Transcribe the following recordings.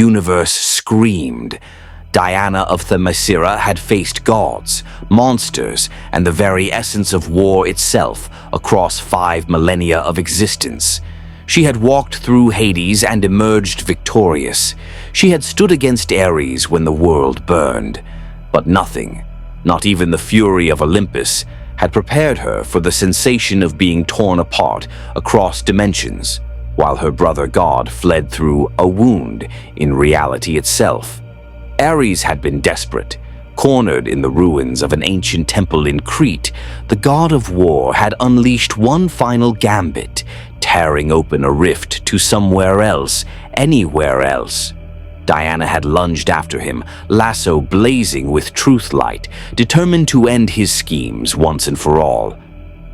universe screamed. Diana of Themyscira had faced gods, monsters, and the very essence of war itself across 5 millennia of existence. She had walked through Hades and emerged victorious. She had stood against Ares when the world burned. But nothing, not even the fury of Olympus, had prepared her for the sensation of being torn apart across dimensions, while her brother god fled through a wound in reality itself. Ares had been desperate. Cornered in the ruins of an ancient temple in Crete, the god of war had unleashed one final gambit, tearing open a rift to somewhere else, anywhere else. Diana had lunged after him, lasso blazing with truth light, determined to end his schemes once and for all.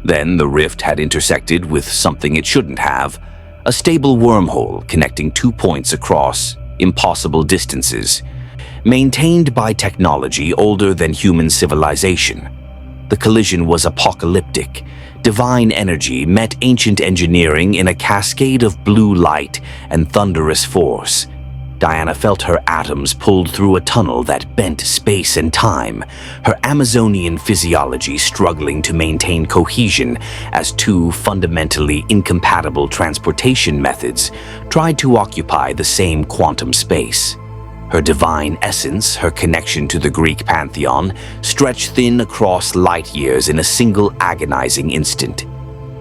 Then the rift had intersected with something it shouldn't have, a stable wormhole connecting 2 points across impossible distances, maintained by technology older than human civilization. The collision was apocalyptic. Divine energy met ancient engineering in a cascade of blue light and thunderous force. Diana felt her atoms pulled through a tunnel that bent space and time, her Amazonian physiology struggling to maintain cohesion as 2 fundamentally incompatible transportation methods tried to occupy the same quantum space. Her divine essence, her connection to the Greek pantheon, stretched thin across light years in a single agonizing instant.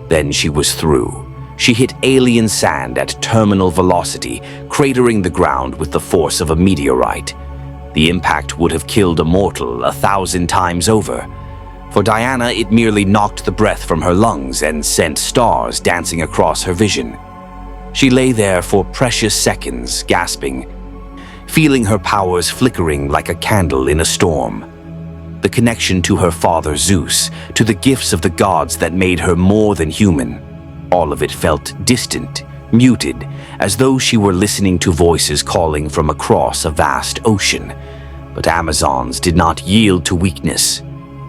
Then she was through. She hit alien sand at terminal velocity, cratering the ground with the force of a meteorite. The impact would have killed a mortal 1,000 times over. For Diana, it merely knocked the breath from her lungs and sent stars dancing across her vision. She lay there for precious seconds, gasping, feeling her powers flickering like a candle in a storm. The connection to her father Zeus, to the gifts of the gods that made her more than human, all of it felt distant, muted, as though she were listening to voices calling from across a vast ocean. But Amazons did not yield to weakness.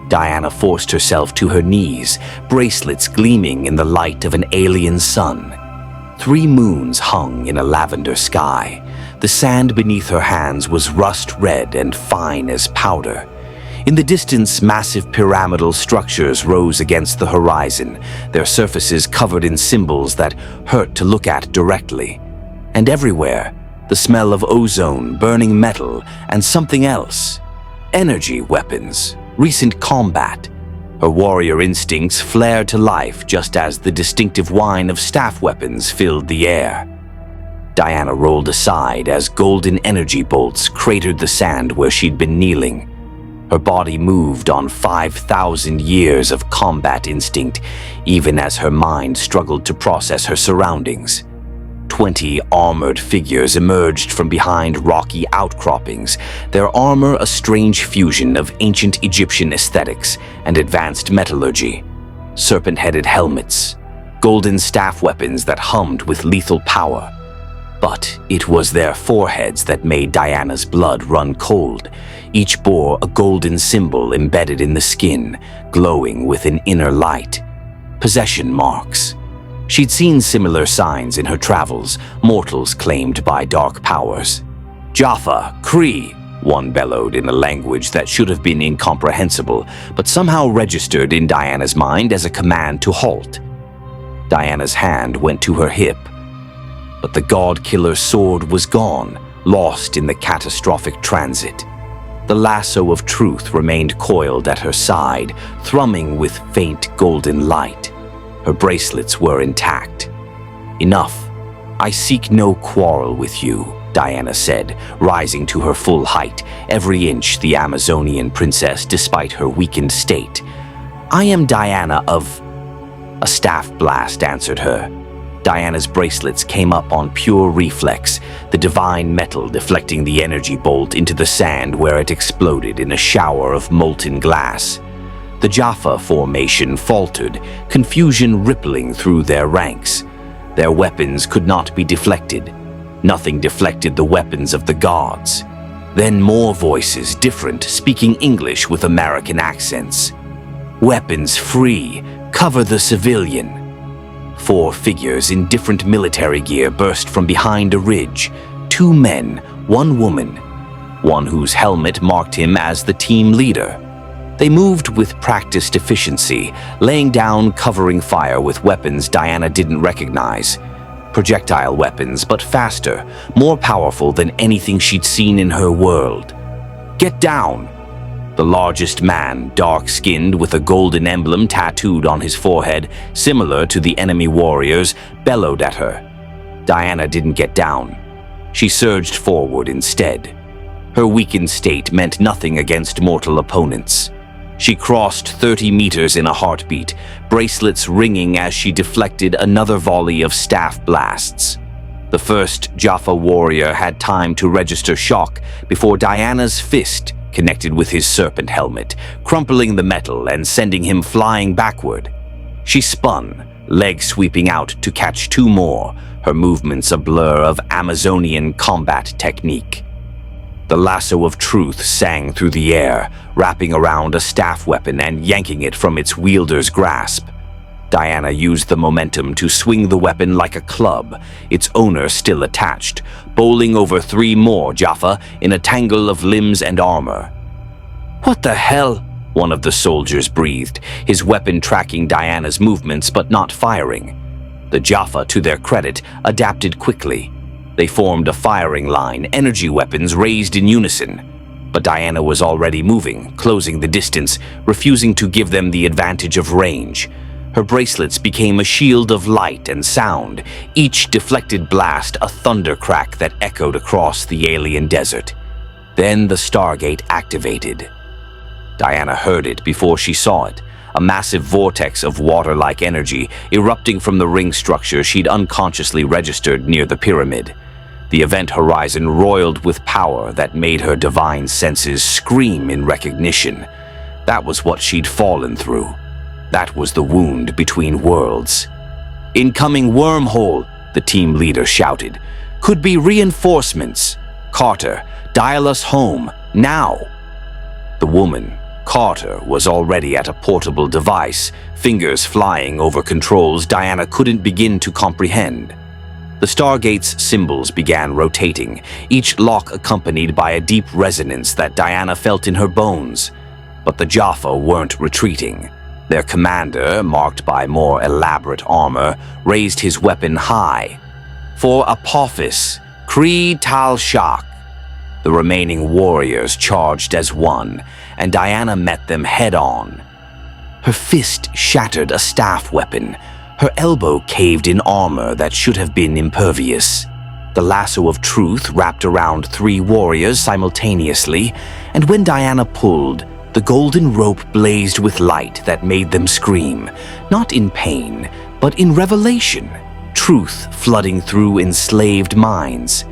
Diana forced herself to her knees, bracelets gleaming in the light of an alien sun. 3 moons hung in a lavender sky. The sand beneath her hands was rust red and fine as powder. In the distance, massive pyramidal structures rose against the horizon, their surfaces covered in symbols that hurt to look at directly. And everywhere, the smell of ozone, burning metal, and something else. Energy weapons, recent combat. Her warrior instincts flared to life just as the distinctive whine of staff weapons filled the air. Diana rolled aside as golden energy bolts cratered the sand where she'd been kneeling. Her body moved on 5,000 years of combat instinct, even as her mind struggled to process her surroundings. 20 armored figures emerged from behind rocky outcroppings, their armor a strange fusion of ancient Egyptian aesthetics and advanced metallurgy. Serpent-headed helmets, golden staff weapons that hummed with lethal power. But it was their foreheads that made Diana's blood run cold. Each bore a golden symbol embedded in the skin, glowing with an inner light. Possession marks. She'd seen similar signs in her travels, mortals claimed by dark powers. "Jaffa, Kree," one bellowed in a language that should have been incomprehensible, but somehow registered in Diana's mind as a command to halt. Diana's hand went to her hip. But the god-killer's sword was gone, lost in the catastrophic transit. The lasso of truth remained coiled at her side, thrumming with faint golden light. Her bracelets were intact. "Enough. I seek no quarrel with you," Diana said, rising to her full height, every inch the Amazonian princess despite her weakened state. "I am Diana of—" A staff blast answered her. Diana's bracelets came up on pure reflex, the divine metal deflecting the energy bolt into the sand where it exploded in a shower of molten glass. The Jaffa formation faltered, confusion rippling through their ranks. Their weapons could not be deflected. Nothing deflected the weapons of the gods. Then more voices, different, speaking English with American accents. "Weapons free. Cover the civilian." 4 figures in different military gear burst from behind a ridge, 2 men, 1 woman, one whose helmet marked him as the team leader. They moved with practiced efficiency, laying down covering fire with weapons Diana didn't recognize. Projectile weapons, but faster, more powerful than anything she'd seen in her world. "Get down!" The largest man, dark-skinned with a golden emblem tattooed on his forehead, similar to the enemy warriors, bellowed at her. Diana didn't get down. She surged forward instead. Her weakened state meant nothing against mortal opponents. She crossed 30 meters in a heartbeat, bracelets ringing as she deflected another volley of staff blasts. The first Jaffa warrior had time to register shock before Diana's fist connected with his serpent helmet, crumpling the metal and sending him flying backward. She spun, legs sweeping out to catch 2 more, her movements a blur of Amazonian combat technique. The lasso of truth sang through the air, wrapping around a staff weapon and yanking it from its wielder's grasp. Diana used the momentum to swing the weapon like a club, its owner still attached, bowling over 3 more Jaffa in a tangle of limbs and armor. "What the hell?" one of the soldiers breathed, his weapon tracking Diana's movements but not firing. The Jaffa, to their credit, adapted quickly. They formed a firing line, energy weapons raised in unison. But Diana was already moving, closing the distance, refusing to give them the advantage of range. Her bracelets became a shield of light and sound, each deflected blast a thunder crack that echoed across the alien desert. Then the Stargate activated. Diana heard it before she saw it, a massive vortex of water-like energy erupting from the ring structure she'd unconsciously registered near the pyramid. The event horizon roiled with power that made her divine senses scream in recognition. That was what she'd fallen through. That was the wound between worlds. "Incoming wormhole," the team leader shouted. "Could be reinforcements. Carter, dial us home, now." The woman, Carter, was already at a portable device, fingers flying over controls Diana couldn't begin to comprehend. The Stargate's symbols began rotating, each lock accompanied by a deep resonance that Diana felt in her bones. But the Jaffa weren't retreating. Their commander, marked by more elaborate armor, raised his weapon high. "For Apoffice, Kree Tal Shak." The remaining warriors charged as one, and Diana met them head-on. Her fist shattered a staff weapon. Her elbow caved in armor that should have been impervious. The lasso of truth wrapped around 3 warriors simultaneously, and when Diana pulled, the golden rope blazed with light that made them scream, not in pain, but in revelation, truth flooding through enslaved minds.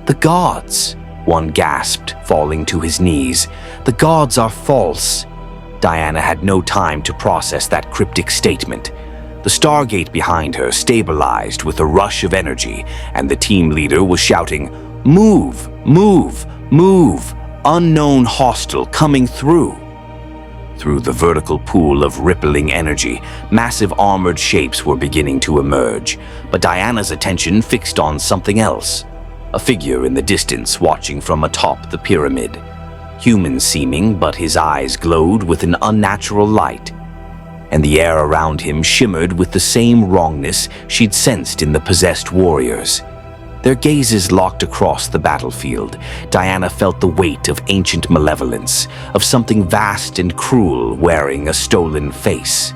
"The gods," one gasped, falling to his knees. "The gods are false." Diana had no time to process that cryptic statement. The Stargate behind her stabilized with a rush of energy, and the team leader was shouting, "Move! Move! Move! Unknown hostile coming through!" Through the vertical pool of rippling energy, massive armored shapes were beginning to emerge, but Diana's attention fixed on something else. A figure in the distance watching from atop the pyramid. Human-seeming, but his eyes glowed with an unnatural light. And the air around him shimmered with the same wrongness she'd sensed in the possessed warriors. Their gazes locked across the battlefield. Diana felt the weight of ancient malevolence, of something vast and cruel wearing a stolen face.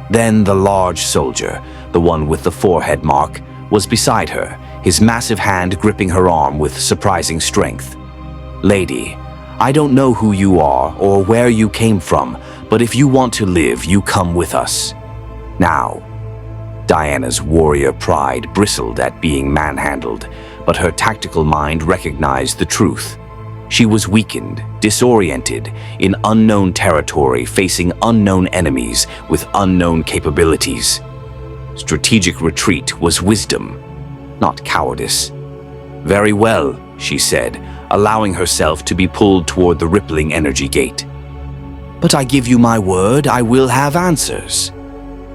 Then the large soldier, the one with the forehead mark, was beside her, his massive hand gripping her arm with surprising strength. "Lady, I don't know who you are or where you came from, but if you want to live, you come with us. Now." Diana's warrior pride bristled at being manhandled, but her tactical mind recognized the truth. She was weakened, disoriented, in unknown territory, facing unknown enemies with unknown capabilities. Strategic retreat was wisdom, not cowardice. "Very well," she said, allowing herself to be pulled toward the rippling energy gate. "But I give you my word I will have answers."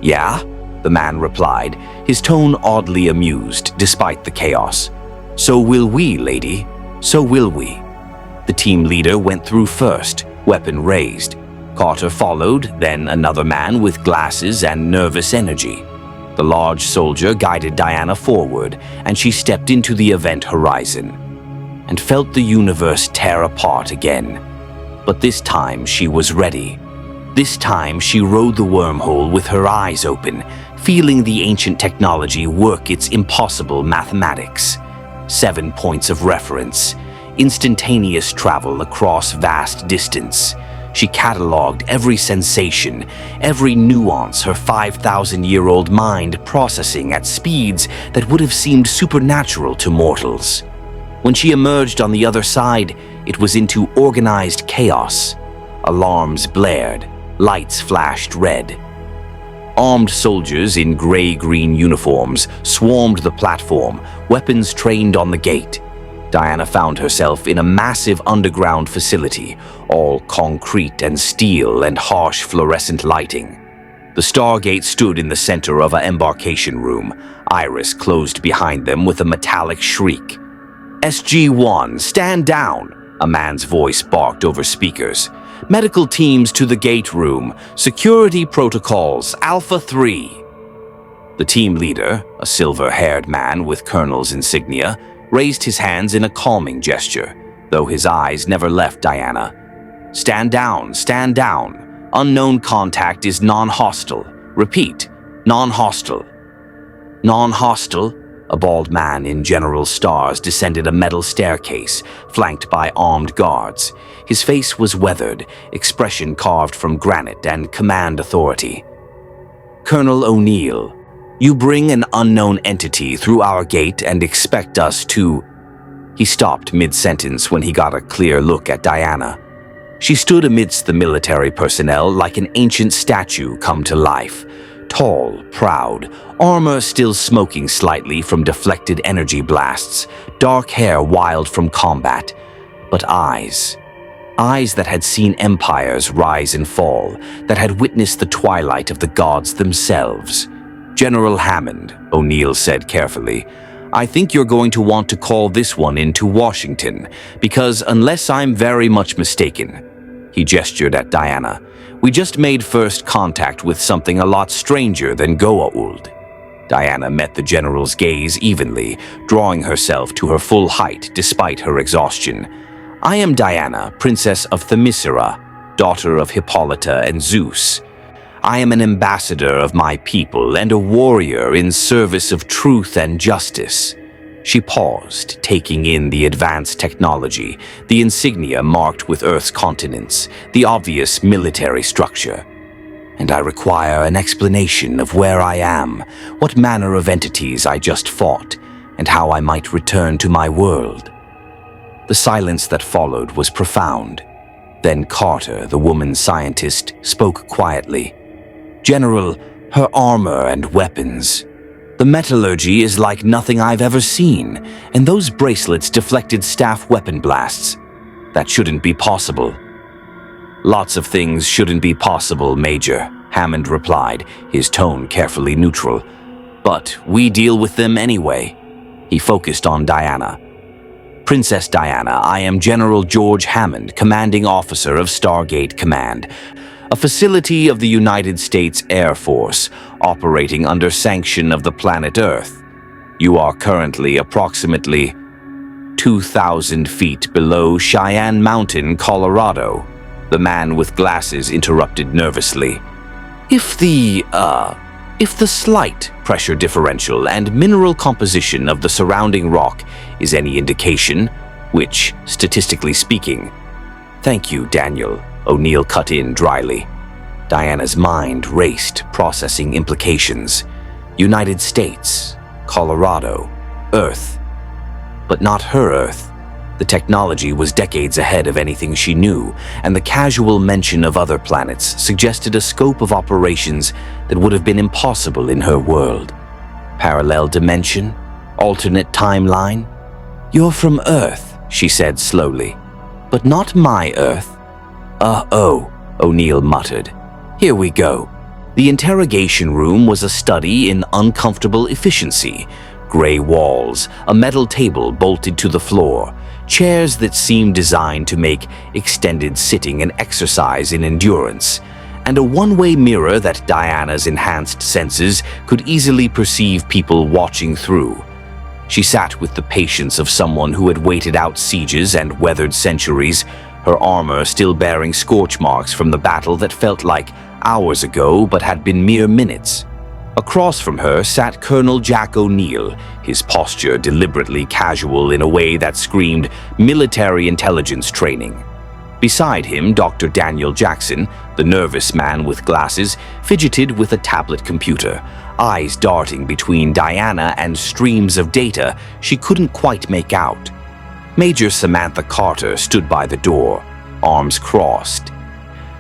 "Yeah?" the man replied, his tone oddly amused despite the chaos. "So will we, lady. So will we. The team leader went through first, weapon raised. Carter followed, then another man with glasses and nervous energy. The large soldier guided Diana forward, and she stepped into the event horizon and felt the universe tear apart again. But this time she was ready. This time she rode the wormhole with her eyes open, feeling the ancient technology work its impossible mathematics. 7 points of reference, instantaneous travel across vast distance. She catalogued every sensation, every nuance her 5,000-year-old mind processing at speeds that would have seemed supernatural to mortals. When she emerged on the other side, it was into organized chaos. Alarms blared, lights flashed red. Armed soldiers in gray-green uniforms swarmed the platform, weapons trained on the gate. Diana found herself in a massive underground facility, all concrete and steel and harsh fluorescent lighting. The Stargate stood in the center of an embarkation room. Iris closed behind them with a metallic shriek. "SG-1, stand down!" a man's voice barked over speakers. "Medical teams to the gate room. Security protocols, Alpha 3. The team leader, a silver-haired man with colonel's insignia, raised his hands in a calming gesture, though his eyes never left Diana. "Stand down, stand down. Unknown contact is non-hostile. Repeat, non-hostile." "Non-hostile?" A bald man in General Stars descended a metal staircase, flanked by armed guards. His face was weathered, expression carved from granite and command authority. "Colonel O'Neill, you bring an unknown entity through our gate and expect us to—" He stopped mid-sentence when he got a clear look at Diana. She stood amidst the military personnel like an ancient statue come to life. Tall, proud, armor still smoking slightly from deflected energy blasts, dark hair wild from combat, but eyes. Eyes that had seen empires rise and fall, that had witnessed the twilight of the gods themselves. "General Hammond," O'Neill said carefully, "I think you're going to want to call this one into Washington, because unless I'm very much mistaken," he gestured at Diana, "we just made first contact with something a lot stranger than Goa'uld." Diana met the general's gaze evenly, drawing herself to her full height despite her exhaustion. "I am Diana, Princess of Themyscira, daughter of Hippolyta and Zeus. I am an ambassador of my people and a warrior in service of truth and justice." She paused, taking in the advanced technology, the insignia marked with Earth's continents, the obvious military structure. "And I require an explanation of where I am, what manner of entities I just fought, and how I might return to my world." The silence that followed was profound. Then Carter, the woman scientist, spoke quietly. "General, her armor and weapons. The metallurgy is like nothing I've ever seen, and those bracelets deflected staff weapon blasts. That shouldn't be possible." "Lots of things shouldn't be possible, Major," Hammond replied, his tone carefully neutral. "But we deal with them anyway." He focused on Diana. "Princess Diana, I am General George Hammond, commanding officer of Stargate Command, a facility of the United States Air Force operating under sanction of the planet Earth. You are currently approximately 2,000 feet below Cheyenne Mountain, Colorado." The man with glasses interrupted nervously. If the slight pressure differential and mineral composition of the surrounding rock is any indication, which, statistically speaking—" "Thank you, Daniel," O'Neill cut in dryly. Diana's mind raced, processing implications. United States, Colorado, Earth. But not her Earth. The technology was decades ahead of anything she knew, and the casual mention of other planets suggested a scope of operations that would have been impossible in her world. Parallel dimension? Alternate timeline? "You're from Earth," she said slowly. "But not my Earth." Oh, O'Neill muttered. "Here we go." The interrogation room was a study in uncomfortable efficiency. Gray walls, a metal table bolted to the floor, chairs that seemed designed to make extended sitting an exercise in endurance, and a one-way mirror that Diana's enhanced senses could easily perceive people watching through. She sat with the patience of someone who had waited out sieges and weathered centuries, her armor still bearing scorch marks from the battle that felt like hours ago but had been mere minutes. Across from her sat Colonel Jack O'Neill, his posture deliberately casual in a way that screamed military intelligence training. Beside him, Dr. Daniel Jackson, the nervous man with glasses, fidgeted with a tablet computer, eyes darting between Diana and streams of data she couldn't quite make out. Major Samantha Carter stood by the door, arms crossed,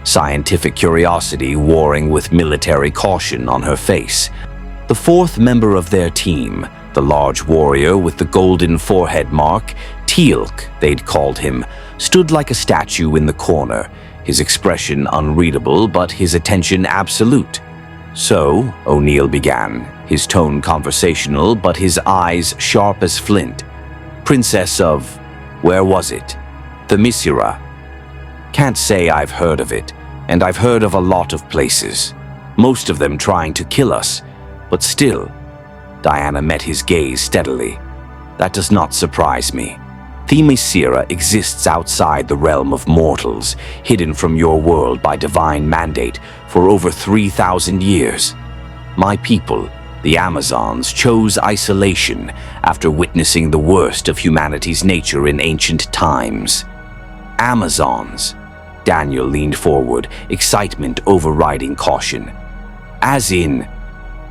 scientific curiosity warring with military caution on her face. The fourth member of their team, the large warrior with the golden forehead mark, Teal'c, they'd called him, stood like a statue in the corner, his expression unreadable but his attention absolute. "So," O'Neill began, his tone conversational but his eyes sharp as flint. "Princess of, where was it? Themyscira. Can't say I've heard of it, and I've heard of a lot of places, most of them trying to kill us, but still." Diana met his gaze steadily. "That does not surprise me. Themyscira exists outside the realm of mortals, hidden from your world by divine mandate for over 3,000 years. My people, the Amazons, chose isolation after witnessing the worst of humanity's nature in ancient times." Amazons. Daniel leaned forward, excitement overriding caution. "As in,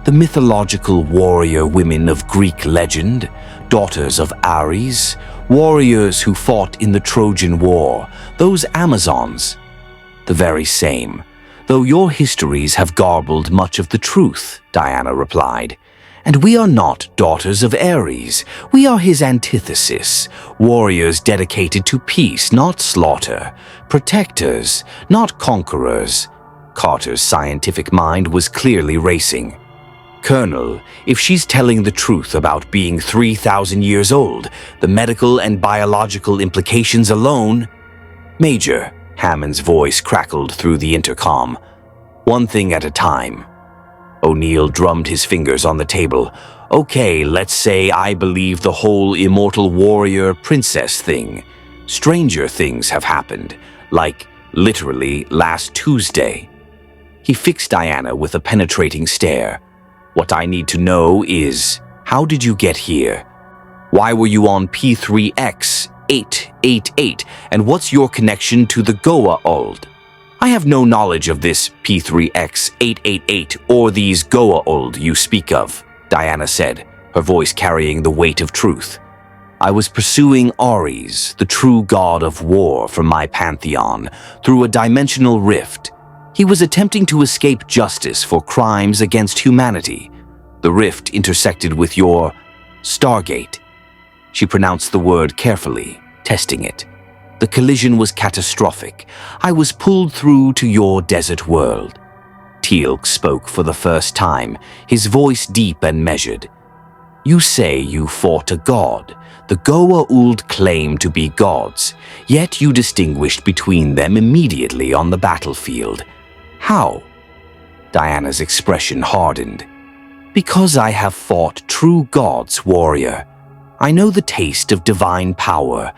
the mythological warrior women of Greek legend, daughters of Ares, warriors who fought in the Trojan War, those Amazons." "The very same, though your histories have garbled much of the truth," Diana replied. "And we are not daughters of Ares. We are his antithesis, warriors dedicated to peace, not slaughter, protectors, not conquerors." Carter's scientific mind was clearly racing. "Colonel, if she's telling the truth about being 3,000 years old, the medical and biological implications alone—" "Major," Hammond's voice crackled through the intercom. "One thing at a time." O'Neill drummed his fingers on the table. "Okay, let's say I believe the whole immortal warrior princess thing. Stranger things have happened, like literally last Tuesday." He fixed Diana with a penetrating stare. "What I need to know is, how did you get here? Why were you on P3X 888, and what's your connection to the Goa'uld?" "I have no knowledge of this P3X 888 or these Goa'uld you speak of," Diana said, her voice carrying the weight of truth. "I was pursuing Ares, the true god of war, from my pantheon, through a dimensional rift. He was attempting to escape justice for crimes against humanity. The rift intersected with your Stargate." She pronounced the word carefully, testing it. "The collision was catastrophic. I was pulled through to your desert world." Teal'c spoke for the first time, his voice deep and measured. "You say you fought a god. The Goa'uld claim to be gods, yet you distinguished between them immediately on the battlefield. How?" Diana's expression hardened. "Because I have fought true gods, warrior. I know the taste of divine power,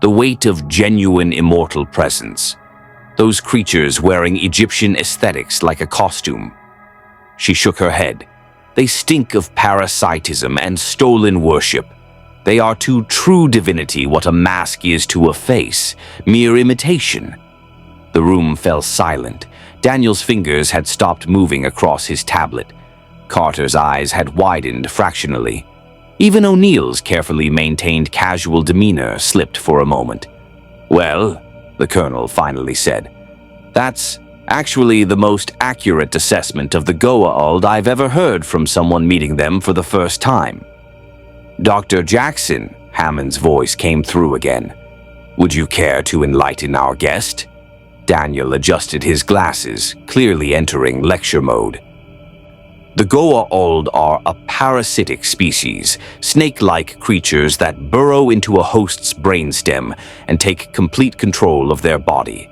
the weight of genuine immortal presence. Those creatures wearing Egyptian aesthetics like a costume." She shook her head. "They stink of parasitism and stolen worship. They are to true divinity what a mask is to a face, mere imitation." The room fell silent. Daniel's fingers had stopped moving across his tablet. Carter's eyes had widened fractionally. Even O'Neill's carefully maintained casual demeanor slipped for a moment. "Well," the colonel finally said, "that's actually the most accurate assessment of the Goa'uld I've ever heard from someone meeting them for the first time." "Dr. Jackson," Hammond's voice came through again. "Would you care to enlighten our guest?" Daniel adjusted his glasses, clearly entering lecture mode. The Goa'uld are a parasitic species, snake-like creatures that burrow into a host's brainstem and take complete control of their body.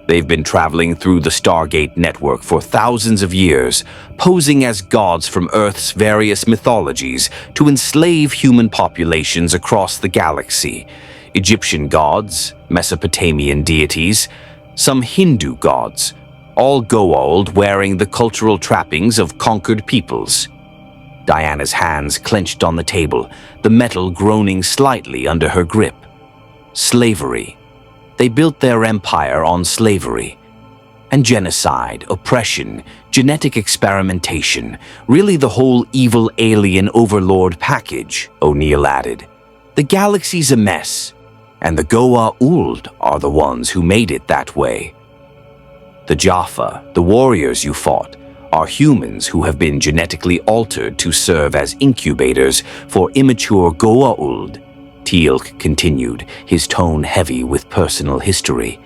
They've been traveling through the Stargate network for thousands of years, posing as gods from Earth's various mythologies to enslave human populations across the galaxy. Egyptian gods, Mesopotamian deities, some Hindu gods, all Goa'uld wearing the cultural trappings of conquered peoples. Diana's hands clenched on the table, the metal groaning slightly under her grip. Slavery. They built their empire on slavery. And genocide, oppression, genetic experimentation, really the whole evil alien overlord package, O'Neill added. The galaxy's a mess, and the Goa'uld are the ones who made it that way. The Jaffa, the warriors you fought, are humans who have been genetically altered to serve as incubators for immature Goa'uld, Teal'c continued, his tone heavy with personal history.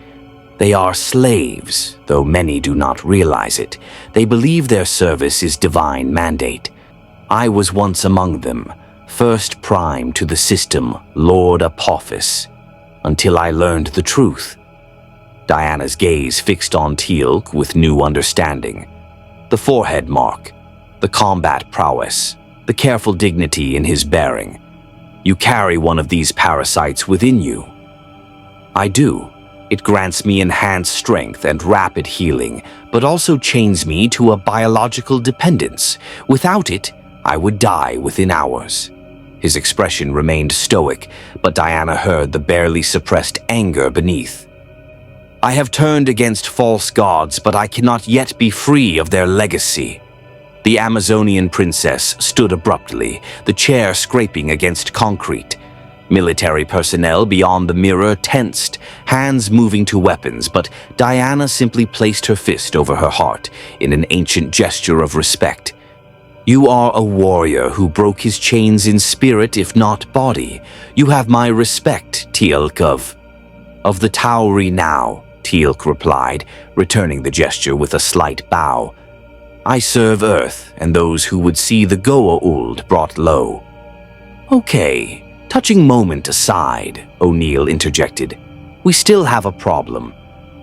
They are slaves, though many do not realize it. They believe their service is divine mandate. I was once among them, first prime to the system, Lord Apoffice, until I learned the truth. Diana's gaze fixed on Teal'c with new understanding. The forehead mark, the combat prowess, the careful dignity in his bearing. You carry one of these parasites within you. I do. It grants me enhanced strength and rapid healing, but also chains me to a biological dependence. Without it, I would die within hours. His expression remained stoic, but Diana heard the barely suppressed anger beneath. I have turned against false gods, but I cannot yet be free of their legacy. The Amazonian princess stood abruptly, the chair scraping against concrete. Military personnel beyond the mirror tensed, hands moving to weapons, but Diana simply placed her fist over her heart in an ancient gesture of respect. You are a warrior who broke his chains in spirit, if not body. You have my respect, Teal'c of the Tauri now, Teal'c replied, returning the gesture with a slight bow. I serve Earth and those who would see the Goa'uld brought low. Okay, touching moment aside, O'Neill interjected. We still have a problem.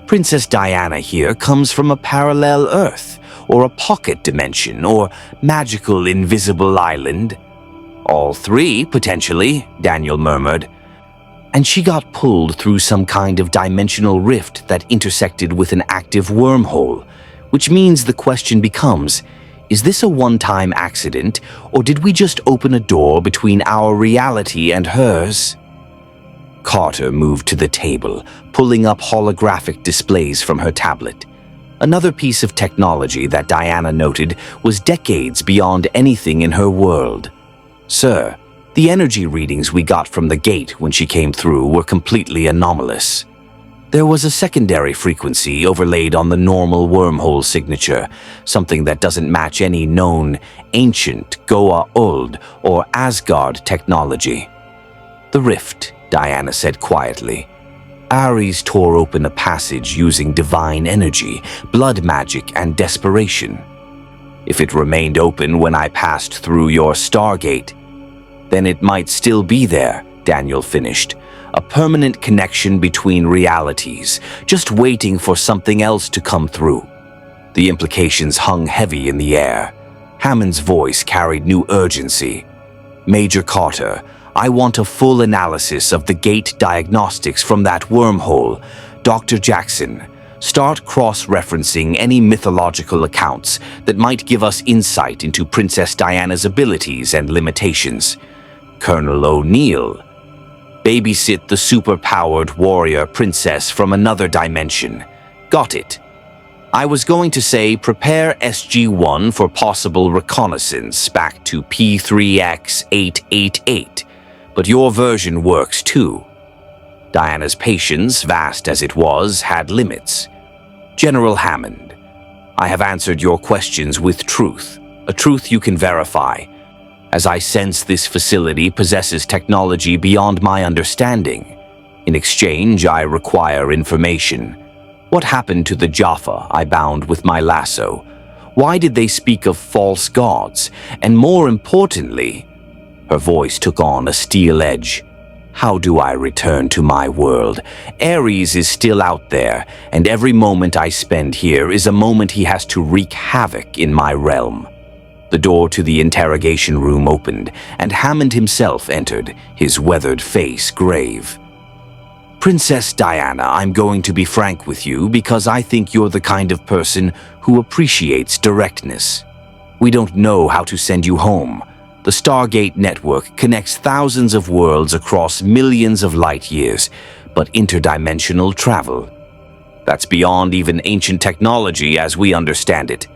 Princess Diana here comes from a parallel Earth, or a pocket dimension, or magical invisible island. All three, potentially, Daniel murmured. And she got pulled through some kind of dimensional rift that intersected with an active wormhole. Which means the question becomes, is this a one-time accident, or did we just open a door between our reality and hers? Carter moved to the table, pulling up holographic displays from her tablet. Another piece of technology that Diana noted was decades beyond anything in her world. Sir, the energy readings we got from the gate when she came through were completely anomalous. There was a secondary frequency overlaid on the normal wormhole signature, something that doesn't match any known ancient Goa'uld or Asgard technology. The rift, Diana said quietly. Ares tore open a passage using divine energy, blood magic, and desperation. If it remained open when I passed through your Stargate, then it might still be there, Daniel finished. A permanent connection between realities, just waiting for something else to come through. The implications hung heavy in the air. Hammond's voice carried new urgency. Major Carter, I want a full analysis of the gate diagnostics from that wormhole. Dr. Jackson, start cross-referencing any mythological accounts that might give us insight into Princess Diana's abilities and limitations. Colonel O'Neill, babysit the super-powered warrior princess from another dimension. Got it. I was going to say prepare SG-1 for possible reconnaissance back to P3X888, but your version works too. Diana's patience, vast as it was, had limits. General Hammond, I have answered your questions with truth, a truth you can verify, as I sense this facility possesses technology beyond my understanding. In exchange, I require information. What happened to the Jaffa I bound with my lasso? Why did they speak of false gods? And more importantly, her voice took on a steel edge. How do I return to my world? Ares is still out there, and every moment I spend here is a moment he has to wreak havoc in my realm. The door to the interrogation room opened, and Hammond himself entered, his weathered face grave. Princess Diana, I'm going to be frank with you because I think you're the kind of person who appreciates directness. We don't know how to send you home. The Stargate network connects thousands of worlds across millions of light years, but interdimensional travel. That's beyond even ancient technology as we understand it.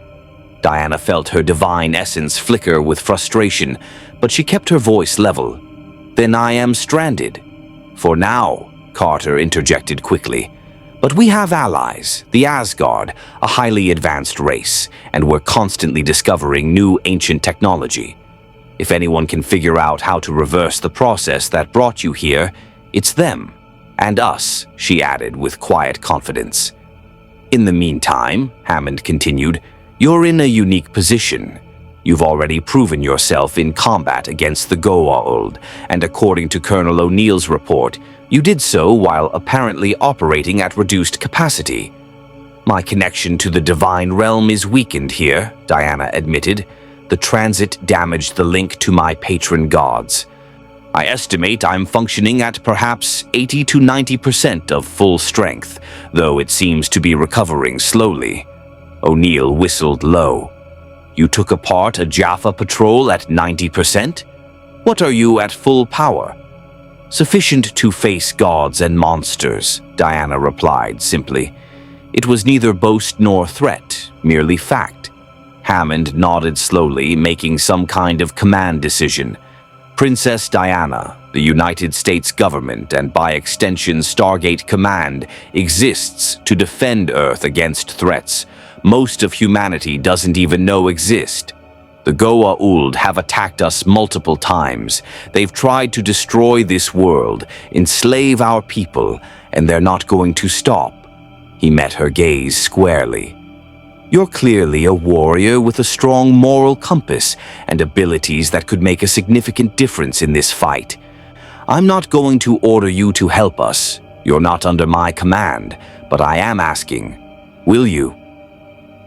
Diana felt her divine essence flicker with frustration, but she kept her voice level. Then I am stranded. For now, Carter interjected quickly. But we have allies, the Asgard, a highly advanced race, and we're constantly discovering new ancient technology. If anyone can figure out how to reverse the process that brought you here, it's them. And us, she added with quiet confidence. In the meantime, Hammond continued, you're in a unique position. You've already proven yourself in combat against the Goa'uld, and according to Colonel O'Neill's report, you did so while apparently operating at reduced capacity. My connection to the divine realm is weakened here, Diana admitted. The transit damaged the link to my patron gods. I estimate I'm functioning at perhaps 80 to 90% of full strength, though it seems to be recovering slowly. O'Neill whistled low. You took apart a Jaffa patrol at 90%? What are you at full power? Sufficient to face gods and monsters, Diana replied simply. It was neither boast nor threat, merely fact. Hammond nodded slowly, making some kind of command decision. Princess Diana, the United States government, and by extension Stargate Command, exists to defend Earth against threats most of humanity doesn't even know exist. The Goa'uld have attacked us multiple times. They've tried to destroy this world, enslave our people, and they're not going to stop. He met her gaze squarely. You're clearly a warrior with a strong moral compass and abilities that could make a significant difference in this fight. I'm not going to order you to help us. You're not under my command, but I am asking, will you?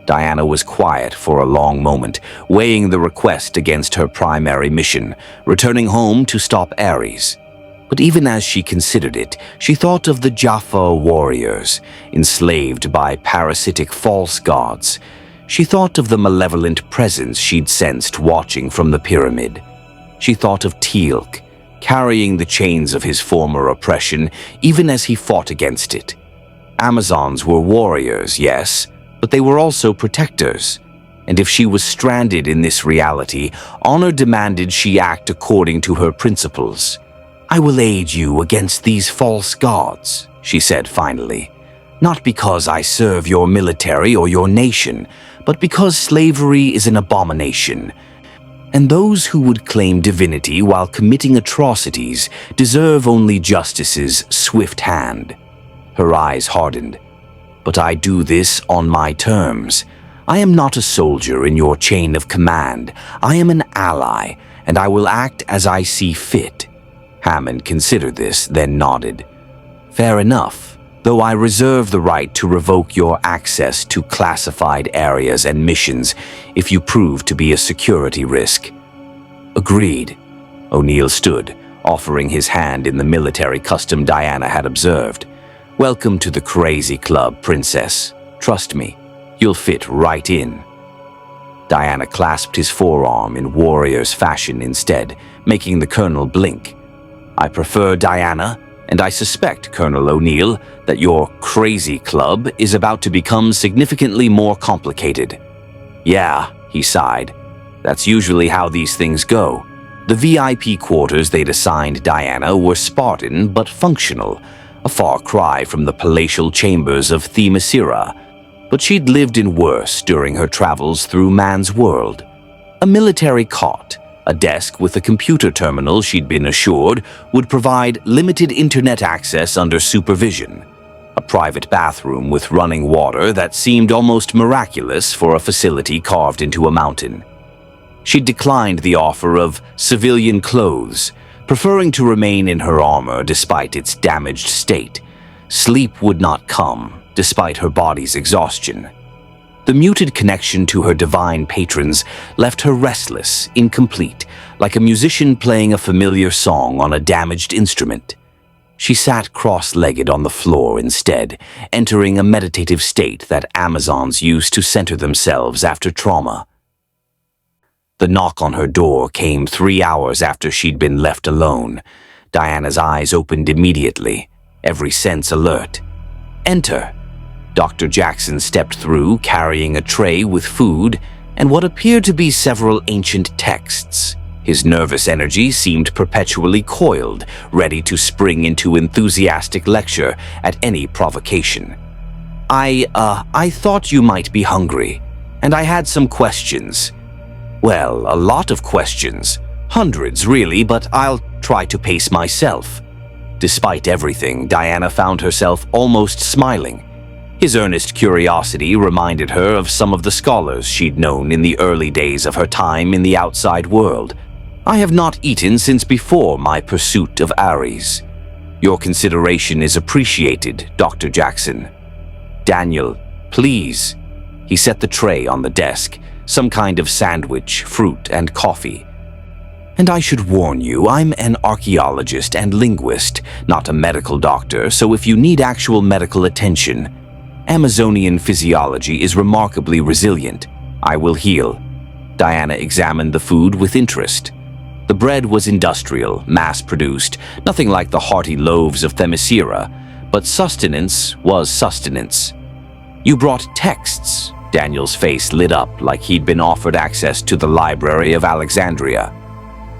Diana was quiet for a long moment, weighing the request against her primary mission, returning home to stop Ares. But even as she considered it, she thought of the Jaffa warriors, enslaved by parasitic false gods. She thought of the malevolent presence she'd sensed watching from the pyramid. She thought of Teal'c, carrying the chains of his former oppression even as he fought against it. Amazons were warriors, yes, but they were also protectors. And if she was stranded in this reality, honor demanded she act according to her principles. I will aid you against these false gods, she said finally. Not because I serve your military or your nation, but because slavery is an abomination. And those who would claim divinity while committing atrocities deserve only justice's swift hand. Her eyes hardened. But I do this on my terms. I am not a soldier in your chain of command. I am an ally, and I will act as I see fit. Hammond considered this, then nodded. Fair enough, though I reserve the right to revoke your access to classified areas and missions if you prove to be a security risk. Agreed. O'Neill stood, offering his hand in the military custom Diana had observed. Welcome to the crazy club, Princess. Trust me, you'll fit right in. Diana clasped his forearm in warrior's fashion instead, making the colonel blink. I prefer Diana, and I suspect, Colonel O'Neill, that your crazy club is about to become significantly more complicated. Yeah, he sighed. That's usually how these things go. The VIP quarters they'd assigned Diana were Spartan but functional, a far cry from the palatial chambers of Themyscira. But she'd lived in worse during her travels through man's world. A military cot, a desk with a computer terminal she'd been assured would provide limited internet access under supervision. a private bathroom with running water that seemed almost miraculous for a facility carved into a mountain. She declined the offer of civilian clothes, preferring to remain in her armor despite its damaged state. Sleep would not come, despite her body's exhaustion. The muted connection to her divine patrons left her restless, incomplete, like a musician playing a familiar song on a damaged instrument. She sat cross-legged on the floor instead, entering a meditative state that Amazons use to center themselves after trauma. The knock on her door came 3 hours after she'd been left alone. Diana's eyes opened immediately, every sense alert. "Enter." Dr. Jackson stepped through, carrying a tray with food and what appeared to be several ancient texts. His nervous energy seemed perpetually coiled, ready to spring into enthusiastic lecture at any provocation. I thought you might be hungry, and I had some questions. Well, a lot of questions. Hundreds, really, but I'll try to pace myself." Despite everything, Diana found herself almost smiling. His earnest curiosity reminded her of some of the scholars she'd known in the early days of her time in the outside world. "I have not eaten since before my pursuit of Ares. Your consideration is appreciated, Dr. Jackson." "Daniel, please." He set the tray on the desk, some kind of sandwich, fruit, and coffee. "And I should warn you, I'm an archaeologist and linguist, not a medical doctor, so if you need actual medical attention, Amazonian physiology is remarkably resilient. I will heal." Diana examined the food with interest. The bread was industrial, mass-produced, nothing like the hearty loaves of Themyscira, but sustenance was sustenance. "You brought texts." Daniel's face lit up like he'd been offered access to the Library of Alexandria.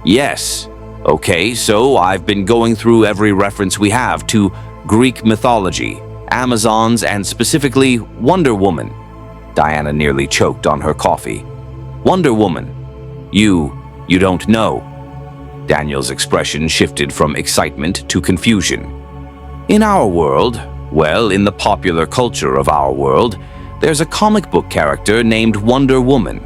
"Yes. Okay, so I've been going through every reference we have to Greek mythology, Amazons, and specifically Wonder Woman." Diana nearly choked on her coffee. "Wonder Woman? You don't know." Daniel's expression shifted from excitement to confusion. "In our world, well, in the popular culture of our world, there's a comic book character named Wonder Woman.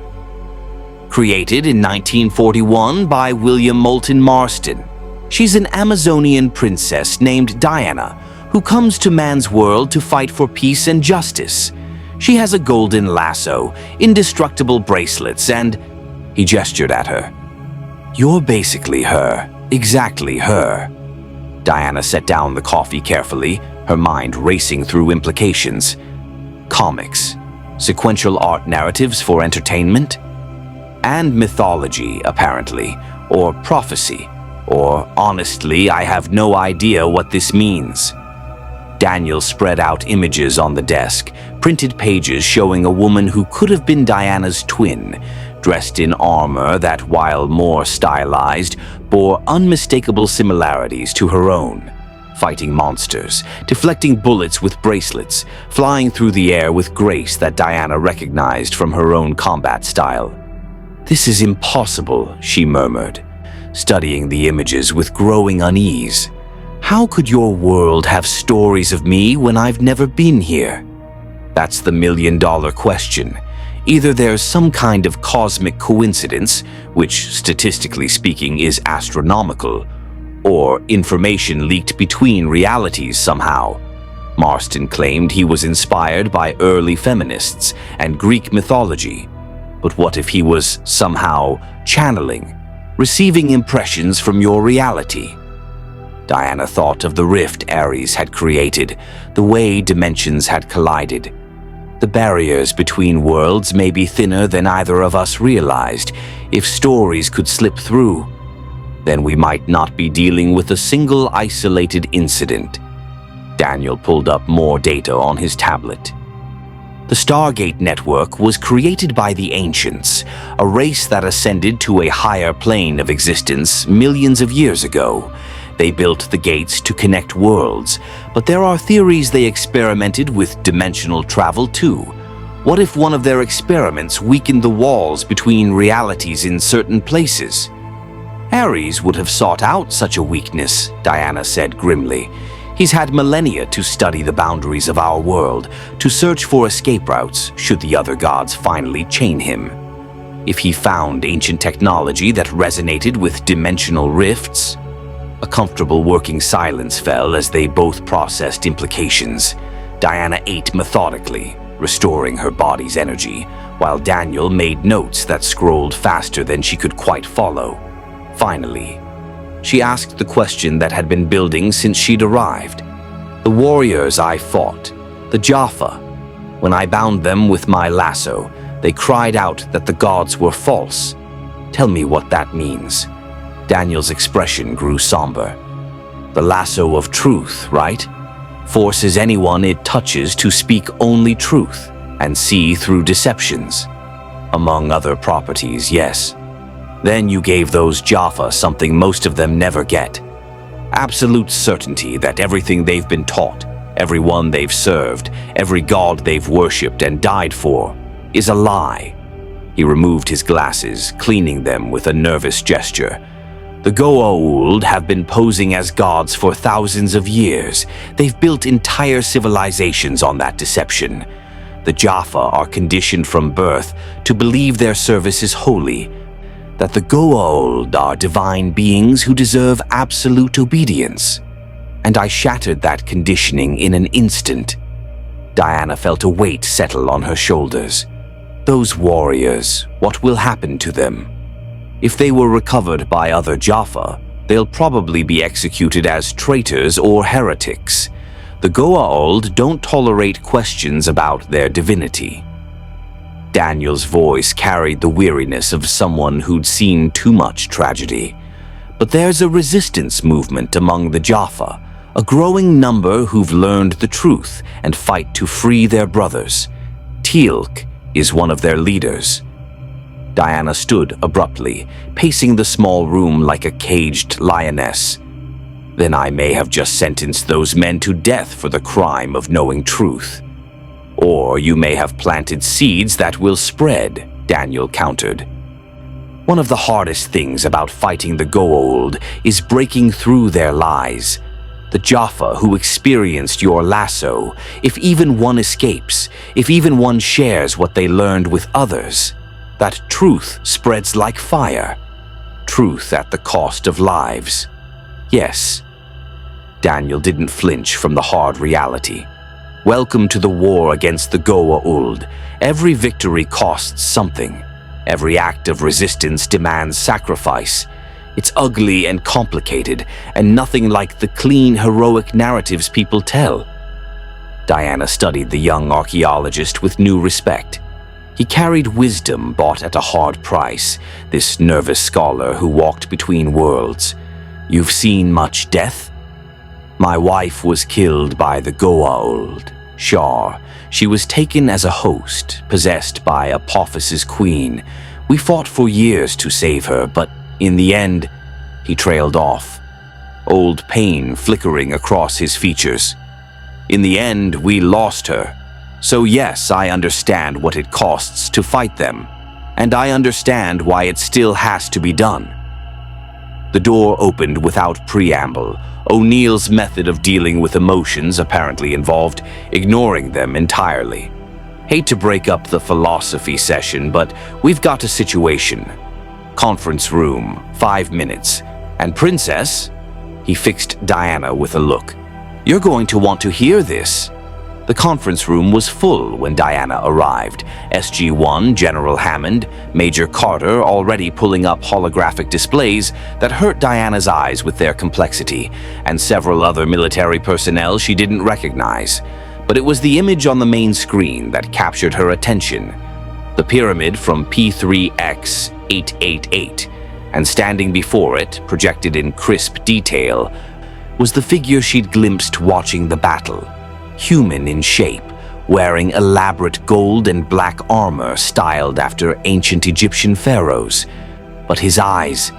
Created in 1941 by William Moulton Marston. She's an Amazonian princess named Diana, who comes to man's world to fight for peace and justice. She has a golden lasso, indestructible bracelets, and..." He gestured at her. "You're basically her, exactly her." Diana set down the coffee carefully, her mind racing through implications. Comics, sequential art narratives for entertainment, and mythology, apparently, or prophecy, or honestly, I have no idea what this means. Daniel spread out images on the desk, printed pages showing a woman who could have been Diana's twin, dressed in armor that, while more stylized, bore unmistakable similarities to her own. Fighting monsters, deflecting bullets with bracelets, flying through the air with grace that Diana recognized from her own combat style. "This is impossible," she murmured, studying the images with growing unease. "How could your world have stories of me when I've never been here?" That's the million-dollar question. Either there's some kind of cosmic coincidence, which, statistically speaking, is astronomical, or information leaked between realities somehow. Marston claimed he was inspired by early feminists and Greek mythology. But what if he was somehow channeling, receiving impressions from your reality? Diana thought of the rift Ares had created, the way dimensions had collided. The barriers between worlds may be thinner than either of us realized. If stories could slip through, then we might not be dealing with a single isolated incident. Daniel pulled up more data on his tablet. The Stargate network was created by the ancients, a race that ascended to a higher plane of existence millions of years ago. They built the gates to connect worlds, but there are theories they experimented with dimensional travel too. What if one of their experiments weakened the walls between realities in certain places? Ares would have sought out such a weakness, Diana said grimly. He's had millennia to study the boundaries of our world, to search for escape routes should the other gods finally chain him. If he found ancient technology that resonated with dimensional rifts. A comfortable working silence fell as they both processed implications. Diana ate methodically, restoring her body's energy, while Daniel made notes that scrolled faster than she could quite follow. Finally, she asked the question that had been building since she'd arrived. The warriors I fought, the Jaffa, when I bound them with my lasso, they cried out that the gods were false. Tell me what that means. Daniel's expression grew somber. The lasso of truth, right? Forces anyone it touches to speak only truth and see through deceptions. Among other properties, yes. Then you gave those Jaffa something most of them never get. Absolute certainty that everything they've been taught, everyone they've served, every god they've worshipped and died for, is a lie. He removed his glasses, cleaning them with a nervous gesture. The Goa'uld have been posing as gods for thousands of years. They've built entire civilizations on that deception. The Jaffa are conditioned from birth to believe their service is holy, that the Goa'uld are divine beings who deserve absolute obedience. And I shattered that conditioning in an instant. Diana felt a weight settle on her shoulders. Those warriors, what will happen to them? If they were recovered by other Jaffa, they'll probably be executed as traitors or heretics. The Goa'uld don't tolerate questions about their divinity. Daniel's voice carried the weariness of someone who'd seen too much tragedy. But there's a resistance movement among the Jaffa, a growing number who've learned the truth and fight to free their brothers. Teal'c is one of their leaders. Diana stood abruptly, pacing the small room like a caged lioness. Then I may have just sentenced those men to death for the crime of knowing truth. Or you may have planted seeds that will spread, Daniel countered. One of the hardest things about fighting the Goa'uld is breaking through their lies. The Jaffa who experienced your lasso, if even one escapes, if even one shares what they learned with others, that truth spreads like fire. Truth at the cost of lives. Yes. Daniel didn't flinch from the hard reality. Welcome to the war against the Goa'uld. Every victory costs something. Every act of resistance demands sacrifice. It's ugly and complicated, and nothing like the clean, heroic narratives people tell. Diana studied the young archaeologist with new respect. He carried wisdom bought at a hard price, this nervous scholar who walked between worlds. You've seen much death? My wife was killed by the Goa'uld, Shar. She was taken as a host, possessed by Apoffice's queen. We fought for years to save her, but in the end, he trailed off. Old pain flickering across his features. In the end, we lost her. So yes, I understand what it costs to fight them, and I understand why it still has to be done. The door opened without preamble, O'Neill's method of dealing with emotions apparently involved ignoring them entirely. Hate to break up the philosophy session, but we've got a situation. Conference room, 5 minutes. And Princess, he fixed Diana with a look. You're going to want to hear this. The conference room was full when Diana arrived. SG-1, General Hammond, Major Carter already pulling up holographic displays that hurt Diana's eyes with their complexity, and several other military personnel she didn't recognize. But it was the image on the main screen that captured her attention. The pyramid from P3X888, and standing before it, projected in crisp detail, was the figure she'd glimpsed watching the battle. Human in shape, wearing elaborate gold and black armor styled after ancient Egyptian pharaohs. But his eyes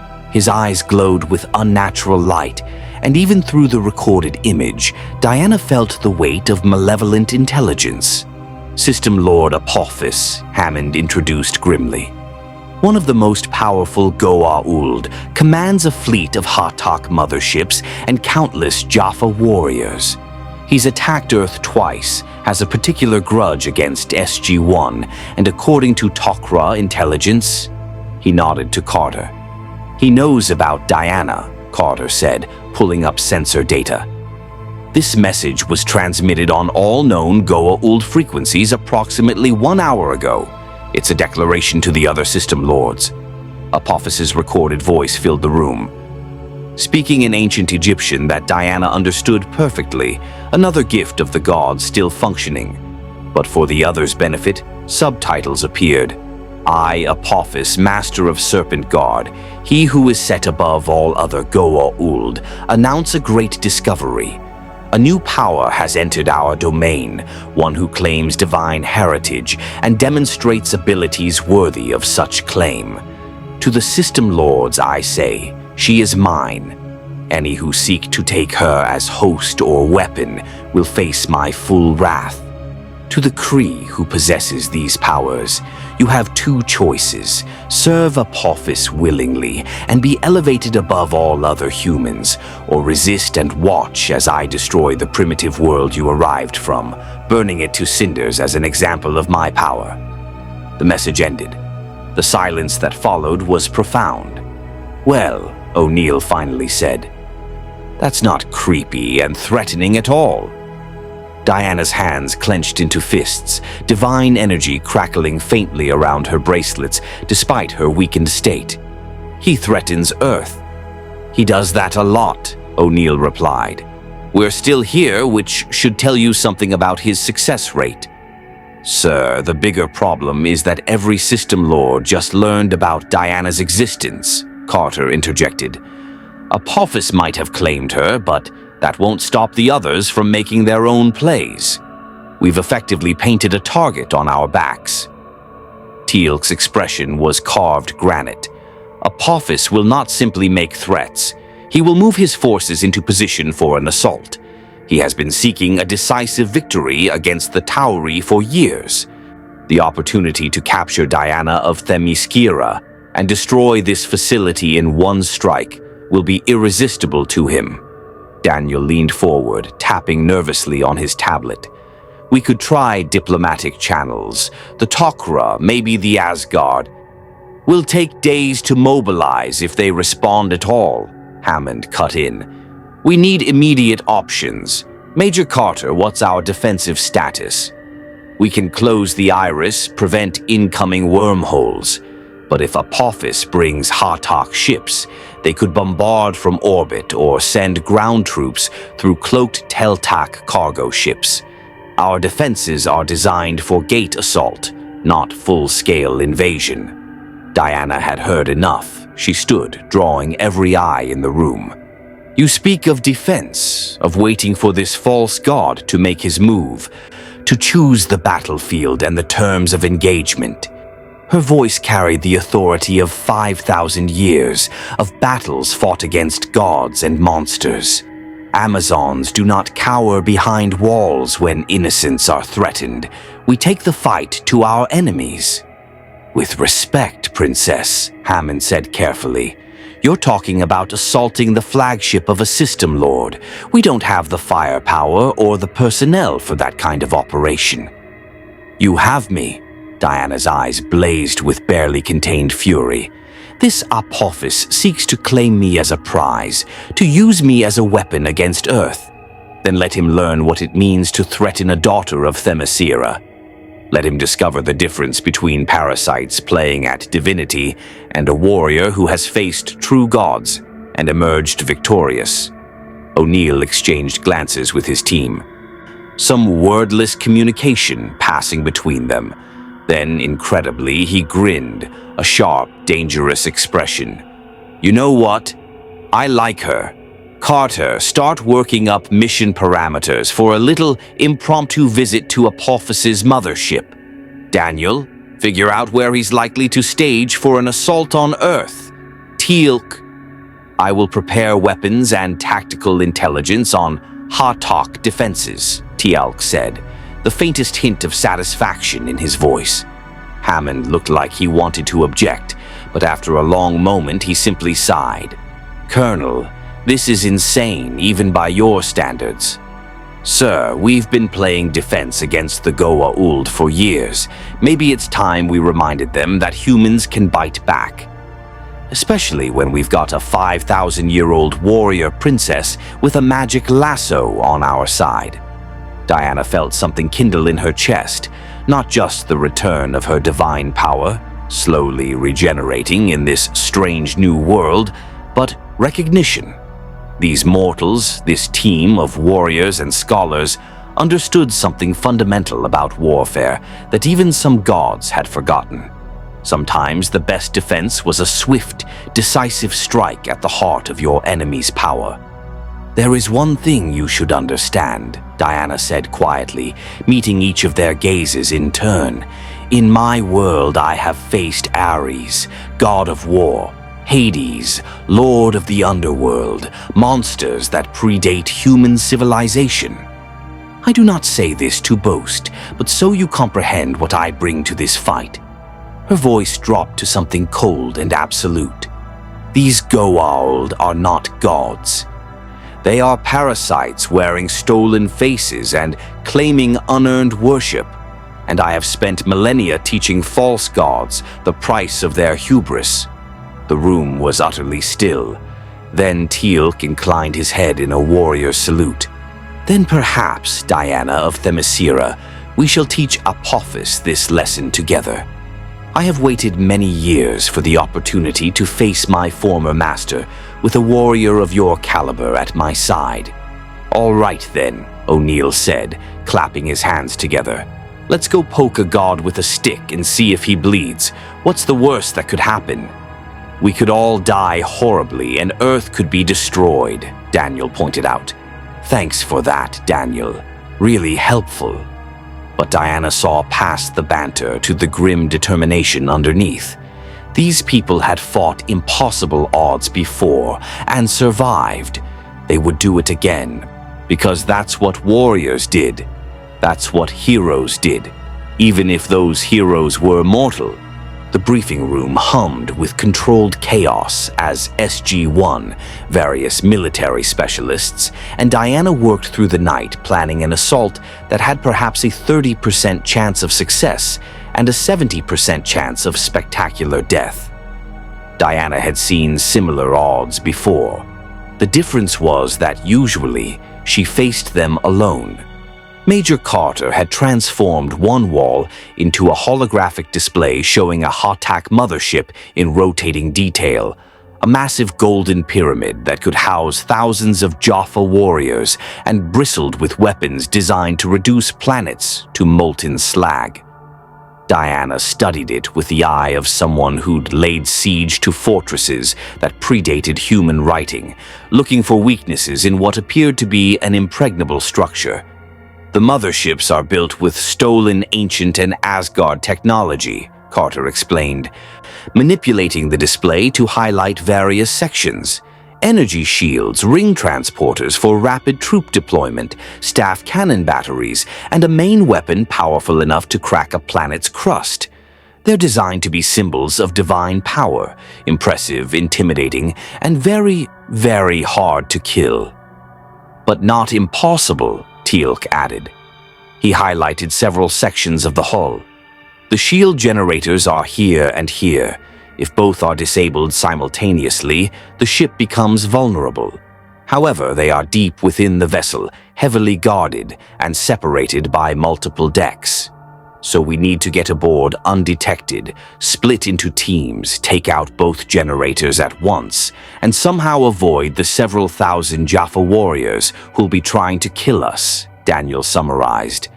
glowed with unnatural light, and even through the recorded image, Diana felt the weight of malevolent intelligence. System Lord Apoffice, Hammond introduced grimly. One of the most powerful Goa'uld commands a fleet of Hatak motherships and countless Jaffa warriors. He's attacked Earth twice, has a particular grudge against SG-1, and according to Tok'ra intelligence, he nodded to Carter. He knows about Diana, Carter said, pulling up sensor data. This message was transmitted on all known Goa'uld frequencies approximately 1 hour ago. It's a declaration to the other system lords. Apoffice's recorded voice filled the room. Speaking in ancient Egyptian that Diana understood perfectly, another gift of the gods still functioning. But for the others' benefit, subtitles appeared. I, Apoffice, master of Serpent Guard, he who is set above all other Goa'uld, announce a great discovery. A new power has entered our domain, one who claims divine heritage and demonstrates abilities worthy of such claim. To the system lords I say, she is mine. Any who seek to take her as host or weapon will face my full wrath. To the Kree who possesses these powers, you have two choices: serve Apoffice willingly and be elevated above all other humans, or resist and watch as I destroy the primitive world you arrived from, burning it to cinders as an example of my power. The message ended. The silence that followed was profound. Well, O'Neill finally said, that's not creepy and threatening at all. Diana's hands clenched into fists, divine energy crackling faintly around her bracelets despite her weakened state. He threatens Earth. He does that a lot, O'Neill replied. We're still here, which should tell you something about his success rate. Sir, the bigger problem is that every system lord just learned about Diana's existence, Carter interjected. Apoffice might have claimed her, but that won't stop the others from making their own plays. We've effectively painted a target on our backs. Teal'c's expression was carved granite. Apoffice will not simply make threats. He will move his forces into position for an assault. He has been seeking a decisive victory against the Tauri for years. The opportunity to capture Diana of Themyscira and destroy this facility in one strike will be irresistible to him. Daniel leaned forward, tapping nervously on his tablet. We could try diplomatic channels, the Tok'ra, maybe the Asgard. We'll take days to mobilize if they respond at all, Hammond cut in. We need immediate options. Major Carter, what's our defensive status? We can close the iris, prevent incoming wormholes. But if Apoffice brings Hatak ships, they could bombard from orbit or send ground troops through cloaked Teltak cargo ships. Our defenses are designed for gate assault, not full-scale invasion. Diana had heard enough. She stood, drawing every eye in the room. You speak of defense, of waiting for this false god to make his move, to choose the battlefield and the terms of engagement. Her voice carried the authority of 5,000 years of battles fought against gods and monsters. Amazons do not cower behind walls when innocents are threatened. We take the fight to our enemies. With respect, Princess, Hammond said carefully. You're talking about assaulting the flagship of a system lord. We don't have the firepower or the personnel for that kind of operation. You have me. Diana's eyes blazed with barely contained fury. This Apoffice seeks to claim me as a prize, to use me as a weapon against Earth. Then let him learn what it means to threaten a daughter of Themyscira. Let him discover the difference between parasites playing at divinity and a warrior who has faced true gods and emerged victorious. O'Neill exchanged glances with his team. Some wordless communication passing between them. Then, incredibly, he grinned, a sharp, dangerous expression. You know what? I like her. Carter, start working up mission parameters for a little impromptu visit to Apoffice's mothership. Daniel, figure out where he's likely to stage for an assault on Earth. Teal'c, I will prepare weapons and tactical intelligence on Hatak defenses, Teal'c said, the faintest hint of satisfaction in his voice. Hammond looked like he wanted to object, but after a long moment he simply sighed. "Colonel, this is insane, even by your standards." "Sir, we've been playing defense against the Goa'uld for years. Maybe it's time we reminded them that humans can bite back. Especially when we've got a 5,000-year-old warrior princess with a magic lasso on our side." Diana felt something kindle in her chest, not just the return of her divine power, slowly regenerating in this strange new world, but recognition. These mortals, this team of warriors and scholars, understood something fundamental about warfare that even some gods had forgotten. Sometimes the best defense was a swift, decisive strike at the heart of your enemy's power. "There is one thing you should understand," Diana said quietly, meeting each of their gazes in turn. "In my world I have faced Ares, god of war, Hades, lord of the underworld, monsters that predate human civilization. I do not say this to boast, but so you comprehend what I bring to this fight." Her voice dropped to something cold and absolute. "These Goa'uld are not gods. They are parasites wearing stolen faces and claiming unearned worship, and I have spent millennia teaching false gods the price of their hubris." The room was utterly still. Then Teal'c inclined his head in a warrior salute. "Then perhaps, Diana of Themyscira, we shall teach Apoffice this lesson together. I have waited many years for the opportunity to face my former master with a warrior of your caliber at my side." "All right then," O'Neill said, clapping his hands together. "Let's go poke a god with a stick and see if he bleeds. What's the worst that could happen?" "We could all die horribly and Earth could be destroyed," Daniel pointed out. "Thanks for that, Daniel. Really helpful." But Diana saw past the banter to the grim determination underneath. These people had fought impossible odds before and survived. They would do it again, because that's what warriors did. That's what heroes did, even if those heroes were mortal. The briefing room hummed with controlled chaos as SG-1, various military specialists, and Diana worked through the night planning an assault that had perhaps a 30% chance of success and a 70% chance of spectacular death. Diana had seen similar odds before. The difference was that usually she faced them alone. Major Carter had transformed one wall into a holographic display showing a Hatak mothership in rotating detail, a massive golden pyramid that could house thousands of Jaffa warriors and bristled with weapons designed to reduce planets to molten slag. Diana studied it with the eye of someone who'd laid siege to fortresses that predated human writing, looking for weaknesses in what appeared to be an impregnable structure. "The motherships are built with stolen ancient and Asgard technology," Carter explained, manipulating the display to highlight various sections. Energy shields, ring transporters for rapid troop deployment, staff cannon batteries, and a main weapon powerful enough to crack a planet's crust. They're designed to be symbols of divine power, impressive, intimidating, and very, very hard to kill. "But not impossible," Teal'c added. He highlighted several sections of the hull. "The shield generators are here and here. If both are disabled simultaneously, the ship becomes vulnerable. However, they are deep within the vessel, heavily guarded and separated by multiple decks. So we need to get aboard undetected, split into teams, take out both generators at once, and somehow avoid the several thousand Jaffa warriors who'll be trying to kill us," Daniel summarized.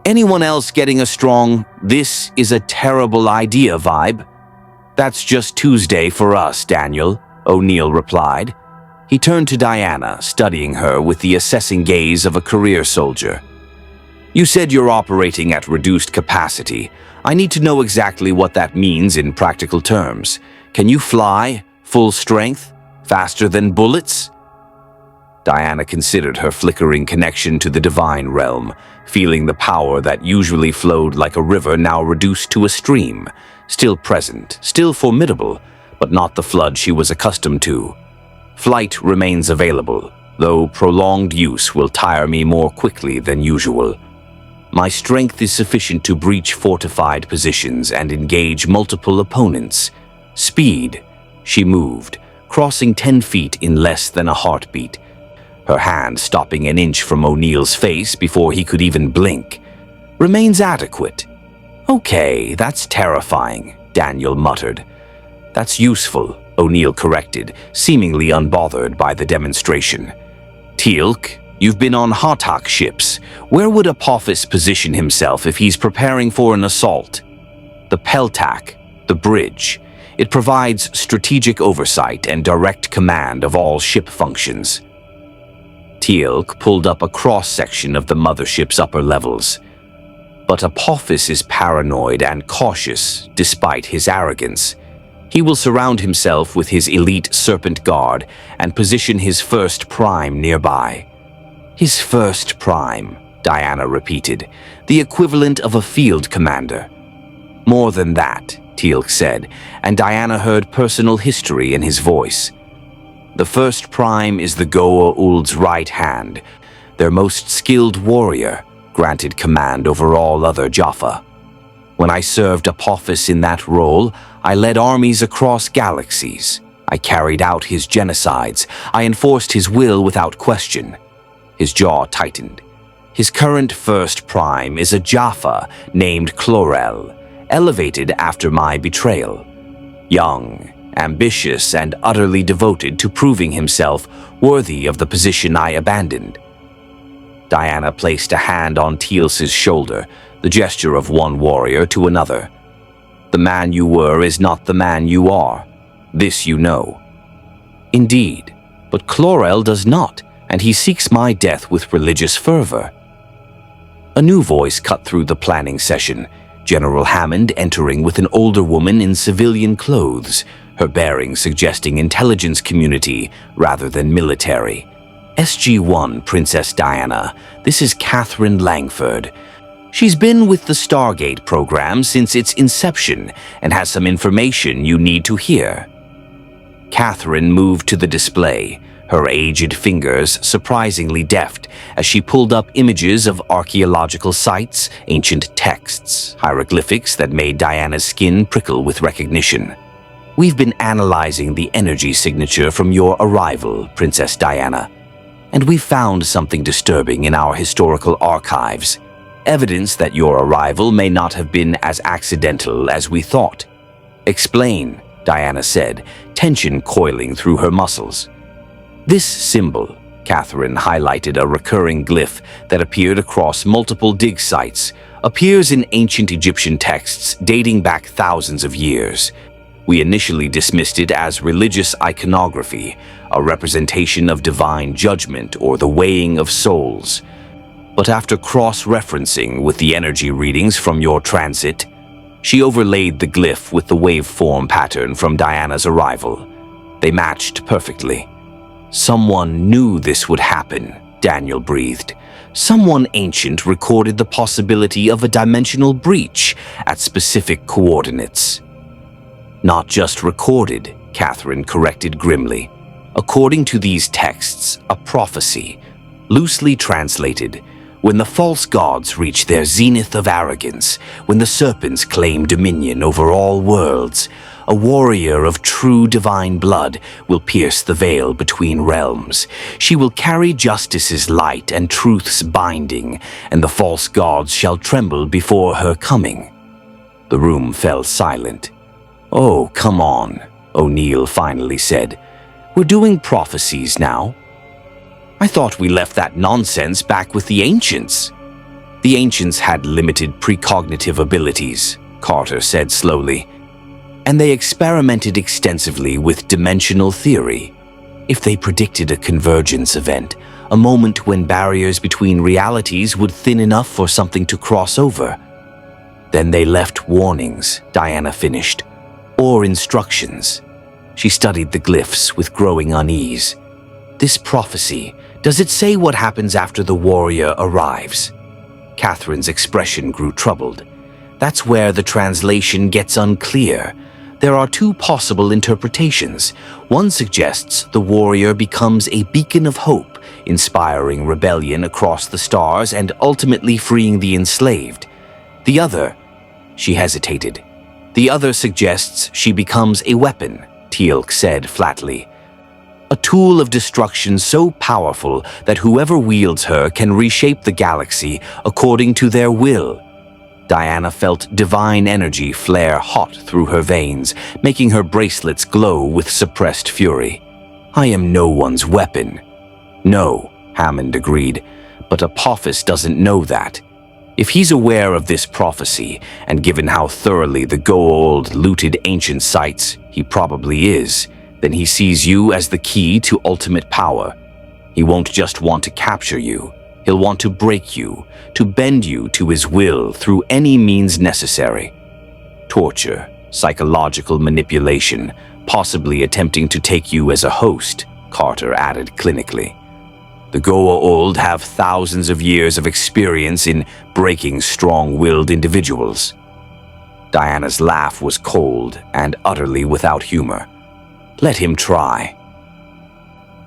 "Anyone else getting a strong, 'this is a terrible idea' vibe?" "That's just Tuesday for us, Daniel," O'Neill replied. He turned to Diana, studying her with the assessing gaze of a career soldier. "You said you're operating at reduced capacity. I need to know exactly what that means in practical terms. Can you fly, full strength, faster than bullets?" Diana considered her flickering connection to the divine realm, feeling the power that usually flowed like a river now reduced to a stream, still present, still formidable, but not the flood she was accustomed to. Flight remains available, though prolonged use will tire me more quickly than usual. My strength is sufficient to breach fortified positions and engage multiple opponents. Speed. She moved, crossing 10 feet in less than a heartbeat, her hand stopping an inch from O'Neill's face before he could even blink. Remains adequate. Okay, that's terrifying, Daniel muttered. That's useful, O'Neill corrected, seemingly unbothered by the demonstration. Teal'c, you've been on Hatak ships. Where would Apoffice position himself if he's preparing for an assault? The Peltac, the bridge. It provides strategic oversight and direct command of all ship functions. Teal'c pulled up a cross-section of the mothership's upper levels. But Apoffice is paranoid and cautious, despite his arrogance. He will surround himself with his elite Serpent Guard and position his first prime nearby. His first prime, Diana repeated, the equivalent of a field commander. More than that, Teal'c said, and Diana heard personal history in his voice. The first prime is the Goa'uld's right hand, their most skilled warrior, granted command over all other Jaffa. When I served Apoffice in that role, I led armies across galaxies. I carried out his genocides. I enforced his will without question. His jaw tightened. His current first prime is a Jaffa named Chlorel, elevated after my betrayal. Young, ambitious, and utterly devoted to proving himself worthy of the position I abandoned. Diana placed a hand on Teal'c's shoulder, the gesture of one warrior to another. The man you were is not the man you are. This you know. Indeed, but Chlorel does not, and he seeks my death with religious fervor. A new voice cut through the planning session, General Hammond entering with an older woman in civilian clothes, her bearing suggesting intelligence community rather than military. SG-1, Princess Diana, this is Catherine Langford. She's been with the Stargate program since its inception and has some information you need to hear. Catherine moved to the display, her aged fingers surprisingly deft as she pulled up images of archaeological sites, ancient texts, hieroglyphics that made Diana's skin prickle with recognition. We've been analyzing the energy signature from your arrival, Princess Diana, and we found something disturbing in our historical archives. Evidence that your arrival may not have been as accidental as we thought. Explain, Diana said, tension coiling through her muscles. This symbol, Catherine highlighted a recurring glyph that appeared across multiple dig sites, appears in ancient Egyptian texts dating back thousands of years. We initially dismissed it as religious iconography, a representation of divine judgment or the weighing of souls. But after cross-referencing with the energy readings from your transit, she overlaid the glyph with the waveform pattern from Diana's arrival. They matched perfectly. Someone knew this would happen, Daniel breathed. Someone ancient recorded the possibility of a dimensional breach at specific coordinates. Not just recorded, Catherine corrected grimly. According to these texts, a prophecy, loosely translated, when the false gods reach their zenith of arrogance, when the serpents claim dominion over all worlds, a warrior of true divine blood will pierce the veil between realms. She will carry justice's light and truth's binding, and the false gods shall tremble before her coming. The room fell silent. Oh, come on, O'Neill finally said. We're doing prophecies now. I thought we left that nonsense back with the ancients. The ancients had limited precognitive abilities, Carter said slowly, and they experimented extensively with dimensional theory. If they predicted a convergence event, a moment when barriers between realities would thin enough for something to cross over, then they left warnings, Diana finished, or instructions. She studied the glyphs with growing unease. This prophecy, Does it say what happens after the warrior arrives? Catherine's expression grew troubled. That's where the translation gets unclear. There are two possible interpretations. One suggests the warrior becomes a beacon of hope, inspiring rebellion across the stars and ultimately freeing the enslaved. The other, she hesitated. The other suggests she becomes a weapon, Teal'c said flatly. A tool of destruction so powerful that whoever wields her can reshape the galaxy according to their will. Diana felt divine energy flare hot through her veins, making her bracelets glow with suppressed fury. I am no one's weapon. No, Hammond agreed, but Apoffice doesn't know that. If he's aware of this prophecy, and given how thoroughly the Goa'uld looted ancient sites, he probably is, then he sees you as the key to ultimate power. He won't just want to capture you. He'll want to break you, to bend you to his will through any means necessary. Torture, psychological manipulation, possibly attempting to take you as a host, Carter added clinically. The Goa'uld have thousands of years of experience in breaking strong-willed individuals. Diana's laugh was cold and utterly without humor. Let him try.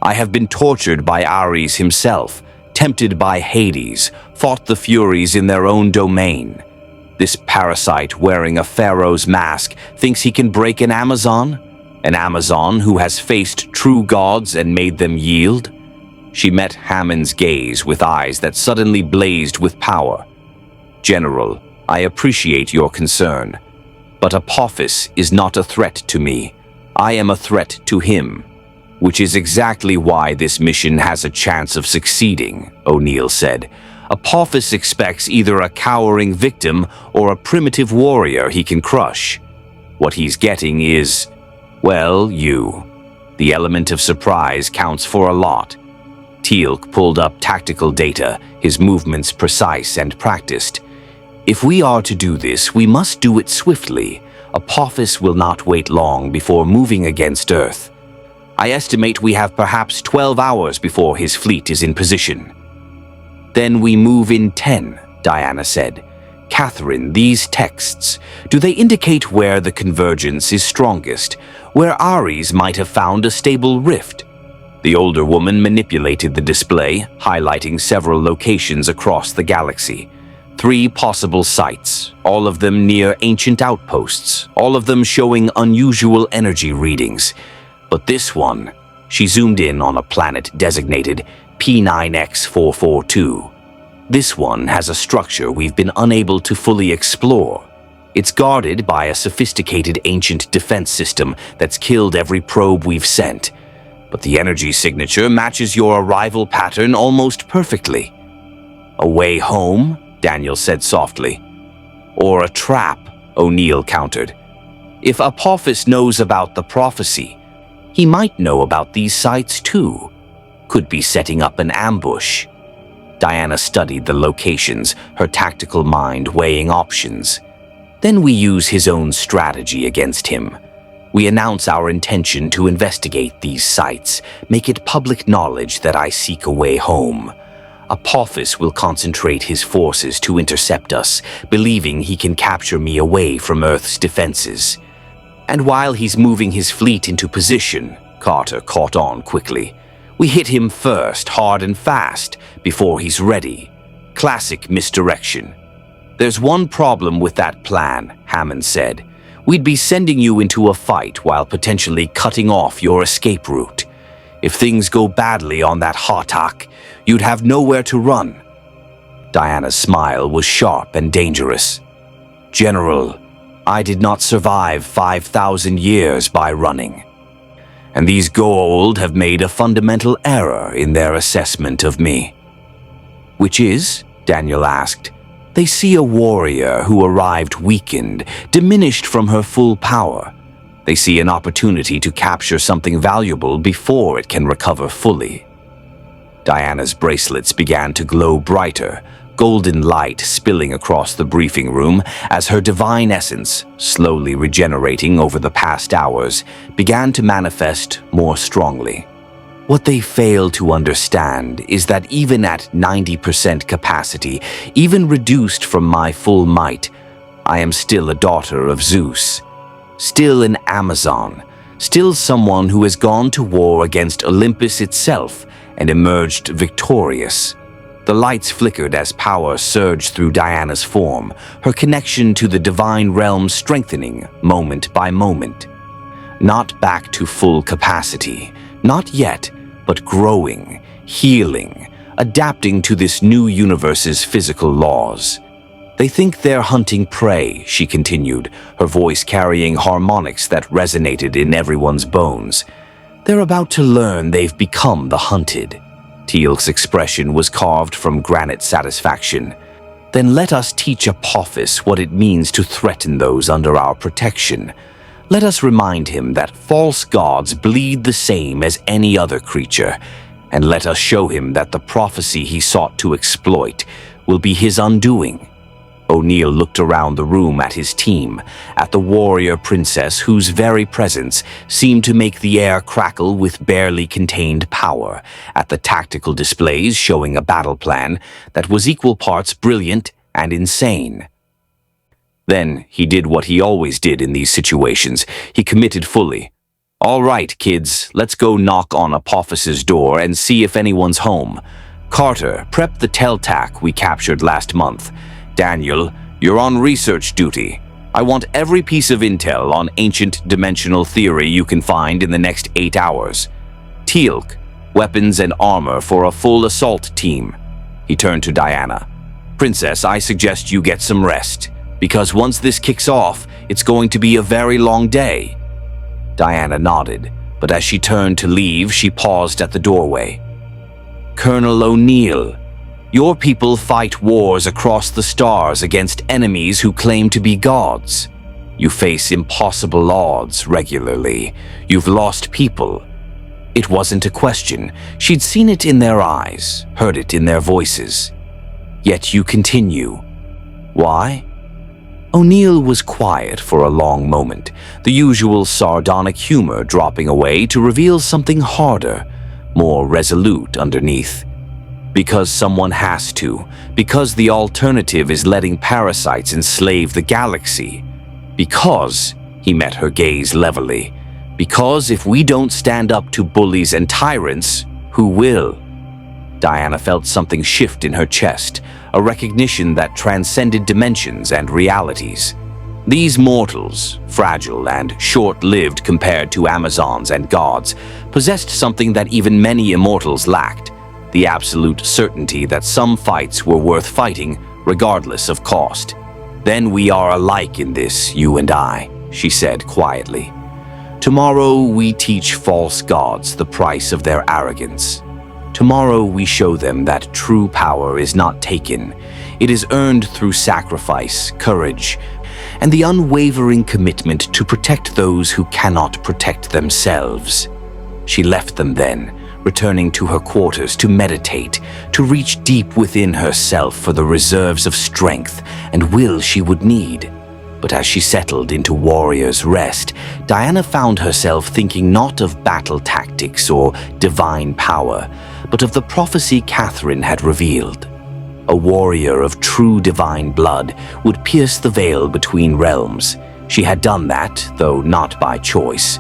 I have been tortured by Ares himself, tempted by Hades, fought the Furies in their own domain. This parasite wearing a pharaoh's mask thinks he can break an Amazon? An Amazon who has faced true gods and made them yield? She met Hammond's gaze with eyes that suddenly blazed with power. General, I appreciate your concern, but Apoffice is not a threat to me. I am a threat to him, which is exactly why this mission has a chance of succeeding, O'Neill said. Apoffice expects either a cowering victim or a primitive warrior he can crush. What he's getting is, well, you. The element of surprise counts for a lot. Teal'c pulled up tactical data, his movements precise and practiced. If we are to do this, we must do it swiftly. Apoffice will not wait long before moving against Earth. I estimate we have perhaps 12 hours before his fleet is in position. Then we move in 10, Diana said. Catherine, these texts, do they indicate where the convergence is strongest, where Ares might have found a stable rift? The older woman manipulated the display, highlighting several locations across the galaxy. 3 possible sites, all of them near ancient outposts, all of them showing unusual energy readings. But this one, she zoomed in on a planet designated P9X442. This one has a structure we've been unable to fully explore. It's guarded by a sophisticated ancient defense system that's killed every probe we've sent. But the energy signature matches your arrival pattern almost perfectly. A way home? Daniel said softly. Or a trap, O'Neill countered. If Apoffice knows about the prophecy, he might know about these sites too. Could be setting up an ambush. Diana studied the locations, her tactical mind weighing options. Then we use his own strategy against him. We announce our intention to investigate these sites, make it public knowledge that I seek a way home. Apoffice will concentrate his forces to intercept us, believing he can capture me away from Earth's defenses. And while he's moving his fleet into position, Carter caught on quickly. We hit him first, hard and fast, before he's ready. Classic misdirection. There's one problem with that plan, Hammond said. We'd be sending you into a fight while potentially cutting off your escape route. If things go badly on that Hartak, you'd have nowhere to run. Diana's smile was sharp and dangerous. General, I did not survive 5,000 years by running. And these Goa'uld have made a fundamental error in their assessment of me. Which is? Daniel asked. They see a warrior who arrived weakened, diminished from her full power. They see an opportunity to capture something valuable before it can recover fully. Diana's bracelets began to glow brighter, golden light spilling across the briefing room as her divine essence, slowly regenerating over the past hours, began to manifest more strongly. What they fail to understand is that even at 90% capacity, even reduced from my full might, I am still a daughter of Zeus, still an Amazon, still someone who has gone to war against Olympus itself and emerged victorious. The lights flickered as power surged through Diana's form, her connection to the divine realm strengthening moment by moment. Not back to full capacity, not yet, but growing, healing, adapting to this new universe's physical laws. They think they're hunting prey, she continued, her voice carrying harmonics that resonated in everyone's bones. They're about to learn they've become the hunted. Teal'c's expression was carved from granite satisfaction. Then let us teach Apoffice what it means to threaten those under our protection. Let us remind him that false gods bleed the same as any other creature, and let us show him that the prophecy he sought to exploit will be his undoing. O'Neill looked around the room at his team, at the warrior princess whose very presence seemed to make the air crackle with barely contained power, at the tactical displays showing a battle plan that was equal parts brilliant and insane. Then he did what he always did in these situations. He committed fully. All right, kids, let's go knock on Apoffice's door and see if anyone's home. Carter, prep the Teltac we captured last month. Daniel, you're on research duty. I want every piece of intel on ancient dimensional theory you can find in the next 8 hours. Teal'c, weapons and armor for a full assault team. He turned to Diana. Princess, I suggest you get some rest, because once this kicks off, it's going to be a very long day. Diana nodded, but as she turned to leave, she paused at the doorway. Colonel O'Neill, your people fight wars across the stars against enemies who claim to be gods. You face impossible odds regularly. You've lost people. It wasn't a question. She'd seen it in their eyes, heard it in their voices. Yet you continue. Why? O'Neill was quiet for a long moment, the usual sardonic humor dropping away to reveal something harder, more resolute underneath. Because someone has to. Because the alternative is letting parasites enslave the galaxy. Because, he met her gaze levelly, because if we don't stand up to bullies and tyrants, who will? Diana felt something shift in her chest, a recognition that transcended dimensions and realities. These mortals, fragile and short-lived compared to Amazons and gods, possessed something that even many immortals lacked. The absolute certainty that some fights were worth fighting, regardless of cost. Then we are alike in this, you and I, she said quietly. Tomorrow we teach false gods the price of their arrogance. Tomorrow we show them that true power is not taken. It is earned through sacrifice, courage, and the unwavering commitment to protect those who cannot protect themselves. She left them then, returning to her quarters to meditate, to reach deep within herself for the reserves of strength and will she would need. But as she settled into warrior's rest, Diana found herself thinking not of battle tactics or divine power, but of the prophecy Catherine had revealed. A warrior of true divine blood would pierce the veil between realms. She had done that, though not by choice.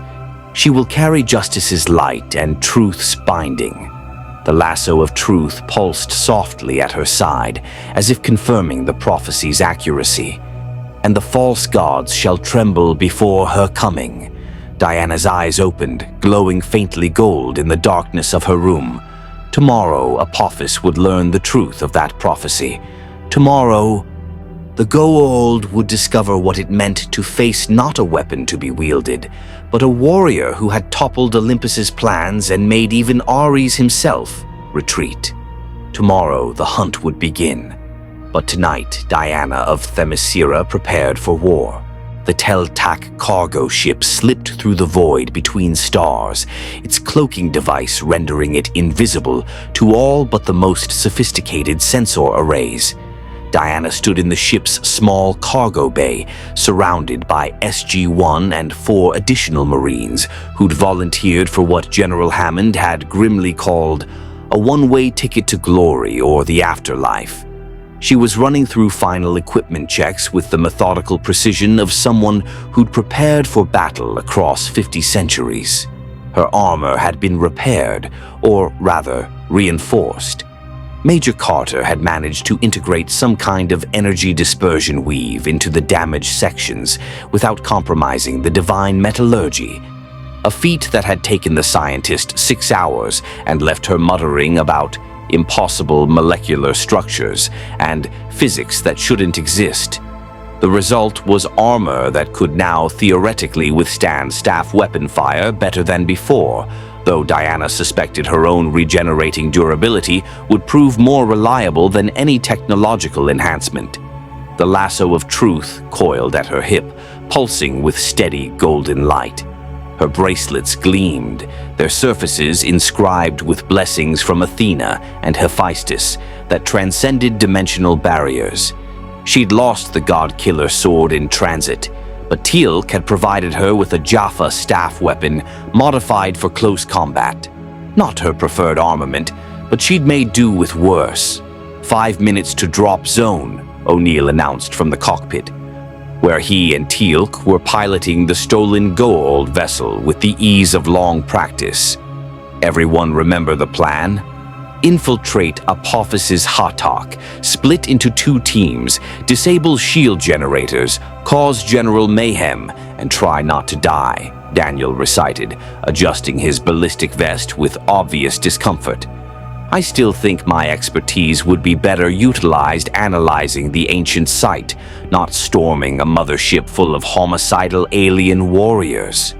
She will carry justice's light and truth's binding. The lasso of truth pulsed softly at her side, as if confirming the prophecy's accuracy. And the false gods shall tremble before her coming. Diana's eyes opened, glowing faintly gold in the darkness of her room. Tomorrow, Apoffice would learn the truth of that prophecy. Tomorrow, the Goa'uld would discover what it meant to face not a weapon to be wielded, but a warrior who had toppled Olympus's plans and made even Ares himself retreat. Tomorrow, the hunt would begin. But tonight, Diana of Themyscira prepared for war. The Teltac cargo ship slipped through the void between stars, its cloaking device rendering it invisible to all but the most sophisticated sensor arrays. Diana stood in the ship's small cargo bay, surrounded by SG-1 and 4 additional Marines who'd volunteered for what General Hammond had grimly called a one-way ticket to glory or the afterlife. She was running through final equipment checks with the methodical precision of someone who'd prepared for battle across 50 centuries. Her armor had been repaired, or rather, reinforced. Major Carter had managed to integrate some kind of energy dispersion weave into the damaged sections without compromising the divine metallurgy, a feat that had taken the scientist 6 hours and left her muttering about impossible molecular structures and physics that shouldn't exist. The result was armor that could now theoretically withstand staff weapon fire better than before, though Diana suspected her own regenerating durability would prove more reliable than any technological enhancement. The lasso of truth coiled at her hip, pulsing with steady golden light. Her bracelets gleamed, their surfaces inscribed with blessings from Athena and Hephaestus that transcended dimensional barriers. She'd lost the god-killer sword in transit, but Teal'c had provided her with a Jaffa staff weapon modified for close combat. Not her preferred armament, but she'd made do with worse. 5 minutes to drop zone, O'Neill announced from the cockpit, where he and Teal'c were piloting the stolen Goa'uld vessel with the ease of long practice. Everyone remember the plan? Infiltrate Apoffice's Hatak, split into 2 teams, disable shield generators, cause general mayhem, and try not to die, Daniel recited, adjusting his ballistic vest with obvious discomfort. I still think my expertise would be better utilized analyzing the ancient site, not storming a mothership full of homicidal alien warriors.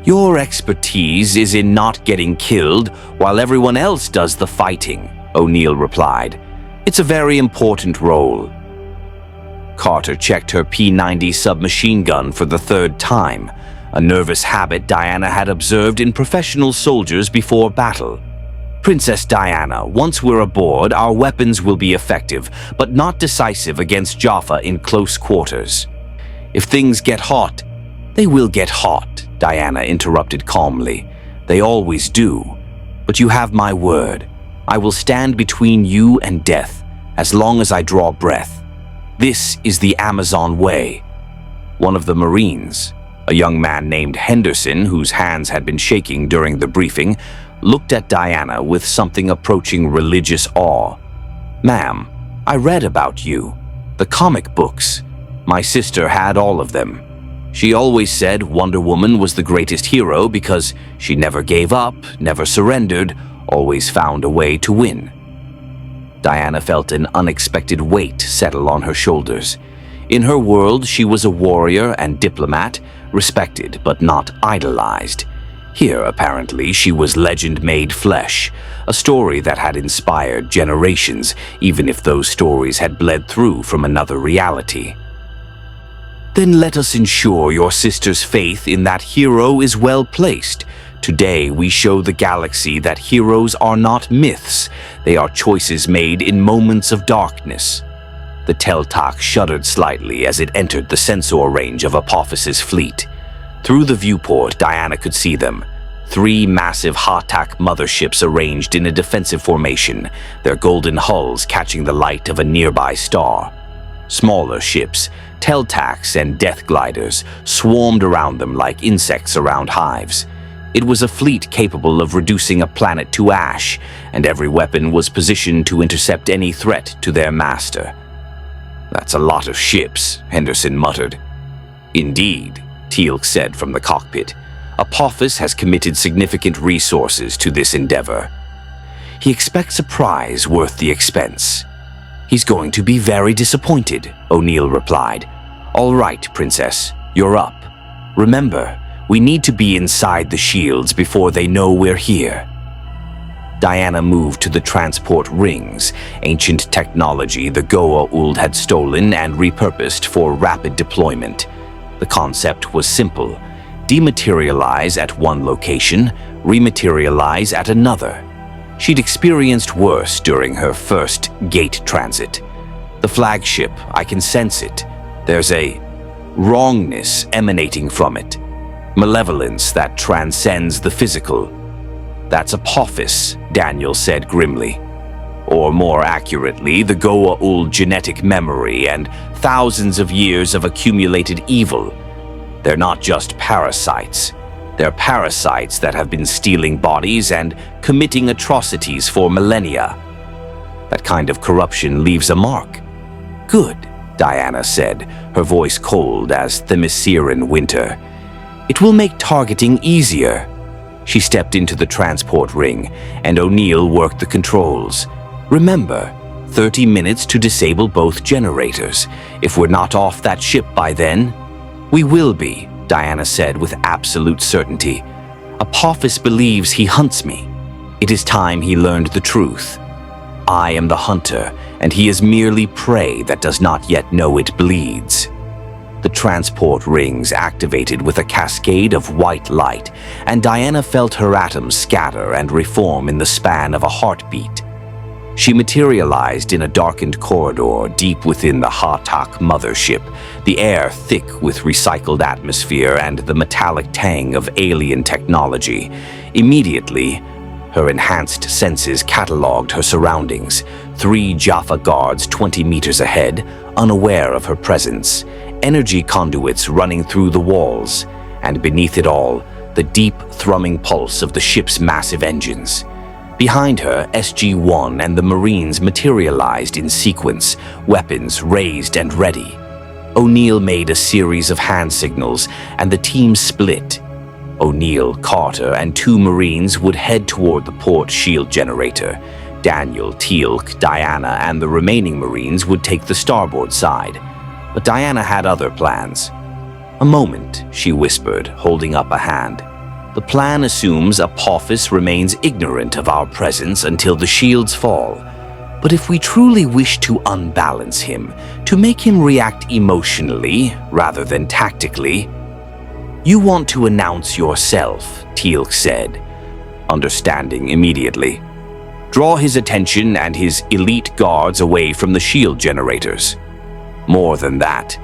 Your expertise is in not getting killed while everyone else does the fighting, O'Neill replied. It's a very important role. Carter checked her P-90 submachine gun for the 3rd time, a nervous habit Diana had observed in professional soldiers before battle. Princess Diana, once we're aboard, our weapons will be effective, but not decisive against Jaffa in close quarters. If things get hot, they will get hot, Diana interrupted calmly. They always do. But you have my word. I will stand between you and death, as long as I draw breath. This is the Amazon way. One of the Marines, a young man named Henderson, whose hands had been shaking during the briefing, looked at Diana with something approaching religious awe. Ma'am, I read about you. The comic books. My sister had all of them. She always said Wonder Woman was the greatest hero because she never gave up, never surrendered, always found a way to win. Diana felt an unexpected weight settle on her shoulders. In her world, she was a warrior and diplomat, respected but not idolized. Here, apparently, she was legend made flesh, a story that had inspired generations, even if those stories had bled through from another reality. Then let us ensure your sister's faith in that hero is well placed. Today, we show the galaxy that heroes are not myths. They are choices made in moments of darkness. The Teltak shuddered slightly as it entered the sensor range of Apoffice's fleet. Through the viewport, Diana could see them. 3 massive Hatak motherships arranged in a defensive formation, their golden hulls catching the light of a nearby star. Smaller ships, Teltaks and death gliders, swarmed around them like insects around hives. It was a fleet capable of reducing a planet to ash, and every weapon was positioned to intercept any threat to their master. That's a lot of ships, Henderson muttered. Indeed, Teal'c said from the cockpit. Apoffice has committed significant resources to this endeavor. He expects a prize worth the expense. He's going to be very disappointed, O'Neill replied. All right, Princess, you're up. Remember, we need to be inside the shields before they know we're here. Diana moved to the transport rings, ancient technology the Goa'uld had stolen and repurposed for rapid deployment. The concept was simple. Dematerialize at one location, rematerialize at another. She'd experienced worse during her first gate transit. The flagship, I can sense it. There's a wrongness emanating from it. Malevolence that transcends the physical. That's Apoffice, Daniel said grimly. Or more accurately, the Goa'uld genetic memory and thousands of years of accumulated evil. They're not just parasites. They're parasites that have been stealing bodies and committing atrocities for millennia. That kind of corruption leaves a mark. Good, Diana said, her voice cold as Themysciran winter. It will make targeting easier. She stepped into the transport ring, and O'Neill worked the controls. Remember, 30 minutes to disable both generators. If we're not off that ship by then, we will be, Diana said with absolute certainty. Apoffice believes he hunts me. It is time he learned the truth. I am the hunter, and he is merely prey that does not yet know it bleeds. The transport rings activated with a cascade of white light, and Diana felt her atoms scatter and reform in the span of a heartbeat. She materialized in a darkened corridor deep within the Hatak mothership, the air thick with recycled atmosphere and the metallic tang of alien technology. Immediately, her enhanced senses cataloged her surroundings. 3 Jaffa guards 20 meters ahead, unaware of her presence. Energy conduits running through the walls, and beneath it all, the deep thrumming pulse of the ship's massive engines. Behind her, SG-1 and the Marines materialized in sequence, weapons raised and ready. O'Neill made a series of hand signals, and the team split. O'Neill, Carter, and 2 Marines would head toward the port shield generator. Daniel, Teal'c, Diana, and the remaining Marines would take the starboard side. But Diana had other plans. "A moment," she whispered, holding up a hand. "The plan assumes Apoffice remains ignorant of our presence until the shields fall. But if we truly wish to unbalance him, to make him react emotionally rather than tactically, you want to announce yourself," Teal'c said, understanding immediately. "Draw his attention and his elite guards away from the shield generators. More than that,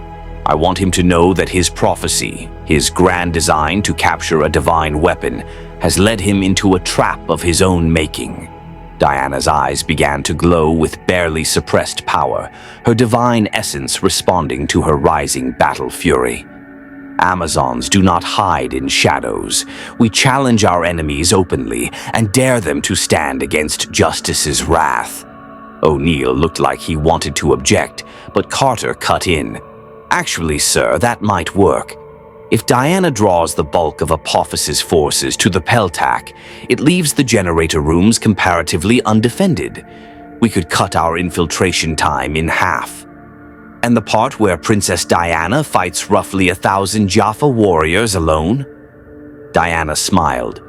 I want him to know that his prophecy, his grand design to capture a divine weapon, has led him into a trap of his own making." Diana's eyes began to glow with barely suppressed power, her divine essence responding to her rising battle fury. Amazons do not hide in shadows. We challenge our enemies openly and dare them to stand against justice's wrath. O'Neill looked like he wanted to object, but Carter cut in. "Actually, sir, that might work. If Diana draws the bulk of Apoffice's forces to the Peltac, it leaves the generator rooms comparatively undefended. We could cut our infiltration time in half. And the part where Princess Diana fights roughly 1,000 Jaffa warriors alone?" Diana smiled,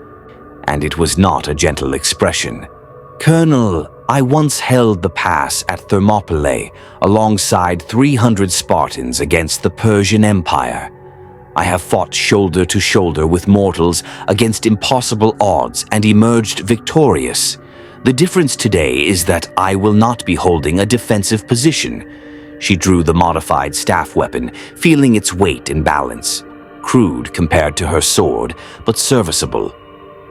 and it was not a gentle expression. "Colonel, I once held the pass at Thermopylae alongside 300 Spartans against the Persian Empire. I have fought shoulder to shoulder with mortals against impossible odds and emerged victorious. The difference today is that I will not be holding a defensive position." She drew the modified staff weapon, feeling its weight and balance. Crude compared to her sword, but serviceable.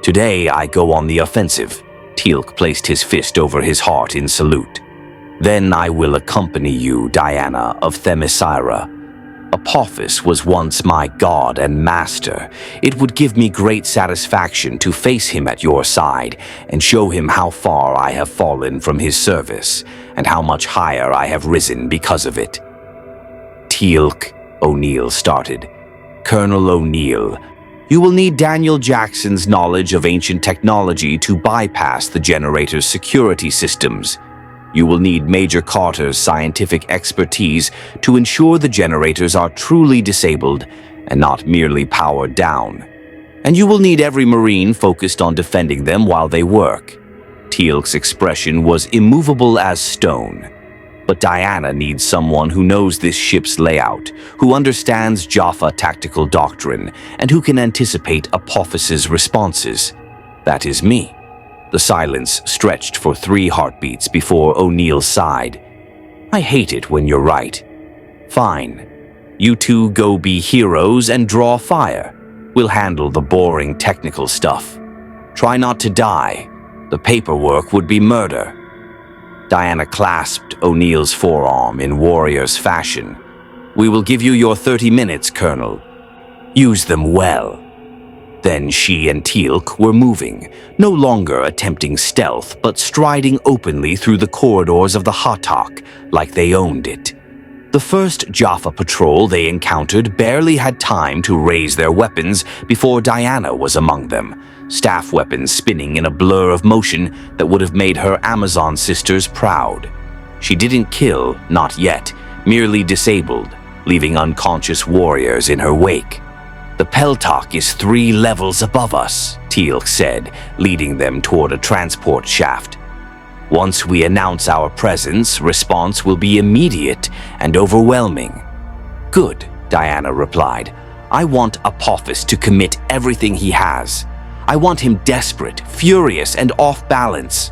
"Today I go on the offensive." Teal'c placed his fist over his heart in salute. "Then I will accompany you, Diana of Themyscira. Apoffice was once my god and master. It would give me great satisfaction to face him at your side and show him how far I have fallen from his service and how much higher I have risen because of it." "Teal'c," O'Neill started. "Colonel O'Neill, you will need Daniel Jackson's knowledge of ancient technology to bypass the generator's security systems. You will need Major Carter's scientific expertise to ensure the generators are truly disabled and not merely powered down. And you will need every Marine focused on defending them while they work." Teal'c's expression was immovable as stone. But Diana needs someone who knows this ship's layout, who understands Jaffa tactical doctrine, and who can anticipate Apoffice's responses. That is me. The silence stretched for 3 heartbeats before O'Neill sighed. I hate it when you're right. Fine. You two go be heroes and draw fire. We'll handle the boring technical stuff. Try not to die. The paperwork would be murder. Diana clasped O'Neill's forearm in warrior's fashion. We will give you your 30 minutes, Colonel. Use them well. Then she and Teal'c were moving, no longer attempting stealth, but striding openly through the corridors of the Hatak like they owned it. The first Jaffa patrol they encountered barely had time to raise their weapons before Diana was among them, staff weapons spinning in a blur of motion that would have made her Amazon sisters proud. She didn't kill, not yet, merely disabled, leaving unconscious warriors in her wake. The Peltak is 3 levels above us, Teal'c said, leading them toward a transport shaft. Once we announce our presence, response will be immediate and overwhelming. Good, Diana replied. I want Apoffice to commit everything he has. I want him desperate, furious, and off balance.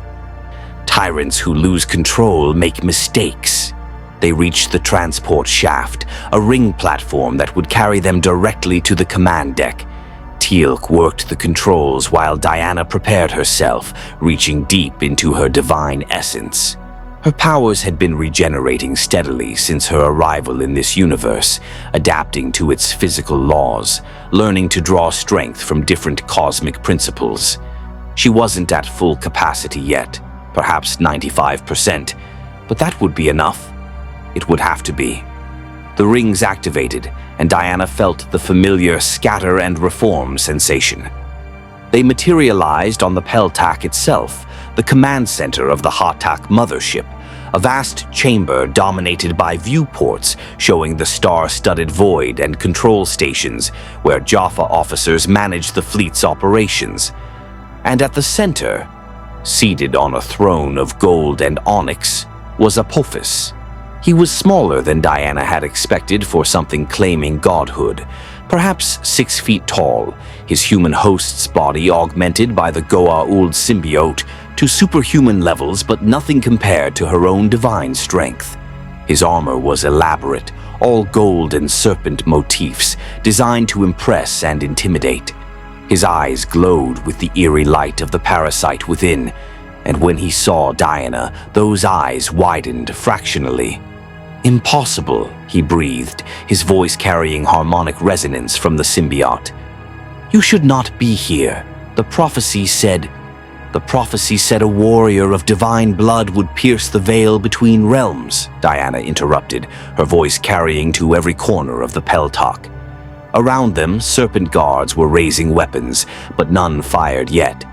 Tyrants who lose control make mistakes. They reached the transport shaft, a ring platform that would carry them directly to the command deck. Teal'c worked the controls while Diana prepared herself, reaching deep into her divine essence. Her powers had been regenerating steadily since her arrival in this universe, adapting to its physical laws, learning to draw strength from different cosmic principles. She wasn't at full capacity yet, perhaps 95%, but that would be enough. It would have to be. The rings activated, and Diana felt the familiar scatter and reform sensation. They materialized on the Peltak itself, the command center of the Hatak mothership, a vast chamber dominated by viewports showing the star-studded void and control stations where Jaffa officers managed the fleet's operations. And at the center, seated on a throne of gold and onyx, was Apoffice. He was smaller than Diana had expected for something claiming godhood, perhaps 6 feet tall, his human host's body augmented by the Goa'uld symbiote to superhuman levels, but nothing compared to her own divine strength. His armor was elaborate, all gold and serpent motifs, designed to impress and intimidate. His eyes glowed with the eerie light of the parasite within, and when he saw Diana, those eyes widened fractionally. Impossible, he breathed, his voice carrying harmonic resonance from the symbiote. You should not be here. The prophecy said a warrior of divine blood would pierce the veil between realms, Diana interrupted, her voice carrying to every corner of the Peltak. Around them, serpent guards were raising weapons, but none fired yet,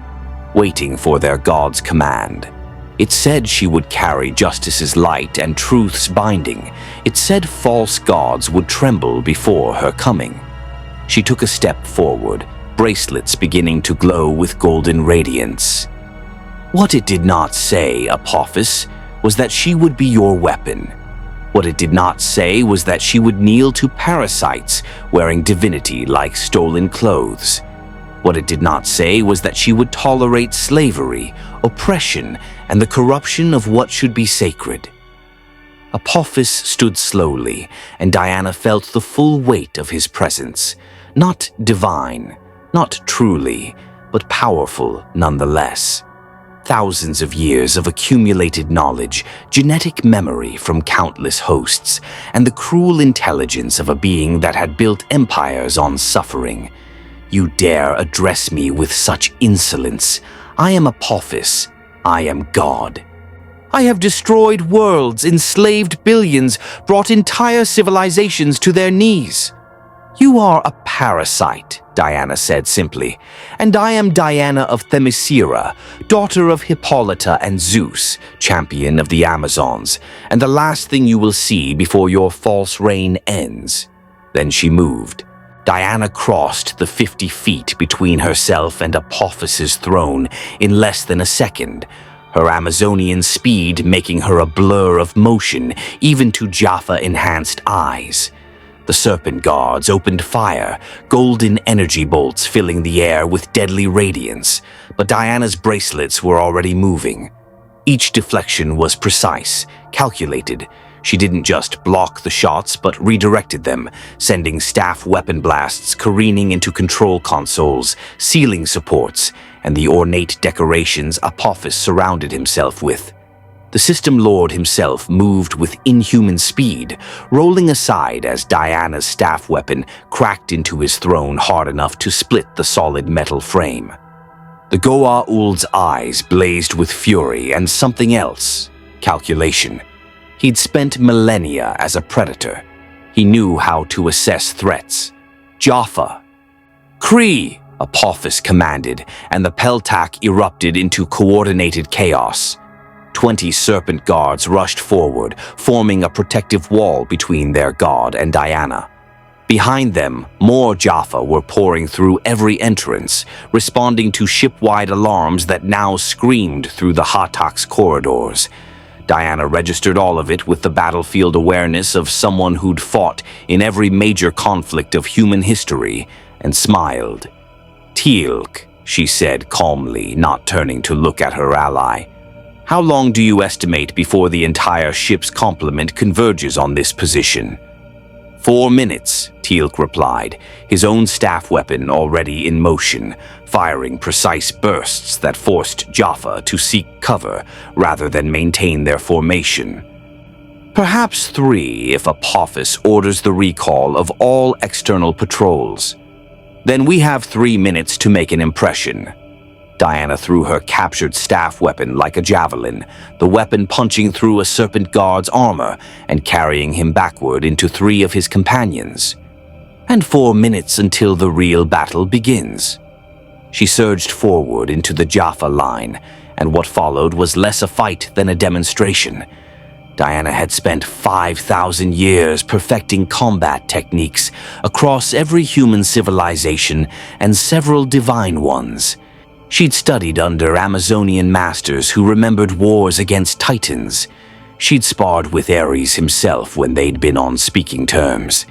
waiting for their god's command. It said she would carry justice's light and truth's binding. It said false gods would tremble before her coming. She took a step forward, bracelets beginning to glow with golden radiance. What it did not say, Apoffice, was that she would be your weapon. What it did not say was that she would kneel to parasites wearing divinity like stolen clothes. What it did not say was that she would tolerate slavery, oppression, and the corruption of what should be sacred. Apoffice stood slowly, and Diana felt the full weight of his presence. Not divine, not truly, but powerful nonetheless. Thousands of years of accumulated knowledge, genetic memory from countless hosts, and the cruel intelligence of a being that had built empires on suffering. You dare address me with such insolence. I am Apoffice. I am God. I have destroyed worlds, enslaved billions, brought entire civilizations to their knees. You are a parasite, Diana said simply, and I am Diana of Themyscira, daughter of Hippolyta and Zeus, champion of the Amazons, and the last thing you will see before your false reign ends. Then she moved. Diana crossed the 50 feet between herself and Apoffice's throne in less than a second, her Amazonian speed making her a blur of motion even to Jaffa-enhanced eyes. The serpent guards opened fire, golden energy bolts filling the air with deadly radiance, but Diana's bracelets were already moving. Each deflection was precise, calculated. She didn't just block the shots, but redirected them, sending staff weapon blasts careening into control consoles, ceiling supports, and the ornate decorations Apoffice surrounded himself with. The system lord himself moved with inhuman speed, rolling aside as Diana's staff weapon cracked into his throne hard enough to split the solid metal frame. The Goa'uld's eyes blazed with fury and something else: calculation. He'd spent millennia as a predator. He knew how to assess threats. Jaffa. Kree, Apoffice commanded, and the Peltak erupted into coordinated chaos. 20 serpent guards rushed forward, forming a protective wall between their god and Diana. Behind them, more Jaffa were pouring through every entrance, responding to ship-wide alarms that now screamed through the Hatak's corridors. Diana registered all of it with the battlefield awareness of someone who'd fought in every major conflict of human history, and smiled. "Teal'c," she said calmly, not turning to look at her ally. "How long do you estimate before the entire ship's complement converges on this position?" 4 minutes, Teal'c replied, his own staff weapon already in motion, firing precise bursts that forced Jaffa to seek cover rather than maintain their formation. "Perhaps 3 if Apoffice orders the recall of all external patrols. Then we have 3 minutes to make an impression." Diana threw her captured staff weapon like a javelin, the weapon punching through a serpent guard's armor and carrying him backward into 3 of his companions. "And 4 minutes until the real battle begins." She surged forward into the Jaffa line, and what followed was less a fight than a demonstration. Diana had spent 5,000 years perfecting combat techniques across every human civilization and several divine ones. She'd studied under Amazonian masters who remembered wars against titans. She'd sparred with Ares himself when they'd been on speaking terms.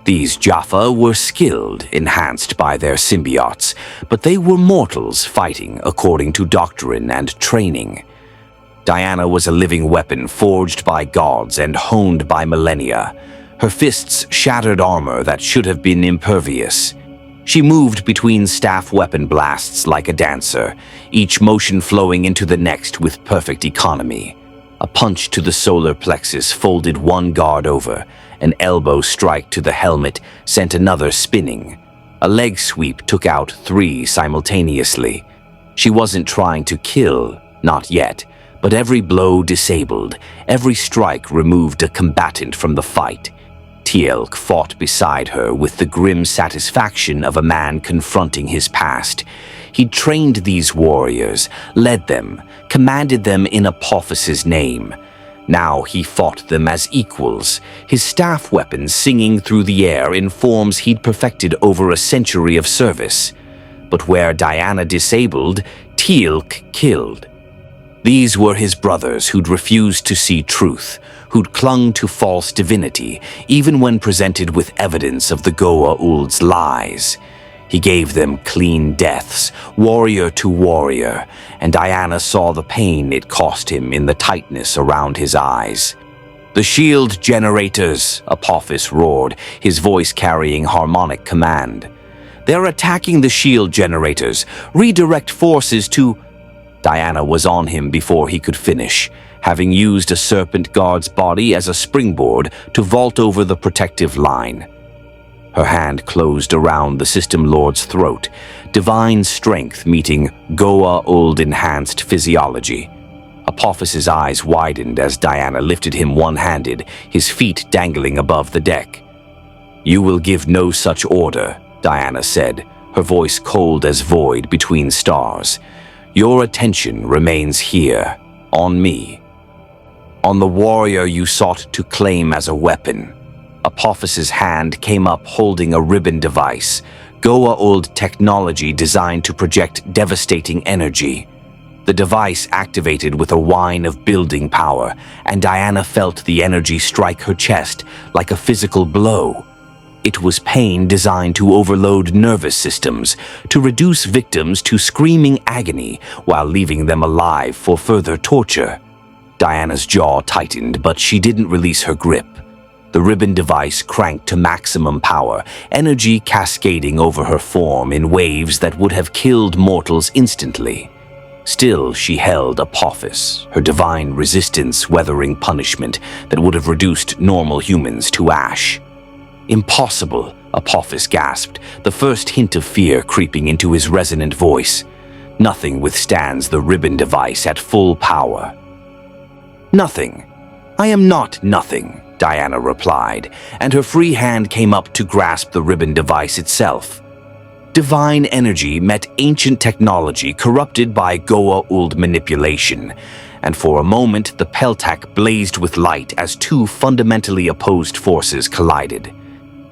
These Jaffa were skilled, enhanced by their symbiotes, but they were mortals fighting according to doctrine and training. Diana was a living weapon forged by gods and honed by millennia. Her fists shattered armor that should have been impervious. She moved between staff weapon blasts like a dancer, each motion flowing into the next with perfect economy. A punch to the solar plexus folded one guard over. An elbow strike to the helmet sent another spinning. A leg sweep took out 3 simultaneously. She wasn't trying to kill, not yet, but every blow disabled, every strike removed a combatant from the fight. Teal'c fought beside her with the grim satisfaction of a man confronting his past. He'd trained these warriors, led them, commanded them in Apoffice's name. Now he fought them as equals, his staff weapons singing through the air in forms he'd perfected over a century of service. But where Diana disabled, Teal'c killed. These were his brothers who'd refused to see truth, who'd clung to false divinity, even when presented with evidence of the Goa'uld's lies. He gave them clean deaths, warrior to warrior, and Diana saw the pain it cost him in the tightness around his eyes. "The shield generators," Apoffice roared, his voice carrying harmonic command. "They're attacking the shield generators. Redirect forces to—" Diana was on him before he could finish, having used a serpent guard's body as a springboard to vault over the protective line. Her hand closed around the system lord's throat, divine strength meeting Goa'uld-enhanced physiology. Apoffice's eyes widened as Diana lifted him one-handed, his feet dangling above the deck. "You will give no such order," Diana said, her voice cold as void between stars. "Your attention remains here, on me. On the warrior you sought to claim as a weapon." Apoffice's hand came up holding a ribbon device, Goa'uld technology designed to project devastating energy. The device activated with a whine of building power, and Diana felt the energy strike her chest like a physical blow. It was pain designed to overload nervous systems, to reduce victims to screaming agony while leaving them alive for further torture. Diana's jaw tightened, but she didn't release her grip. The ribbon device cranked to maximum power, energy cascading over her form in waves that would have killed mortals instantly. Still, she held Apoffice, her divine resistance weathering punishment that would have reduced normal humans to ash. "Impossible," Apoffice gasped, the first hint of fear creeping into his resonant voice. "Nothing withstands the ribbon device at full power." "Nothing. I am not nothing," Diana replied, and her free hand came up to grasp the ribbon device itself. Divine energy met ancient technology corrupted by Goa'uld manipulation, and for a moment the peltac blazed with light as two fundamentally opposed forces collided.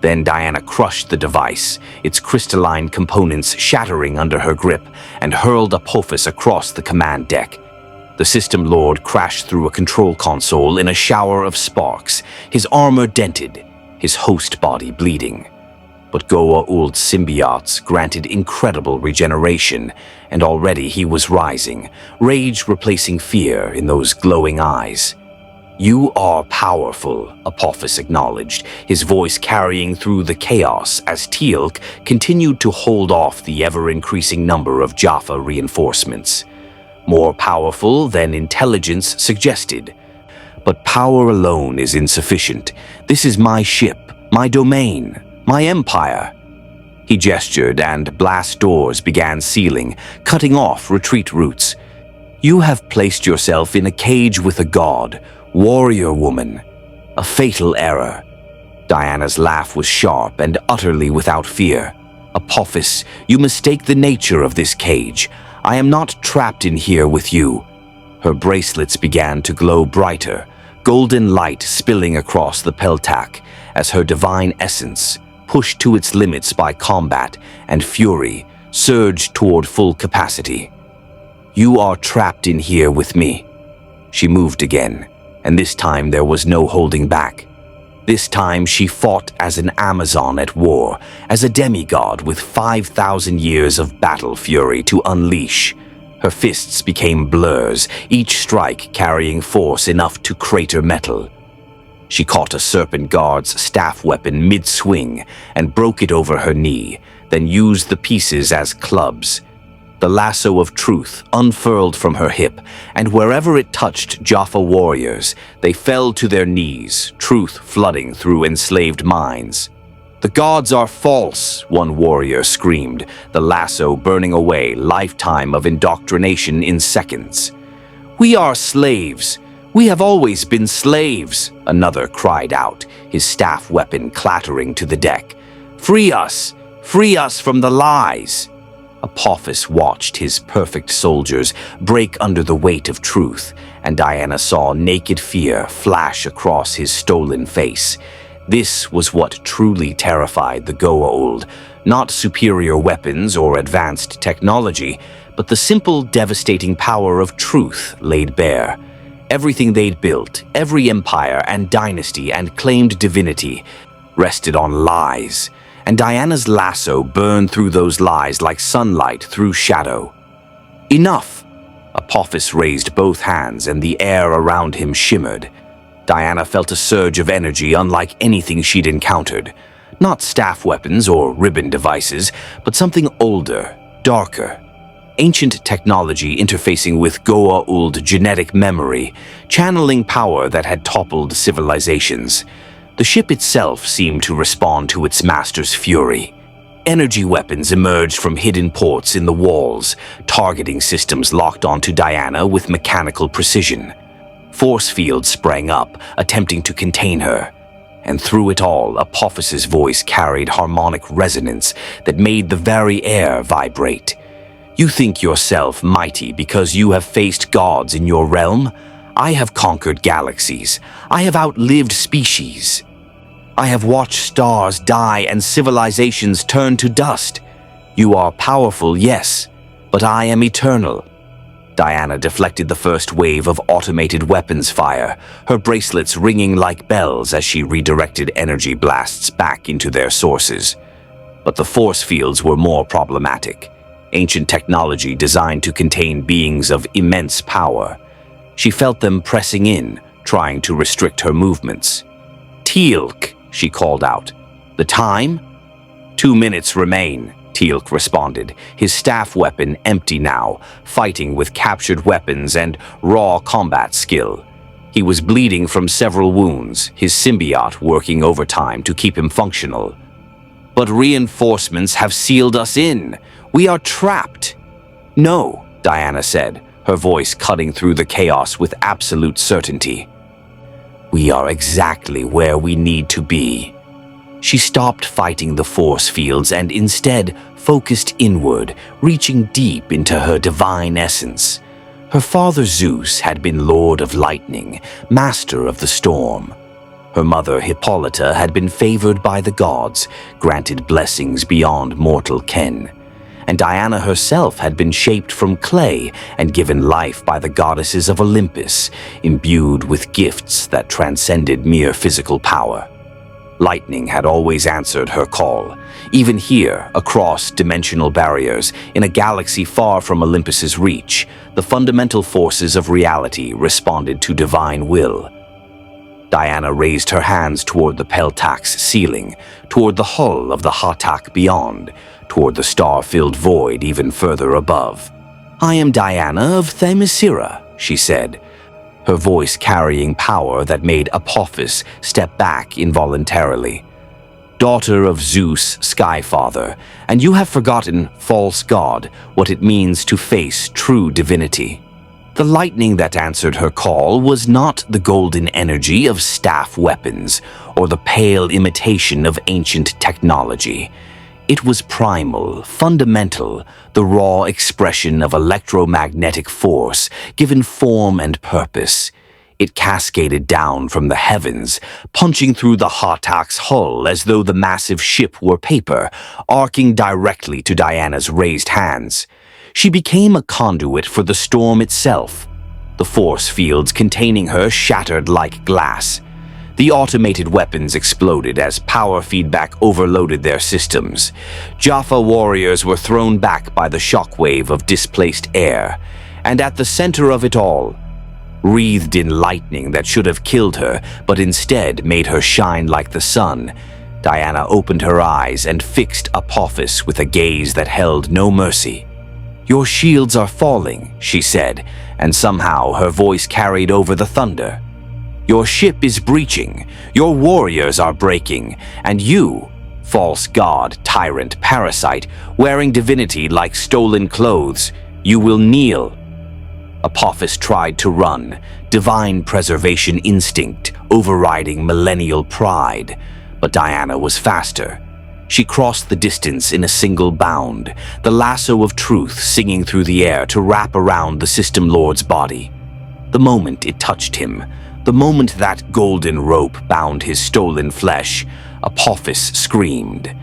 Then Diana crushed the device, its crystalline components shattering under her grip, and hurled Apoffice across the command deck. The system lord crashed through a control console in a shower of sparks, his armor dented, his host body bleeding. But Goa'uld's symbiotes granted incredible regeneration, and already he was rising, rage replacing fear in those glowing eyes. "You are powerful," Apoffice acknowledged, his voice carrying through the chaos as Teal'c continued to hold off the ever-increasing number of Jaffa reinforcements. "More powerful than intelligence suggested. But power alone is insufficient. This is my ship, my domain, my empire." He gestured, and blast doors began sealing, cutting off retreat routes. "You have placed yourself in a cage with a god, warrior woman. A fatal error." Diana's laugh was sharp and utterly without fear. "Apoffice, you mistake the nature of this cage. I am not trapped in here with you." Her bracelets began to glow brighter, golden light spilling across the peltac as her divine essence, pushed to its limits by combat and fury, surged toward full capacity. "You are trapped in here with me." She moved again, and this time there was no holding back. This time she fought as an Amazon at war, as a demigod with 5,000 years of battle fury to unleash. Her fists became blurs, each strike carrying force enough to crater metal. She caught a serpent guard's staff weapon mid-swing and broke it over her knee, then used the pieces as clubs. The lasso of truth unfurled from her hip, and wherever it touched Jaffa warriors, they fell to their knees, truth flooding through enslaved minds. "The gods are false," one warrior screamed, the lasso burning away lifetime of indoctrination in seconds. "We are slaves. We have always been slaves," another cried out, his staff weapon clattering to the deck. "Free us! Free us from the lies!" Apoffice watched his perfect soldiers break under the weight of truth, and Diana saw naked fear flash across his stolen face. This was what truly terrified the Goa'uld, not superior weapons or advanced technology, but the simple, devastating power of truth laid bare. Everything they'd built, every empire and dynasty and claimed divinity, rested on lies, and Diana's lasso burned through those lies like sunlight through shadow. "Enough!" Apoffice raised both hands, and the air around him shimmered. Diana felt a surge of energy unlike anything she'd encountered. Not staff weapons or ribbon devices, but something older, darker. Ancient technology interfacing with Goa'uld genetic memory, channeling power that had toppled civilizations. The ship itself seemed to respond to its master's fury. Energy weapons emerged from hidden ports in the walls, targeting systems locked onto Diana with mechanical precision. Force fields sprang up, attempting to contain her. And through it all, Apoffice's voice carried harmonic resonance that made the very air vibrate. "You think yourself mighty because you have faced gods in your realm? I have conquered galaxies. I have outlived species. I have watched stars die and civilizations turn to dust. You are powerful, yes, but I am eternal." Diana deflected the first wave of automated weapons fire, her bracelets ringing like bells as she redirected energy blasts back into their sources. But the force fields were more problematic. Ancient technology designed to contain beings of immense power. She felt them pressing in, trying to restrict her movements. "Teal'c," she called out. "The time?" "2 minutes remain," Teal'c responded, his staff weapon empty now, fighting with captured weapons and raw combat skill. He was bleeding from several wounds, his symbiote working overtime to keep him functional. "But reinforcements have sealed us in. We are trapped." "No," Diana said, her voice cutting through the chaos with absolute certainty. "We are exactly where we need to be." She stopped fighting the force fields and instead focused inward, reaching deep into her divine essence. Her father Zeus had been Lord of Lightning, Master of the Storm. Her mother Hippolyta had been favored by the gods, granted blessings beyond mortal ken. And Diana herself had been shaped from clay and given life by the goddesses of Olympus, imbued with gifts that transcended mere physical power. Lightning had always answered her call. Even here, across dimensional barriers, in a galaxy far from Olympus's reach, the fundamental forces of reality responded to divine will. Diana raised her hands toward the Peltak's ceiling, toward the hull of the Hatak beyond, toward the star-filled void even further above. "I am Diana of Themyscira," she said, her voice carrying power that made Apoffice step back involuntarily. "Daughter of Zeus, Skyfather, and you have forgotten, false god, what it means to face true divinity." The lightning that answered her call was not the golden energy of staff weapons or the pale imitation of ancient technology. It was primal, fundamental, the raw expression of electromagnetic force, given form and purpose. It cascaded down from the heavens, punching through the Hatak's hull as though the massive ship were paper, arcing directly to Diana's raised hands. She became a conduit for the storm itself. The force fields containing her shattered like glass. The automated weapons exploded as power feedback overloaded their systems. Jaffa warriors were thrown back by the shockwave of displaced air. And at the center of it all, wreathed in lightning that should have killed her, but instead made her shine like the sun, Diana opened her eyes and fixed Apoffice with a gaze that held no mercy. "Your shields are falling," she said, and somehow her voice carried over the thunder. "Your ship is breaching, your warriors are breaking, and you, false god, tyrant, parasite, wearing divinity like stolen clothes, you will kneel." Apoffice tried to run, divine preservation instinct overriding millennial pride, but Diana was faster. She crossed the distance in a single bound, the lasso of truth singing through the air to wrap around the System Lord's body. The moment it touched him, the moment that golden rope bound his stolen flesh, Apoffice screamed.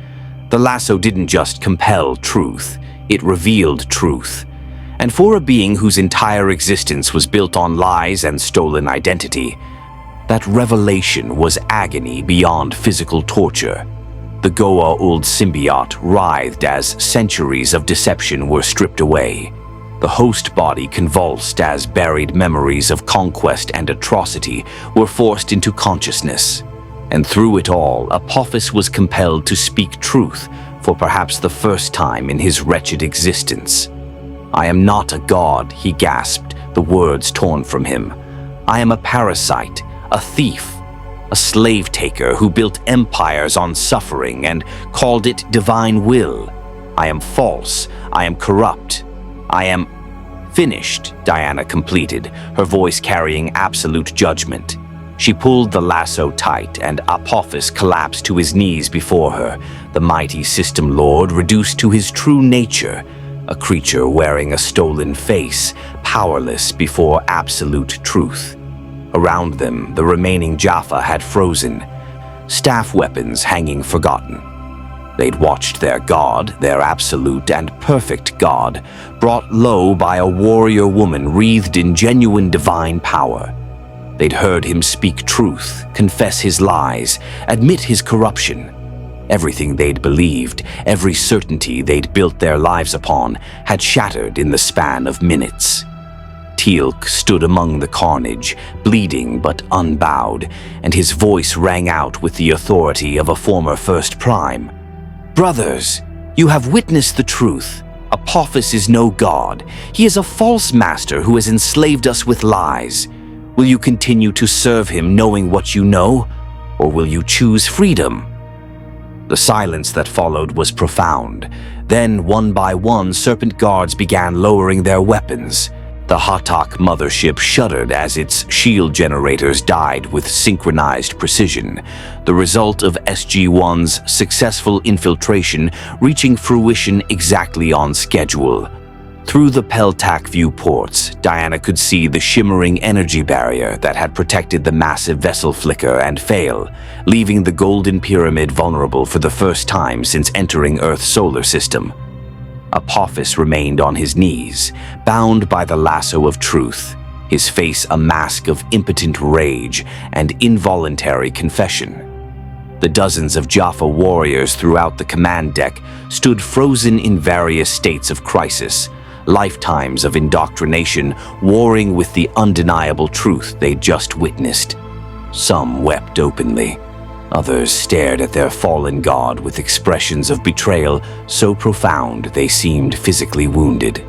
The lasso didn't just compel truth, it revealed truth. And for a being whose entire existence was built on lies and stolen identity, that revelation was agony beyond physical torture. The Goa'uld symbiote writhed as centuries of deception were stripped away. The host body convulsed as buried memories of conquest and atrocity were forced into consciousness. And through it all, Apoffice was compelled to speak truth for perhaps the first time in his wretched existence. "I am not a god," he gasped, the words torn from him. "I am a parasite, a thief, a slave-taker who built empires on suffering and called it divine will. I am false, I am corrupt, I am..." "Finished," Diana completed, her voice carrying absolute judgment. She pulled the lasso tight, and Apoffice collapsed to his knees before her, the mighty System Lord reduced to his true nature, a creature wearing a stolen face, powerless before absolute truth. Around them, the remaining Jaffa had frozen, staff weapons hanging forgotten. They'd watched their god, their absolute and perfect god, brought low by a warrior woman wreathed in genuine divine power. They'd heard him speak truth, confess his lies, admit his corruption. Everything they'd believed, every certainty they'd built their lives upon, had shattered in the span of minutes. Teal'c stood among the carnage, bleeding but unbowed, and his voice rang out with the authority of a former First Prime. "Brothers, you have witnessed the truth. Apoffice is no god. He is a false master who has enslaved us with lies. Will you continue to serve him knowing what you know, or will you choose freedom?" The silence that followed was profound. Then, one by one, Serpent Guards began lowering their weapons. The Hatak mothership shuddered as its shield generators died with synchronized precision, the result of SG-1's successful infiltration reaching fruition exactly on schedule. Through the Peltac viewports, Diana could see the shimmering energy barrier that had protected the massive vessel flicker and fail, leaving the Golden Pyramid vulnerable for the first time since entering Earth's solar system. Apoffice remained on his knees, bound by the lasso of truth, his face a mask of impotent rage and involuntary confession. The dozens of Jaffa warriors throughout the command deck stood frozen in various states of crisis, lifetimes of indoctrination warring with the undeniable truth they'd just witnessed. Some wept openly. Others stared at their fallen god with expressions of betrayal so profound they seemed physically wounded.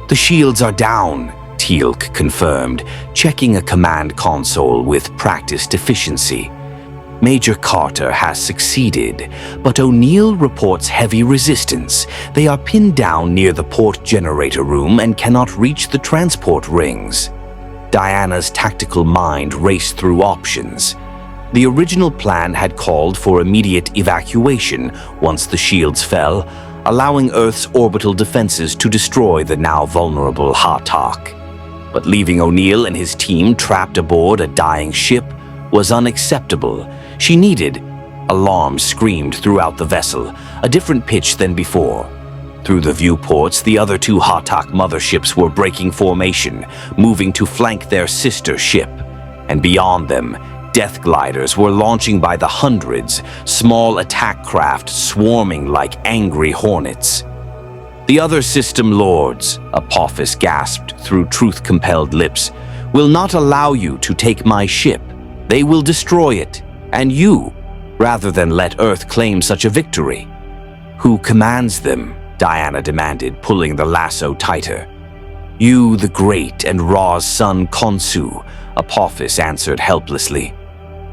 "The shields are down," Teal'c confirmed, checking a command console with practiced efficiency. "Major Carter has succeeded, but O'Neill reports heavy resistance. They are pinned down near the port generator room and cannot reach the transport rings." Diana's tactical mind raced through options. The original plan had called for immediate evacuation once the shields fell, allowing Earth's orbital defenses to destroy the now vulnerable Hatak. But leaving O'Neill and his team trapped aboard a dying ship was unacceptable. She needed. Alarms screamed throughout the vessel, a different pitch than before. Through the viewports, the other two Hatak motherships were breaking formation, moving to flank their sister ship. And beyond them, death gliders were launching by the hundreds, small attack craft swarming like angry hornets. "The other system lords," Apoffice gasped through truth-compelled lips, "will not allow you to take my ship. They will destroy it, and you, rather than let Earth claim such a victory." "Who commands them?" Diana demanded, pulling the lasso tighter. "You, the great, and Ra's son Khonsu," Apoffice answered helplessly.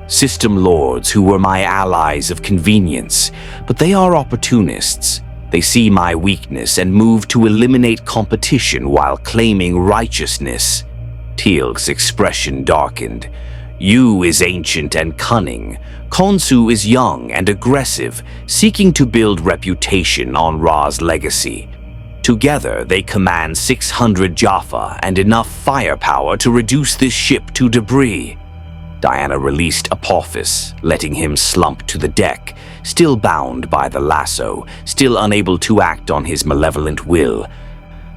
"System lords who were my allies of convenience, but they are opportunists. They see my weakness and move to eliminate competition while claiming righteousness." Teal'c's expression darkened. "You is ancient and cunning. Khonsu is young and aggressive, seeking to build reputation on Ra's legacy. Together, they command 600 Jaffa and enough firepower to reduce this ship to debris." Diana released Apoffice, letting him slump to the deck, still bound by the lasso, still unable to act on his malevolent will,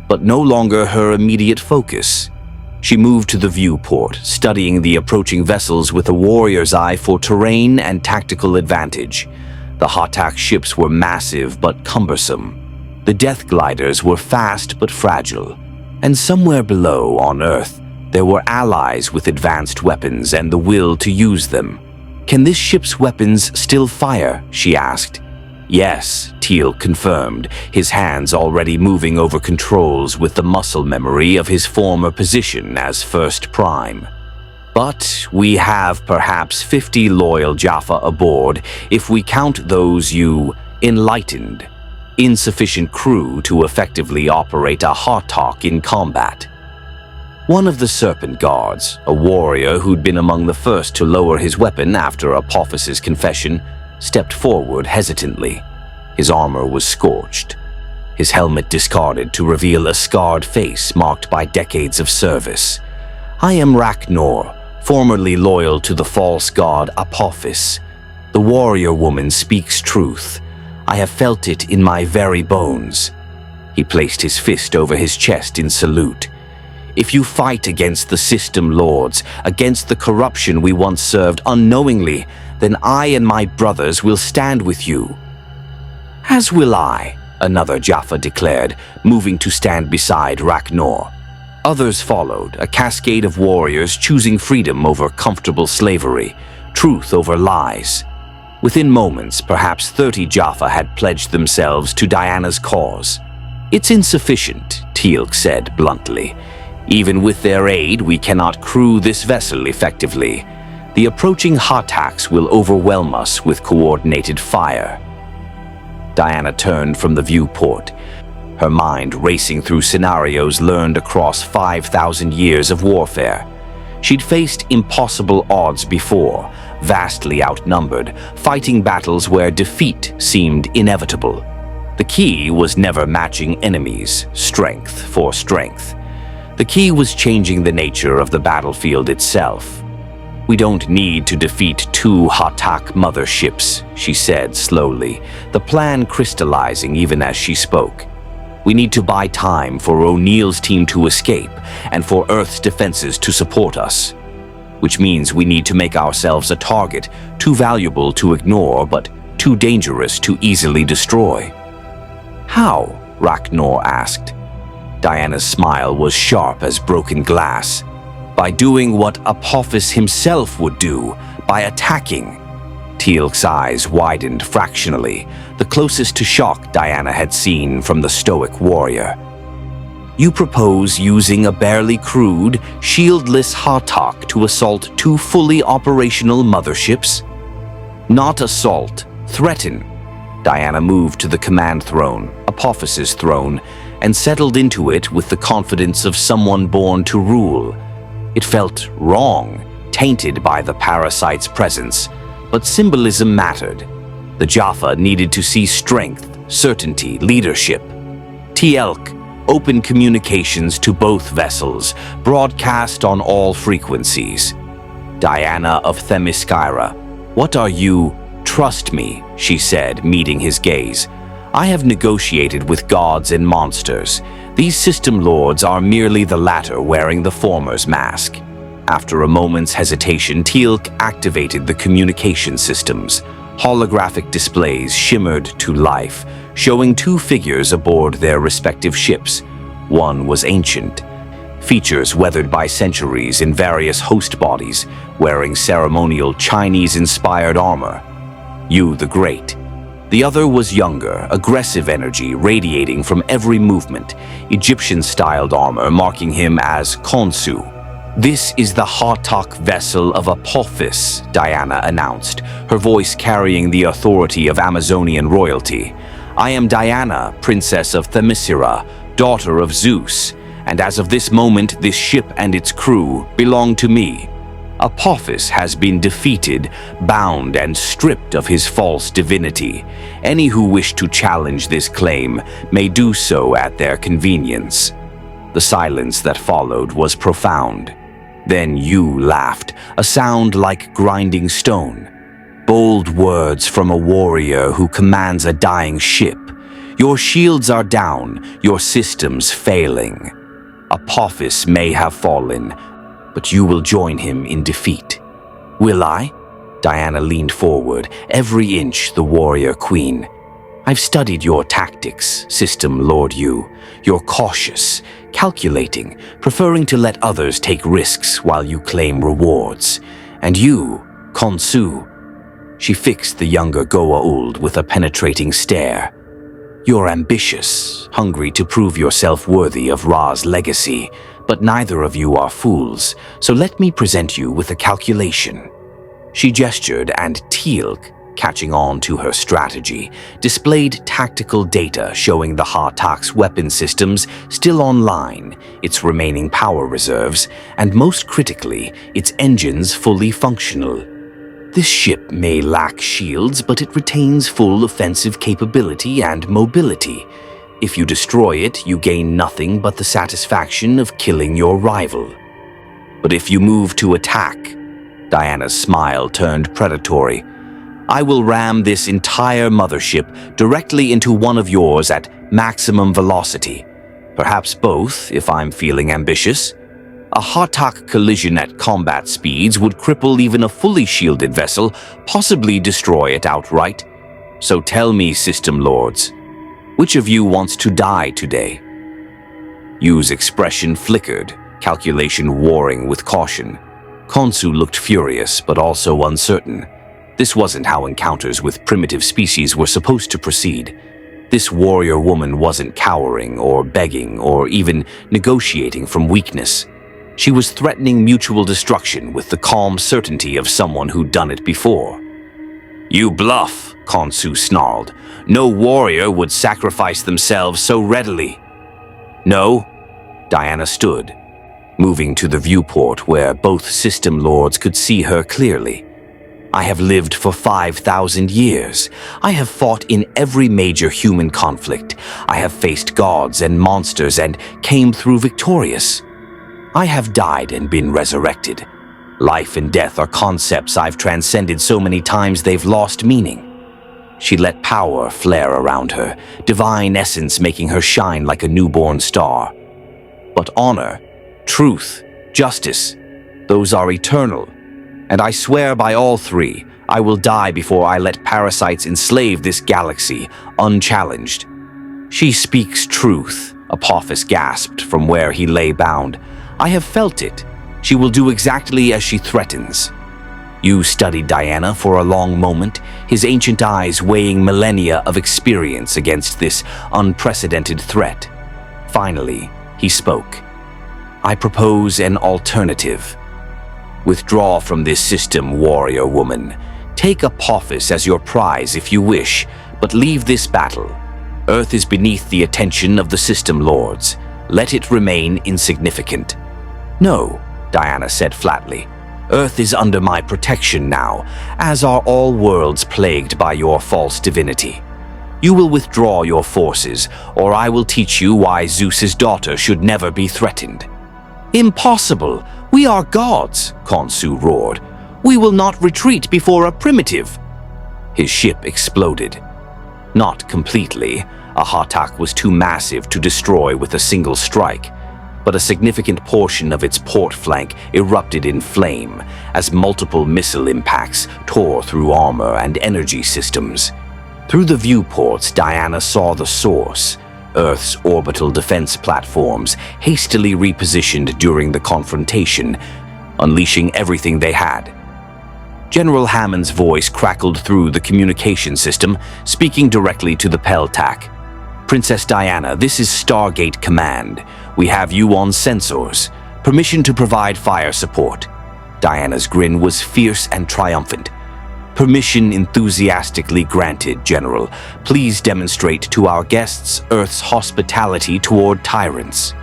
but no longer her immediate focus. She moved to the viewport, studying the approaching vessels with a warrior's eye for terrain and tactical advantage. The Hatak ships were massive but cumbersome. The death gliders were fast but fragile. And somewhere below, on Earth, there were allies with advanced weapons and the will to use them. "Can this ship's weapons still fire?" she asked. "Yes," Teal'c confirmed, his hands already moving over controls with the muscle memory of his former position as First Prime. "But we have perhaps 50 loyal Jaffa aboard if we count those you enlightened. Insufficient crew to effectively operate a Hatak in combat." One of the Serpent Guards, a warrior who'd been among the first to lower his weapon after Apoffice's confession, stepped forward hesitantly. His armor was scorched, his helmet discarded to reveal a scarred face marked by decades of service. "I am Rachnor, formerly loyal to the false god Apoffice. The warrior woman speaks truth. I have felt it in my very bones." He placed his fist over his chest in salute. "If you fight against the system lords, against the corruption we once served unknowingly, then I and my brothers will stand with you." "As will I," another Jaffa declared, moving to stand beside Rachnor. Others followed, a cascade of warriors choosing freedom over comfortable slavery, truth over lies. Within moments, perhaps 30 Jaffa had pledged themselves to Diana's cause. "It's insufficient," Teal'c said bluntly. "Even with their aid, we cannot crew this vessel effectively. The approaching Hattaks will overwhelm us with coordinated fire." Diana turned from the viewport, her mind racing through scenarios learned across 5,000 years of warfare. She'd faced impossible odds before, vastly outnumbered, fighting battles where defeat seemed inevitable. The key was never matching enemies, strength for strength. The key was changing the nature of the battlefield itself. "We don't need to defeat 2 Hattak motherships," she said slowly, the plan crystallizing even as she spoke. "We need to buy time for O'Neill's team to escape and for Earth's defenses to support us. Which means we need to make ourselves a target too valuable to ignore but too dangerous to easily destroy." "How?" Ragnar asked. Diana's smile was sharp as broken glass. "By doing what Apoffice himself would do, by attacking." Teal'c's eyes widened fractionally, the closest to shock Diana had seen from the stoic warrior. "You propose using a barely crewed, shieldless Hattak to assault 2 fully operational motherships?" "Not assault, threaten." Diana moved to the command throne, Apoffice's throne, and settled into it with the confidence of someone born to rule. It felt wrong, tainted by the parasite's presence, but symbolism mattered. The Jaffa needed to see strength, certainty, leadership. Teal'c, open communications to both vessels, broadcast on all frequencies. Diana of Themyscira, what are you? "Trust me," she said, meeting his gaze. "I have negotiated with gods and monsters. These system lords are merely the latter wearing the former's mask." After a moment's hesitation, Teal'c activated the communication systems. Holographic displays shimmered to life, showing 2 figures aboard their respective ships. One was ancient, features weathered by centuries in various host bodies, wearing ceremonial Chinese-inspired armor. Yu the Great. The other was younger, aggressive energy radiating from every movement, Egyptian-styled armor marking him as Khonsu. "This is the Hattak vessel of Apoffice," Diana announced, her voice carrying the authority of Amazonian royalty. "I am Diana, Princess of Themyscira, daughter of Zeus, and as of this moment, this ship and its crew belong to me. Apoffice has been defeated, bound, and stripped of his false divinity. Any who wish to challenge this claim may do so at their convenience." The silence that followed was profound. Then Yu laughed, a sound like grinding stone. "Bold words from a warrior who commands a dying ship. Your shields are down, your systems failing. Apoffice may have fallen, but you will join him in defeat." "Will I?" Diana leaned forward, every inch the warrior queen. "I've studied your tactics, System Lord Yu. You're cautious, calculating, preferring to let others take risks while you claim rewards. And you, Khonsu." She fixed the younger Goa'uld with a penetrating stare. "You're ambitious, hungry to prove yourself worthy of Ra's legacy, but neither of you are fools, so let me present you with a calculation." She gestured, and Teal'c, catching on to her strategy, displayed tactical data showing the Hattak's weapon systems still online, its remaining power reserves, and most critically, its engines fully functional. "This ship may lack shields, but it retains full offensive capability and mobility. If you destroy it, you gain nothing but the satisfaction of killing your rival. But if you move to attack," Diana's smile turned predatory, "I will ram this entire mothership directly into one of yours at maximum velocity. Perhaps both, if I'm feeling ambitious. A Hattak collision at combat speeds would cripple even a fully shielded vessel, possibly destroy it outright. So tell me, System Lords, which of you wants to die today?" Yu's expression flickered, calculation warring with caution. Khonsu looked furious, but also uncertain. This wasn't how encounters with primitive species were supposed to proceed. This warrior woman wasn't cowering or begging or even negotiating from weakness. She was threatening mutual destruction with the calm certainty of someone who'd done it before. "You bluff," Khonsu snarled. "No warrior would sacrifice themselves so readily." "No," Diana stood, moving to the viewport where both system lords could see her clearly. "I have lived for 5,000 years. I have fought in every major human conflict. I have faced gods and monsters and came through victorious. I have died and been resurrected. Life and death are concepts I've transcended so many times they've lost meaning." She let power flare around her, divine essence making her shine like a newborn star. "But honor, truth, justice, those are eternal. And I swear by all three, I will die before I let parasites enslave this galaxy, unchallenged." "She speaks truth," Apoffice gasped from where he lay bound. "I have felt it. She will do exactly as she threatens." Yu studied Diana for a long moment, his ancient eyes weighing millennia of experience against this unprecedented threat. Finally, he spoke. "I propose an alternative. Withdraw from this system, warrior woman. Take Apoffice as your prize if you wish, but leave this battle. Earth is beneath the attention of the system lords. Let it remain insignificant." "No," Diana said flatly. "Earth is under my protection now, as are all worlds plagued by your false divinity. You will withdraw your forces, or I will teach you why Zeus's daughter should never be threatened." "Impossible! We are gods!" Khonsu roared. "We will not retreat before a primitive." His ship exploded. Not completely. A Hatak was too massive to destroy with a single strike, but a significant portion of its port flank erupted in flame as multiple missile impacts tore through armor and energy systems. Through the viewports, Diana saw the source. Earth's orbital defense platforms, hastily repositioned during the confrontation, unleashing everything they had. General Hammond's voice crackled through the communication system, speaking directly to the Peltac. "Princess Diana, this is Stargate Command. We have you on sensors. Permission to provide fire support." Diana's grin was fierce and triumphant. "Permission enthusiastically granted, General. Please demonstrate to our guests Earth's hospitality toward tyrants."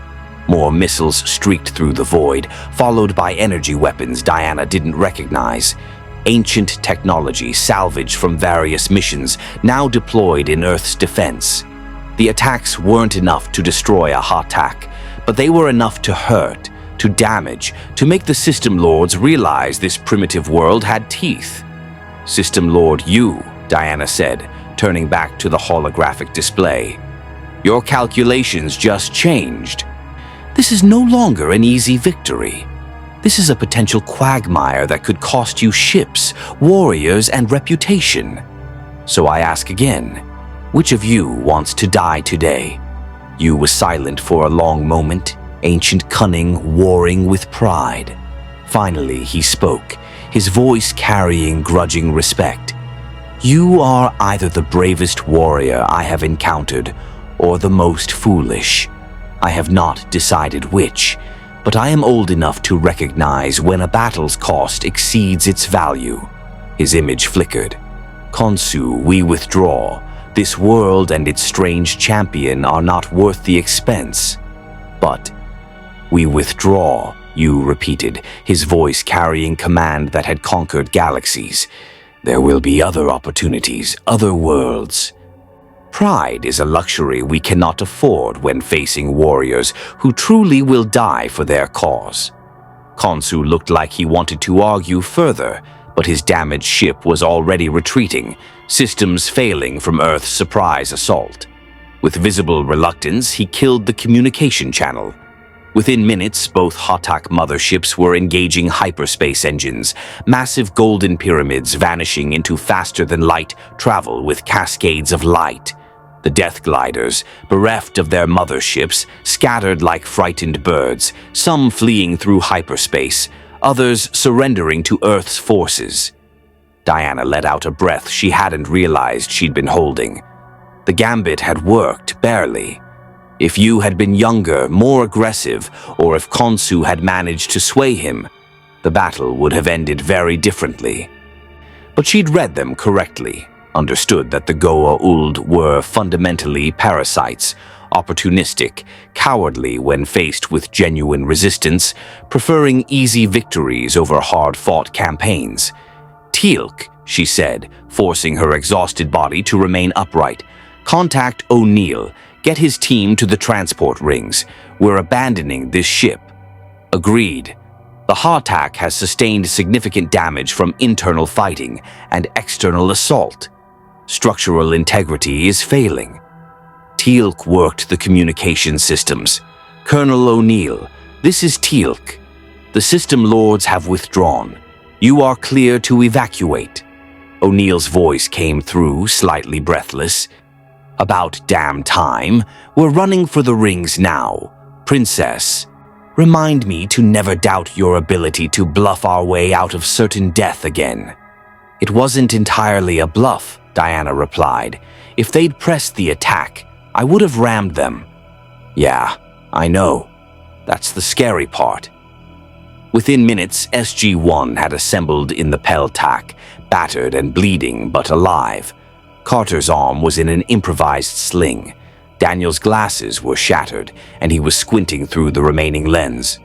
More missiles streaked through the void, followed by energy weapons Diana didn't recognize. Ancient technology salvaged from various missions, now deployed in Earth's defense. The attacks weren't enough to destroy a Hatak, but they were enough to hurt, to damage, to make the System Lords realize this primitive world had teeth. "System Lord Yu," Diana said, turning back to the holographic display. "Your calculations just changed. This is no longer an easy victory. This is a potential quagmire that could cost you ships, warriors, and reputation. So I ask again, which of you wants to die today?" Yu was silent for a long moment, ancient cunning warring with pride. Finally, he spoke, his voice carrying grudging respect. "You are either the bravest warrior I have encountered or the most foolish. I have not decided which, but I am old enough to recognize when a battle's cost exceeds its value." His image flickered. "Khonsu, we withdraw. This world and its strange champion are not worth the expense." "But we withdraw," Yu repeated, his voice carrying command that had conquered galaxies. "There will be other opportunities, other worlds." Pride is a luxury we cannot afford when facing warriors who truly will die for their cause. Khonsu looked like he wanted to argue further, but his damaged ship was already retreating, systems failing from Earth's surprise assault. With visible reluctance, he killed the communication channel. Within minutes, both Hatak motherships were engaging hyperspace engines, massive golden pyramids vanishing into faster-than-light travel with cascades of light. The Death Gliders, bereft of their motherships, scattered like frightened birds, some fleeing through hyperspace, others surrendering to Earth's forces. Diana let out a breath she hadn't realized she'd been holding. The gambit had worked, barely. If Yu had been younger, more aggressive, or if Khonsu had managed to sway him, the battle would have ended very differently. But she'd read them correctly, understood that the Goa'uld were fundamentally parasites, opportunistic, cowardly when faced with genuine resistance, preferring easy victories over hard-fought campaigns. "Teal'c," she said, forcing her exhausted body to remain upright. "Contact O'Neill. Get his team to the transport rings. We're abandoning this ship." "Agreed." The Hartak has sustained significant damage from internal fighting and external assault. Structural integrity is failing. Teal'c worked the communication systems. "Colonel O'Neill, this is Teal'c. The system lords have withdrawn. You are clear to evacuate." O'Neill's voice came through, slightly breathless. "About damn time. We're running for the rings now. Princess, remind me to never doubt your ability to bluff our way out of certain death again." "It wasn't entirely a bluff," Diana replied. "If they'd pressed the attack, I would have rammed them." "Yeah, I know. That's the scary part." Within minutes, SG-1 had assembled in the Peltak, battered and bleeding but alive. Carter's arm was in an improvised sling. Daniel's glasses were shattered, and he was squinting through the remaining lens.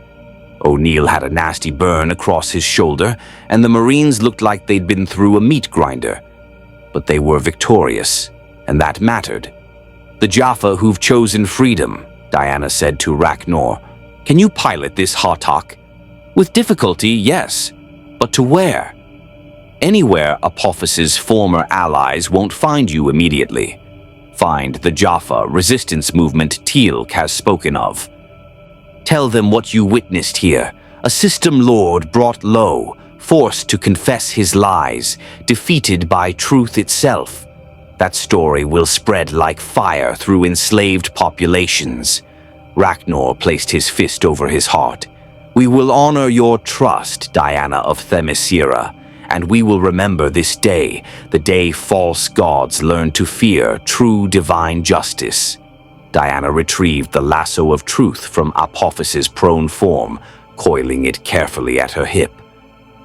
O'Neill had a nasty burn across his shoulder, and the Marines looked like they'd been through a meat grinder. But they were victorious, and that mattered. "The Jaffa who've chosen freedom," Diana said to Ragnar. "Can you pilot this Hartak?" "With difficulty, yes. But to where?" "Anywhere Apoffice's former allies won't find you immediately. Find the Jaffa resistance movement Teal'c has spoken of. Tell them what you witnessed here. A system lord brought low, forced to confess his lies, defeated by truth itself. That story will spread like fire through enslaved populations." Ragnar placed his fist over his heart. "We will honor your trust, Diana of Themyscira, and we will remember this day, the day false gods learned to fear true divine justice." Diana retrieved the lasso of truth from Apoffice's prone form, coiling it carefully at her hip.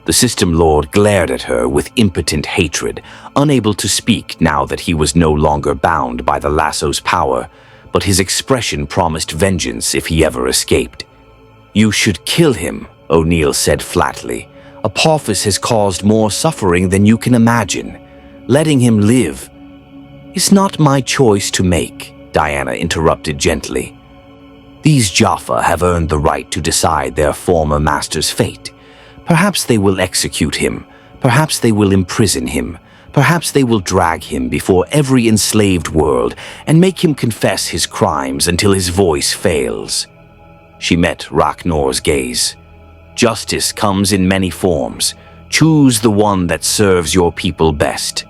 The system lord glared at her with impotent hatred, unable to speak now that he was no longer bound by the lasso's power, but his expression promised vengeance if he ever escaped. "You should kill him," O'Neill said flatly. "Apoffice has caused more suffering than you can imagine. Letting him live is not my choice to make," Diana interrupted gently. "These Jaffa have earned the right to decide their former master's fate. Perhaps they will execute him. Perhaps they will imprison him. Perhaps they will drag him before every enslaved world and make him confess his crimes until his voice fails." She met Ragnar's gaze. "Justice comes in many forms. Choose the one that serves your people best."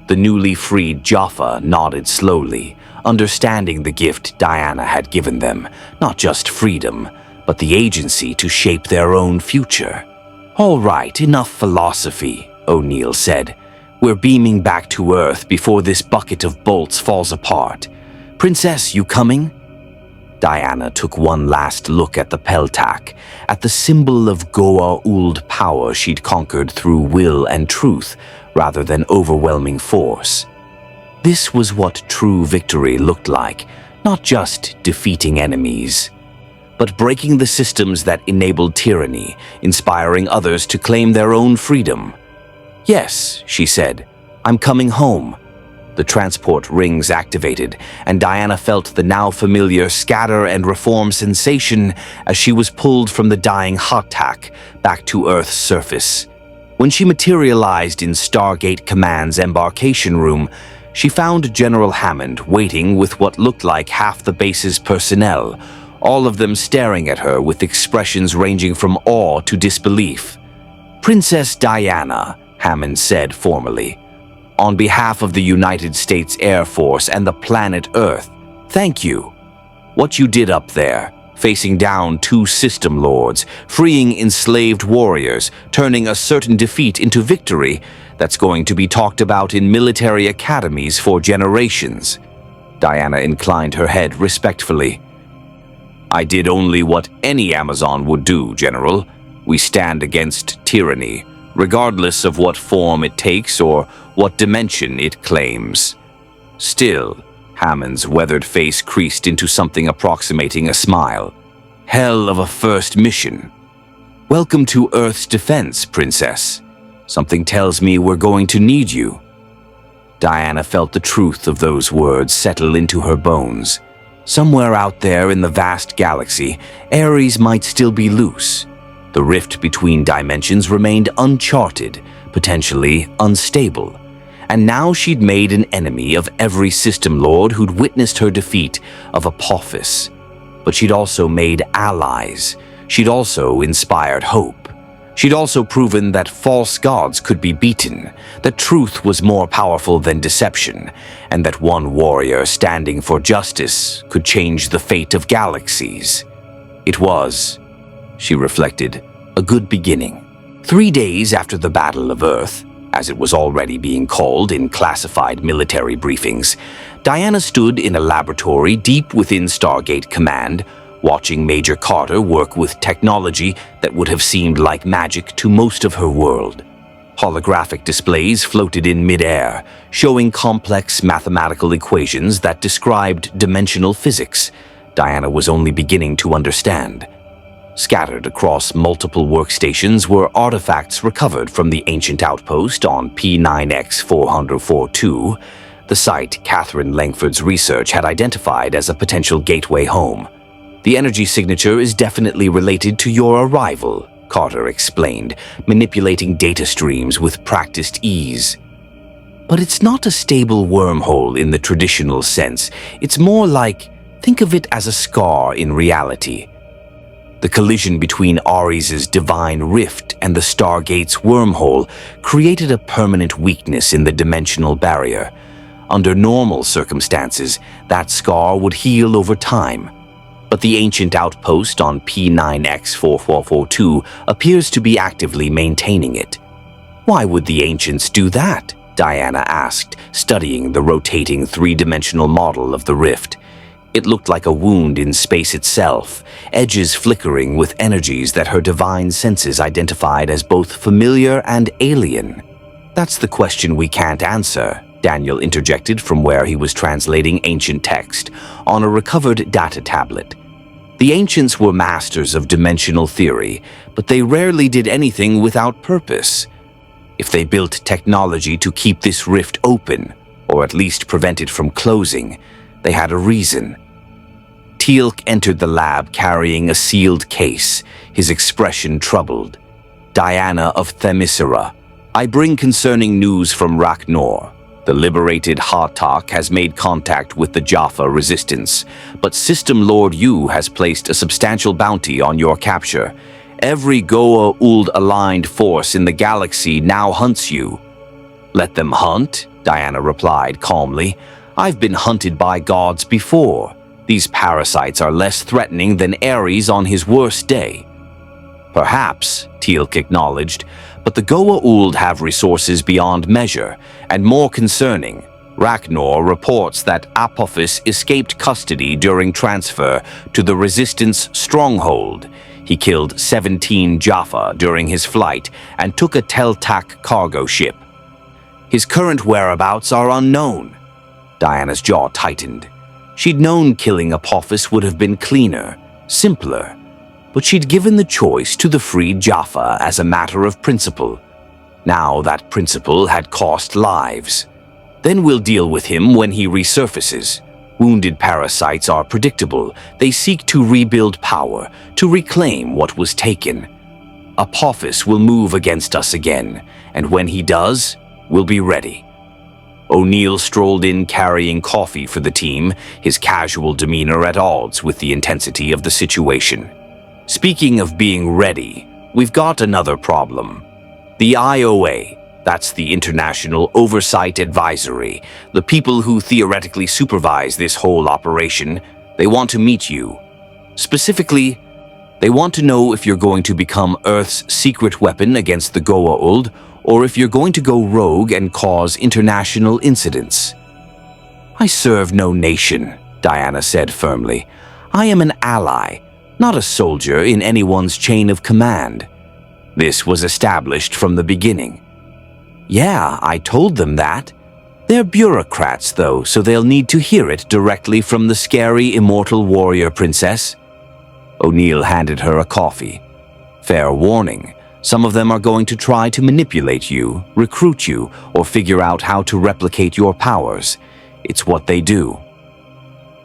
The newly freed Jaffa nodded slowly, understanding the gift Diana had given them, not just freedom, but the agency to shape their own future. "All right, enough philosophy," O'Neill said. "We're beaming back to Earth before this bucket of bolts falls apart. Princess, you coming?" Diana took one last look at the Peltak, at the symbol of Goa'uld power she'd conquered through will and truth rather than overwhelming force. This was what true victory looked like, not just defeating enemies, but breaking the systems that enabled tyranny, inspiring others to claim their own freedom. "Yes," she said, "I'm coming home." The transport rings activated, and Diana felt the now familiar scatter and reform sensation as she was pulled from the dying Hartak back to Earth's surface. When she materialized in Stargate Command's embarkation room, she found General Hammond waiting with what looked like half the base's personnel, all of them staring at her with expressions ranging from awe to disbelief. "Princess Diana," Hammond said formally, On behalf of the United States Air Force and the planet Earth, thank you. What you did up there, facing down 2 system lords, freeing enslaved warriors, turning a certain defeat into victory, that's going to be talked about in military academies for generations. Diana inclined her head respectfully. I did only what any Amazon would do, General. We stand against tyranny, regardless of what form it takes or what dimension it claims. Still, Hammond's weathered face creased into something approximating a smile. Hell of a first mission. Welcome to Earth's defense, Princess. Something tells me we're going to need you. Diana felt the truth of those words settle into her bones. Somewhere out there in the vast galaxy, Ares might still be loose. The rift between dimensions remained uncharted, potentially unstable. And now she'd made an enemy of every system lord who'd witnessed her defeat of Apoffice. But she'd also made allies. She'd also inspired hope. She'd also proven that false gods could be beaten, that truth was more powerful than deception, and that one warrior standing for justice could change the fate of galaxies. It was, she reflected, a good beginning. 3 days after the Battle of Earth, as it was already being called in classified military briefings, Diana stood in a laboratory deep within Stargate Command, watching Major Carter work with technology that would have seemed like magic to most of her world. Holographic displays floated in midair, showing complex mathematical equations that described dimensional physics Diana was only beginning to understand. Scattered across multiple workstations were artifacts recovered from the ancient outpost on P9X442, the site Catherine Langford's research had identified as a potential gateway home. The energy signature is definitely related to your arrival, Carter explained, manipulating data streams with practiced ease. But it's not a stable wormhole in the traditional sense. It's more like, think of it as a scar in reality. The collision between Ares's divine rift and the Stargate's wormhole created a permanent weakness in the dimensional barrier. Under normal circumstances, that scar would heal over time. But the ancient outpost on P9X4442 appears to be actively maintaining it. Why would the ancients do that? Diana asked, studying the rotating 3-dimensional model of the rift. It looked like a wound in space itself, edges flickering with energies that her divine senses identified as both familiar and alien. That's the question we can't answer, Daniel interjected from where he was translating ancient text on a recovered data tablet. The ancients were masters of dimensional theory, but they rarely did anything without purpose. If they built technology to keep this rift open, or at least prevent it from closing, they had a reason. Teal'c entered the lab carrying a sealed case, his expression troubled. Diana of Themyscira, I bring concerning news from Rach'nor. The liberated Hatak has made contact with the Jaffa resistance, but System Lord Yu has placed a substantial bounty on your capture. Every Goa'uld-aligned force in the galaxy now hunts you. Let them hunt, Diana replied calmly. I've been hunted by gods before. These parasites are less threatening than Ares on his worst day. Perhaps, Teal'c acknowledged, but the Goa'uld have resources beyond measure, and more concerning, Rach'nor reports that Apoffice escaped custody during transfer to the Resistance stronghold. He killed 17 Jaffa during his flight and took a Tel'tak cargo ship. His current whereabouts are unknown. Diana's jaw tightened. She'd known killing Apoffice would have been cleaner, simpler, but she'd given the choice to the freed Jaffa as a matter of principle. Now that principle had cost lives. Then we'll deal with him when he resurfaces. Wounded parasites are predictable. They seek to rebuild power, to reclaim what was taken. Apoffice will move against us again, and when he does, we'll be ready. O'Neill strolled in carrying coffee for the team, his casual demeanor at odds with the intensity of the situation. Speaking of being ready, we've got another problem. The IOA, That's the International Oversight Advisory, the people who theoretically supervise this whole operation. They want to meet you. Specifically, they want to know if you're going to become Earth's secret weapon against the Goa'uld, or if you're going to go rogue and cause international incidents. I serve no nation, Diana said firmly. I am an ally, not a soldier in anyone's chain of command. This was established from the beginning. Yeah, I told them that. They're bureaucrats, though, so they'll need to hear it directly from the scary immortal warrior princess. O'Neill handed her a coffee. Fair warning, some of them are going to try to manipulate you, recruit you, or figure out how to replicate your powers. It's what they do.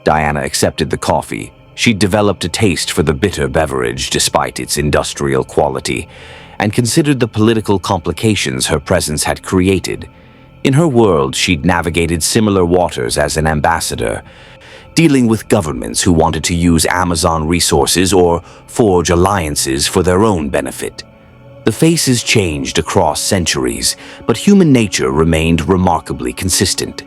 Diana accepted the coffee. She'd developed a taste for the bitter beverage despite its industrial quality, and considered the political complications her presence had created. In her world, she'd navigated similar waters as an ambassador, dealing with governments who wanted to use Amazon resources or forge alliances for their own benefit. The faces changed across centuries, but human nature remained remarkably consistent.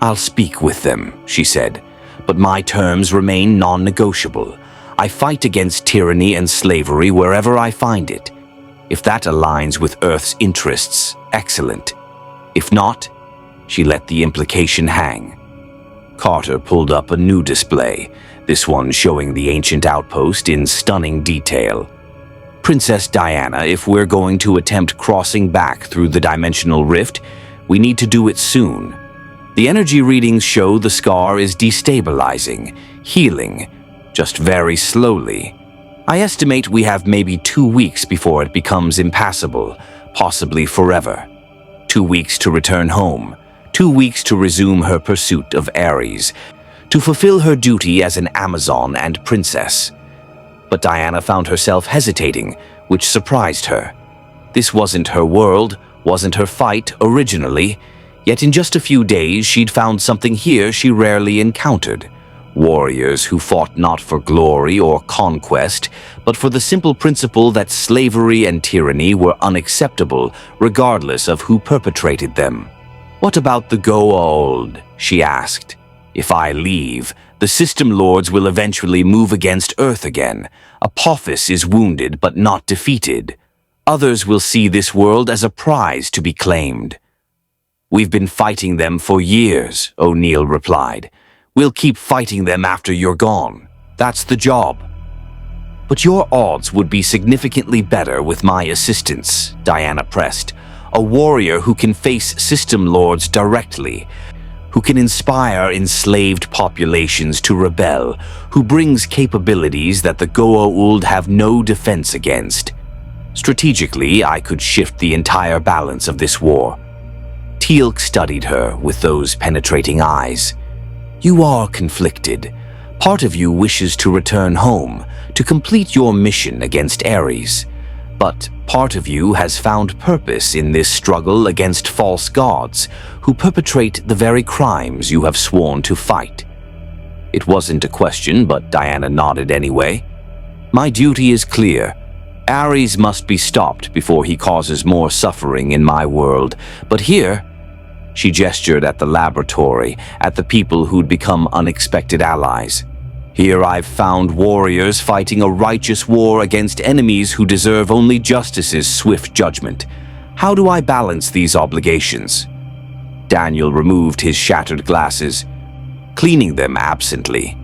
I'll speak with them, she said, but my terms remain non-negotiable. I fight against tyranny and slavery wherever I find it. If that aligns with Earth's interests, excellent. If not, she let the implication hang. Carter pulled up a new display, this one showing the ancient outpost in stunning detail. Princess Diana, if we're going to attempt crossing back through the dimensional rift, we need to do it soon. The energy readings show the scar is destabilizing, healing, just very slowly. I estimate we have maybe 2 weeks before it becomes impassable, possibly forever. 2 weeks to return home, 2 weeks to resume her pursuit of Ares, to fulfill her duty as an Amazon and princess. But Diana found herself hesitating, which surprised her. This wasn't her world, wasn't her fight originally, yet in just a few days she'd found something here she rarely encountered. Warriors who fought not for glory or conquest, but for the simple principle that slavery and tyranny were unacceptable, regardless of who perpetrated them. What about the Goa'uld? She asked. If I leave, the system lords will eventually move against Earth again. Apoffice is wounded but not defeated. Others will see this world as a prize to be claimed. We've been fighting them for years, O'Neill replied. We'll keep fighting them after you're gone. That's the job. But your odds would be significantly better with my assistance, Diana pressed. A warrior who can face system lords directly, who can inspire enslaved populations to rebel, who brings capabilities that the Goa'uld have no defense against. Strategically, I could shift the entire balance of this war. Teal'c studied her with those penetrating eyes. You are conflicted. Part of you wishes to return home, to complete your mission against Ares. But part of you has found purpose in this struggle against false gods, who perpetrate the very crimes you have sworn to fight. It wasn't a question, but Diana nodded anyway. My duty is clear. Ares must be stopped before he causes more suffering in my world. But here, she gestured at the laboratory, at the people who'd become unexpected allies. Here I've found warriors fighting a righteous war against enemies who deserve only justice's swift judgment. How do I balance these obligations? Daniel removed his shattered glasses, cleaning them absently.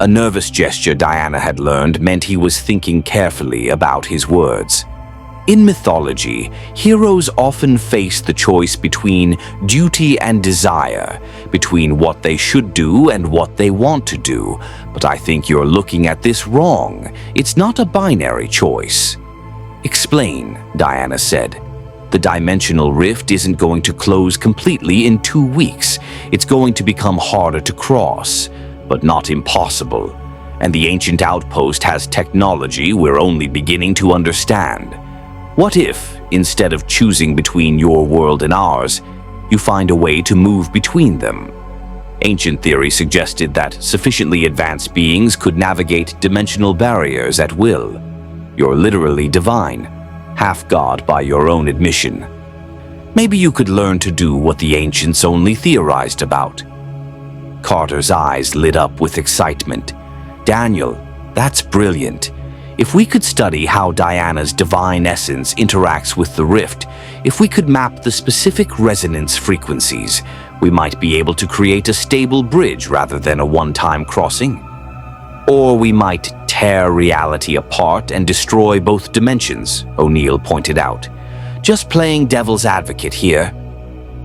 A nervous gesture Diana had learned meant he was thinking carefully about his words. In mythology, heroes often face the choice between duty and desire, between what they should do and what they want to do. But I think you're looking at this wrong. It's not a binary choice. Explain, Diana said. The dimensional rift isn't going to close completely in 2 weeks. It's going to become harder to cross, but not impossible. And the ancient outpost has technology we're only beginning to understand. What if, instead of choosing between your world and ours, you find a way to move between them? Ancient theory suggested that sufficiently advanced beings could navigate dimensional barriers at will. You're literally divine, half god by your own admission. Maybe you could learn to do what the ancients only theorized about." Carter's eyes lit up with excitement. "Daniel, that's brilliant. If we could study how Diana's divine essence interacts with the rift, if we could map the specific resonance frequencies, we might be able to create a stable bridge rather than a one-time crossing. Or we might tear reality apart and destroy both dimensions," O'Neill pointed out. "Just playing devil's advocate here."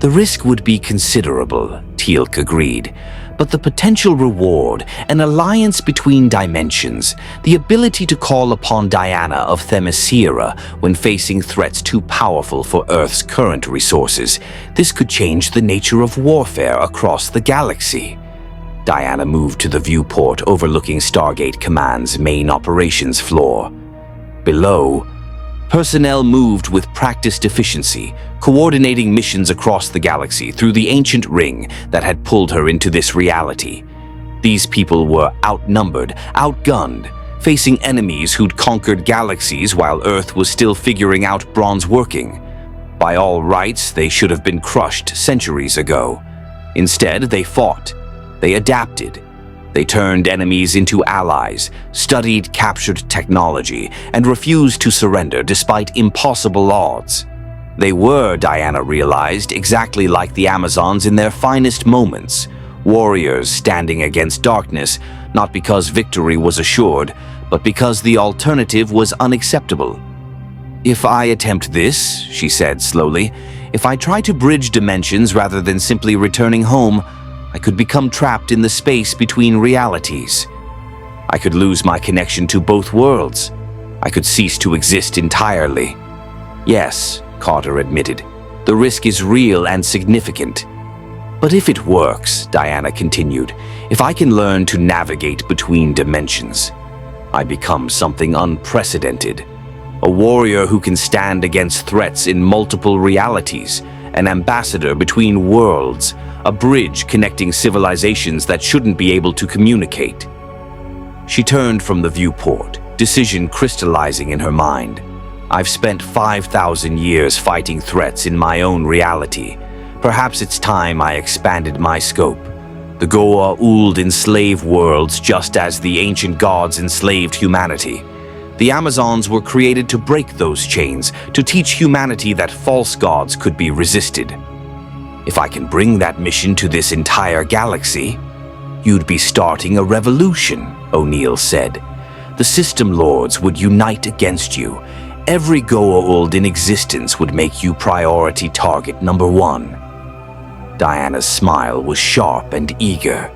"The risk would be considerable," Teal'c agreed. "But the potential reward, an alliance between dimensions, the ability to call upon Diana of Themyscira when facing threats too powerful for Earth's current resources, this could change the nature of warfare across the galaxy." Diana moved to the viewport overlooking Stargate Command's main operations floor. Below, personnel moved with practiced efficiency, coordinating missions across the galaxy through the ancient ring that had pulled her into this reality. These people were outnumbered, outgunned, facing enemies who'd conquered galaxies while Earth was still figuring out bronze working. By all rights, they should have been crushed centuries ago. Instead, they fought. They adapted. They turned enemies into allies, studied captured technology, and refused to surrender despite impossible odds. They were, Diana realized, exactly like the Amazons in their finest moments, warriors standing against darkness, not because victory was assured, but because the alternative was unacceptable. "If I attempt this," she said slowly, "if I try to bridge dimensions rather than simply returning home, I could become trapped in the space between realities. I could lose my connection to both worlds. I could cease to exist entirely." "Yes," Carter admitted, "the risk is real and significant. But if it works," Diana continued, "if I can learn to navigate between dimensions, I become something unprecedented. A warrior who can stand against threats in multiple realities, an ambassador between worlds, a bridge connecting civilizations that shouldn't be able to communicate." She turned from the viewport, decision crystallizing in her mind. "I've spent 5,000 years fighting threats in my own reality. Perhaps it's time I expanded my scope. The Goa'uld enslave worlds just as the ancient gods enslaved humanity. The Amazons were created to break those chains, to teach humanity that false gods could be resisted. If I can bring that mission to this entire galaxy, you'd be starting a revolution," O'Neill said. "The System Lords would unite against you. Every Goa'uld in existence would make you priority target number one." Diana's smile was sharp and eager.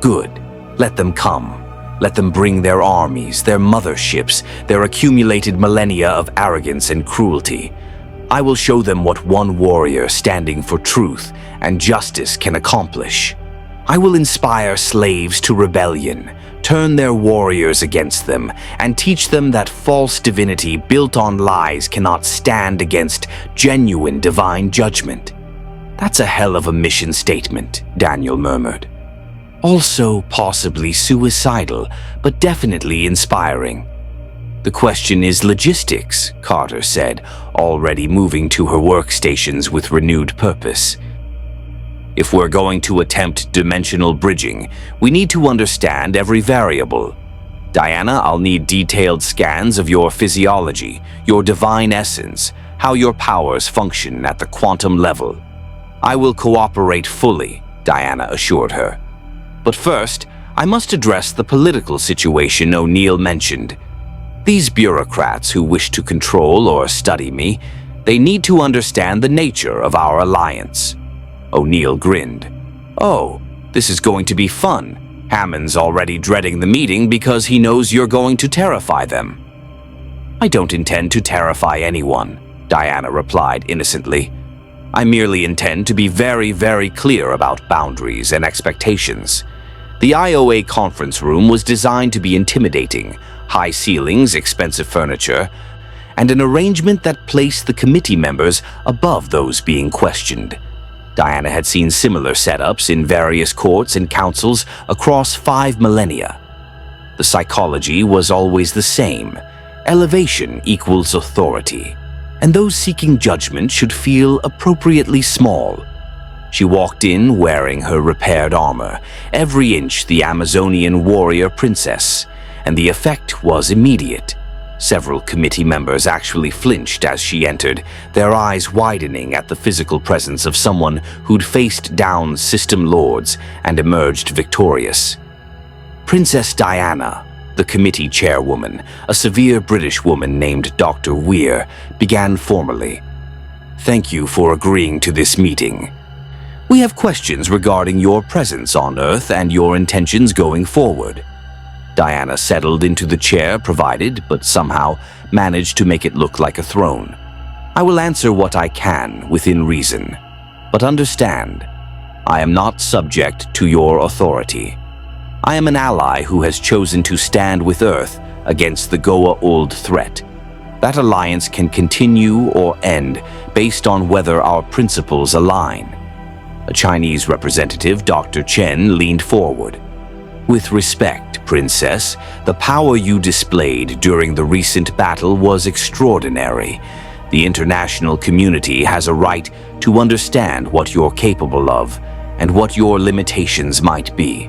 "Good. Let them come. Let them bring their armies, their motherships, their accumulated millennia of arrogance and cruelty. I will show them what one warrior standing for truth and justice can accomplish. I will inspire slaves to rebellion, turn their warriors against them, and teach them that false divinity built on lies cannot stand against genuine divine judgment." "That's a hell of a mission statement," Daniel murmured. "Also possibly suicidal, but definitely inspiring." "The question is logistics," Carter said, already moving to her workstations with renewed purpose. "If we're going to attempt dimensional bridging, we need to understand every variable. Diana, I'll need detailed scans of your physiology, your divine essence, how your powers function at the quantum level." "I will cooperate fully," Diana assured her. "But first, I must address the political situation O'Neill mentioned. These bureaucrats who wish to control or study me, they need to understand the nature of our alliance." O'Neill grinned. "Oh, this is going to be fun. Hammond's already dreading the meeting because he knows you're going to terrify them." "I don't intend to terrify anyone," Diana replied innocently. "I merely intend to be very, very clear about boundaries and expectations. The IOA conference room was designed to be intimidating, high ceilings, expensive furniture, and an arrangement that placed the committee members above those being questioned. Diana had seen similar setups in various courts and councils across 5 millennia. The psychology was always the same. Elevation equals authority. and those seeking judgment should feel appropriately small. She walked in wearing her repaired armor, every inch the Amazonian warrior princess, and the effect was immediate. Several committee members actually flinched as she entered, their eyes widening at the physical presence of someone who'd faced down system lords and emerged victorious. Princess Diana, the committee chairwoman, a severe British woman named Dr. Weir, began formally. "Thank you for agreeing to this meeting. We have questions regarding your presence on Earth and your intentions going forward." Diana settled into the chair provided, but somehow managed to make it look like a throne. "I will answer what I can within reason. But understand, I am not subject to your authority. I am an ally who has chosen to stand with Earth against the Goa'uld threat. That alliance can continue or end based on whether our principles align." A Chinese representative, Dr. Chen, leaned forward. "With respect, Princess, the power you displayed during the recent battle was extraordinary. The international community has a right to understand what you're capable of and what your limitations might be."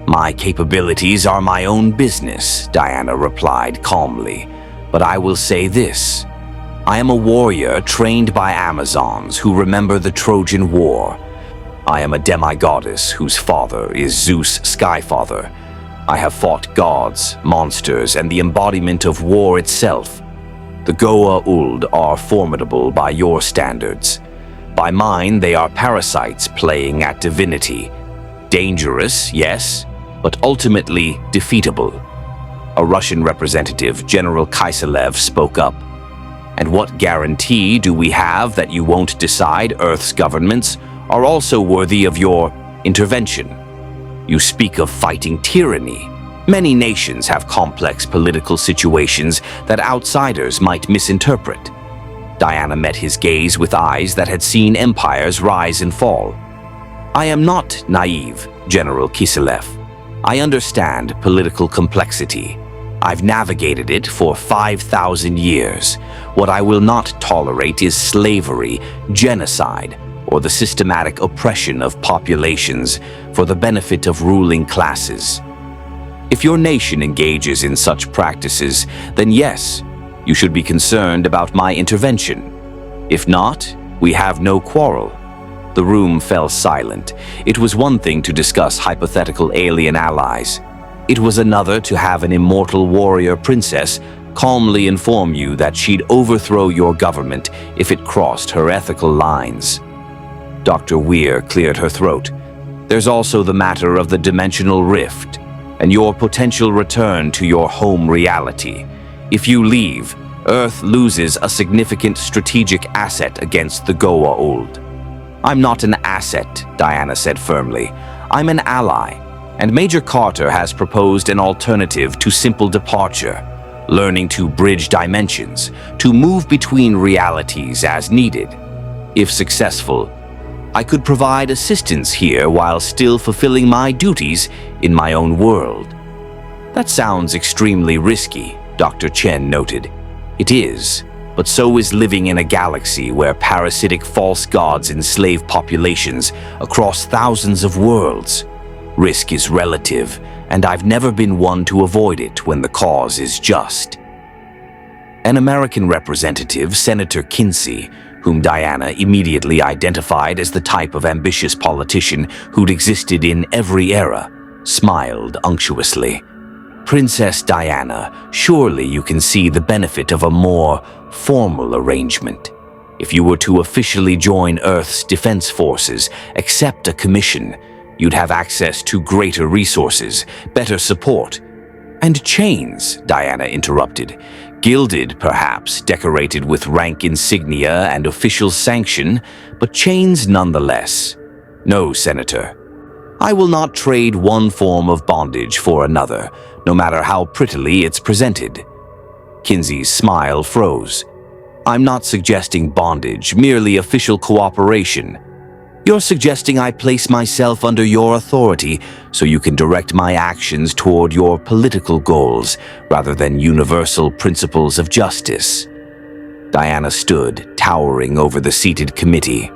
"My capabilities are my own business," Diana replied calmly. "But I will say this. I am a warrior trained by Amazons who remember the Trojan War. I am a demigoddess whose father is Zeus Skyfather. I have fought gods, monsters, and the embodiment of war itself. The Goa'uld are formidable by your standards. By mine, they are parasites playing at divinity. Dangerous, yes, but ultimately defeatable." A Russian representative, General Kiselev, spoke up. "And what guarantee do we have that you won't decide Earth's governments are also worthy of your intervention? You speak of fighting tyranny. Many nations have complex political situations that outsiders might misinterpret." Diana met his gaze with eyes that had seen empires rise and fall. "I am not naive, General Kiselev. I understand political complexity. I've navigated it for 5,000 years. What I will not tolerate is slavery, genocide, or the systematic oppression of populations for the benefit of ruling classes. If your nation engages in such practices, then yes, you should be concerned about my intervention. If not, we have no quarrel." The room fell silent. It was one thing to discuss hypothetical alien allies. It was another to have an immortal warrior princess calmly inform you that she'd overthrow your government if it crossed her ethical lines. Dr. Weir cleared her throat. "There's also the matter of the dimensional rift and your potential return to your home reality. If you leave, Earth loses a significant strategic asset against the Goa'uld." "I'm not an asset," Diana said firmly. "I'm an ally, and Major Carter has proposed an alternative to simple departure, learning to bridge dimensions, to move between realities as needed. If successful, I could provide assistance here while still fulfilling my duties in my own world." "That sounds extremely risky," Dr. Chen noted. "It is, but so is living in a galaxy where parasitic false gods enslave populations across thousands of worlds. Risk is relative, and I've never been one to avoid it when the cause is just." An American representative, Senator Kinsey, whom Diana immediately identified as the type of ambitious politician who'd existed in every era, smiled unctuously. "Princess Diana, surely you can see the benefit of a more formal arrangement. If you were to officially join Earth's defense forces, accept a commission, you'd have access to greater resources, better support." "And chains," Diana interrupted. "Gilded, perhaps, decorated with rank insignia and official sanction, but chains nonetheless. No, Senator. I will not trade one form of bondage for another, no matter how prettily it's presented." Kinsey's smile froze. "I'm not suggesting bondage, merely official cooperation. You're suggesting I place myself under your authority so you can direct my actions toward your political goals rather than universal principles of justice." Diana stood, towering over the seated committee.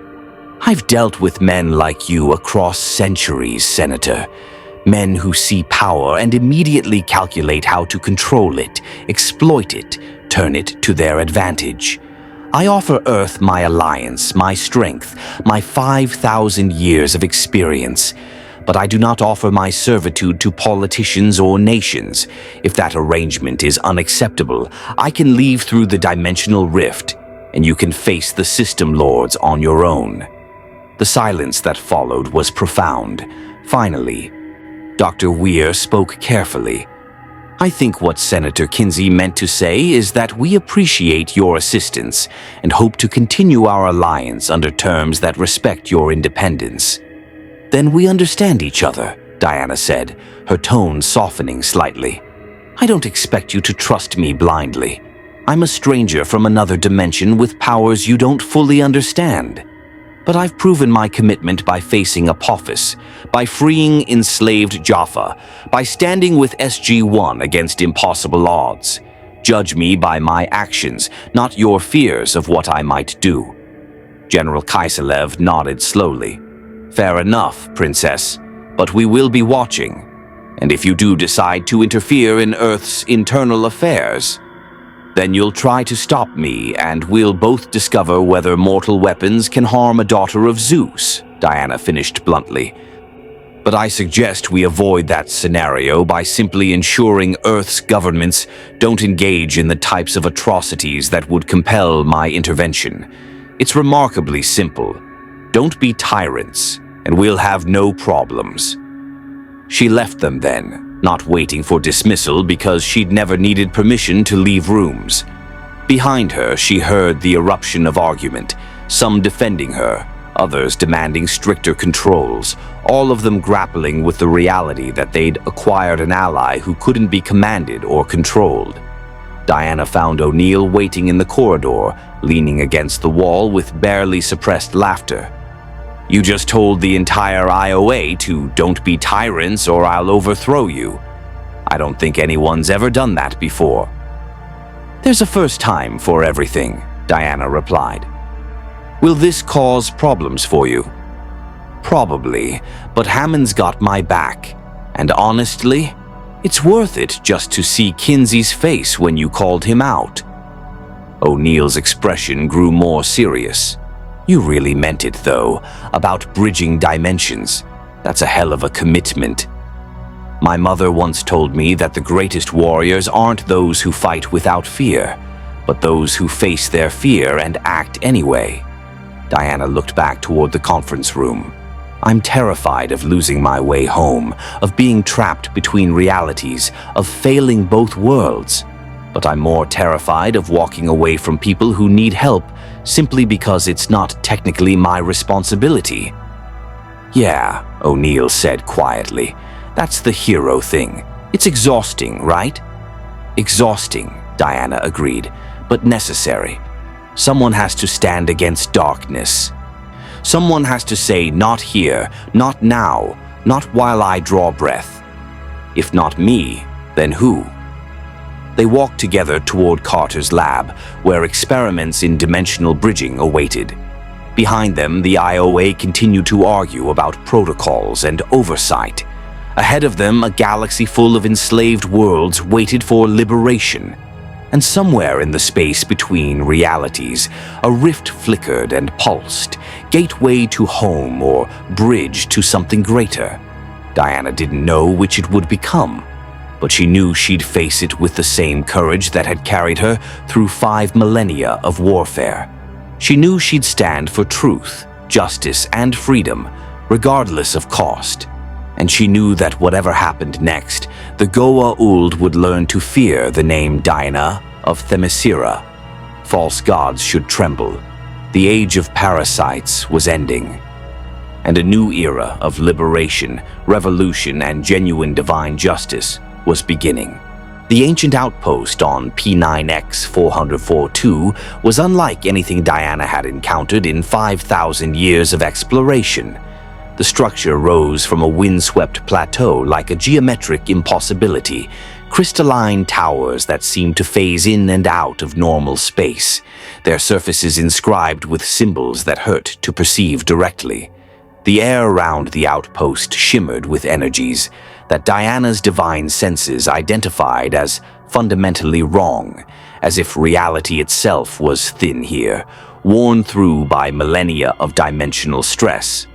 I've dealt with men like you across centuries, Senator. Men who see power and immediately calculate how to control it, exploit it, turn it to their advantage. I offer Earth my alliance, my strength, my 5,000 years of experience. But I do not offer my servitude to politicians or nations. If that arrangement is unacceptable, I can leave through the dimensional rift, and you can face the system lords on your own. The silence that followed was profound. Finally, Dr. Weir spoke carefully. I think what Senator Kinsey meant to say is that we appreciate your assistance and hope to continue our alliance under terms that respect your independence. Then we understand each other, Diana said, her tone softening slightly. I don't expect you to trust me blindly. I'm a stranger from another dimension with powers you don't fully understand. But I've proven my commitment by facing Apoffice, by freeing enslaved Jaffa, by standing with SG-1 against impossible odds. Judge me by my actions, not your fears of what I might do. General Kiselev nodded slowly. Fair enough, Princess, but we will be watching. And if you do decide to interfere in Earth's internal affairs, then you'll try to stop me, and we'll both discover whether mortal weapons can harm a daughter of Zeus, Diana finished bluntly. But I suggest we avoid that scenario by simply ensuring Earth's governments don't engage in the types of atrocities that would compel my intervention. It's remarkably simple. Don't be tyrants, and we'll have no problems. She left them then, not waiting for dismissal because she'd never needed permission to leave rooms. Behind her, she heard the eruption of argument, some defending her, others demanding stricter controls, all of them grappling with the reality that they'd acquired an ally who couldn't be commanded or controlled. Diana found O'Neill waiting in the corridor, leaning against the wall with barely suppressed laughter. You just told the entire IOA to don't be tyrants or I'll overthrow you. I don't think anyone's ever done that before. There's a first time for everything, Diana replied. Will this cause problems for you? Probably, but Hammond's got my back. And honestly, it's worth it just to see Kinsey's face when you called him out. O'Neill's expression grew more serious. You really meant it, though, about bridging dimensions. That's a hell of a commitment. My mother once told me that the greatest warriors aren't those who fight without fear, but those who face their fear and act anyway. Diana looked back toward the conference room. I'm terrified of losing my way home, of being trapped between realities, of failing both worlds. But I'm more terrified of walking away from people who need help simply because it's not technically my responsibility. Yeah, O'Neill said quietly. That's the hero thing. It's exhausting, right? Exhausting, Diana agreed, but necessary. Someone has to stand against darkness. Someone has to say, not here, not now, not while I draw breath. If not me, then who? They walked together toward Carter's lab, where experiments in dimensional bridging awaited. Behind them, the IOA continued to argue about protocols and oversight. Ahead of them, a galaxy full of enslaved worlds waited for liberation. And somewhere in the space between realities, a rift flickered and pulsed, gateway to home or bridge to something greater. Diana didn't know which it would become, but she knew she'd face it with the same courage that had carried her through 5 millennia of warfare. She knew she'd stand for truth, justice, and freedom, regardless of cost. And she knew that whatever happened next, the Goa'uld would learn to fear the name Diana of Themyscira. False gods should tremble. The age of parasites was ending. And a new era of liberation, revolution, and genuine divine justice was beginning. The ancient outpost on P9X 442 was unlike anything Diana had encountered in 5,000 years of exploration. The structure rose from a windswept plateau like a geometric impossibility, crystalline towers that seemed to phase in and out of normal space. their surfaces inscribed with symbols that hurt to perceive directly. The air around the outpost shimmered with energies that Diana's divine senses identified as fundamentally wrong, as if reality itself was thin here, worn through by millennia of dimensional stress.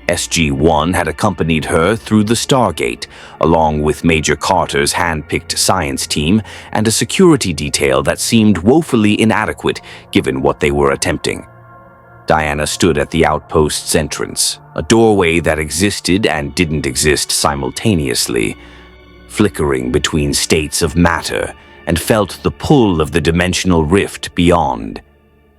SG-1 had accompanied her through the Stargate, along with Major Carter's hand-picked science team and a security detail that seemed woefully inadequate given what they were attempting. Diana stood at the outpost's entrance, a doorway that existed and didn't exist simultaneously, flickering between states of matter, and felt the pull of the dimensional rift beyond.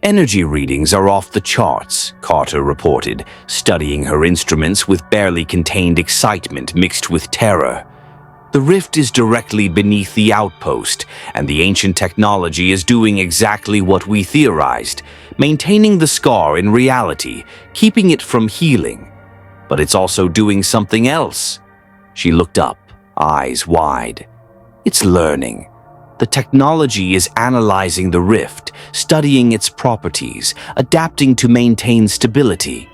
"Energy readings are off the charts," Carter reported, studying her instruments with barely contained excitement mixed with terror. "The rift is directly beneath the outpost, and the ancient technology is doing exactly what we theorized, maintaining the scar in reality, keeping it from healing. But it's also doing something else." She looked up, eyes wide. "It's learning. The technology is analyzing the rift, studying its properties, adapting to maintain stability.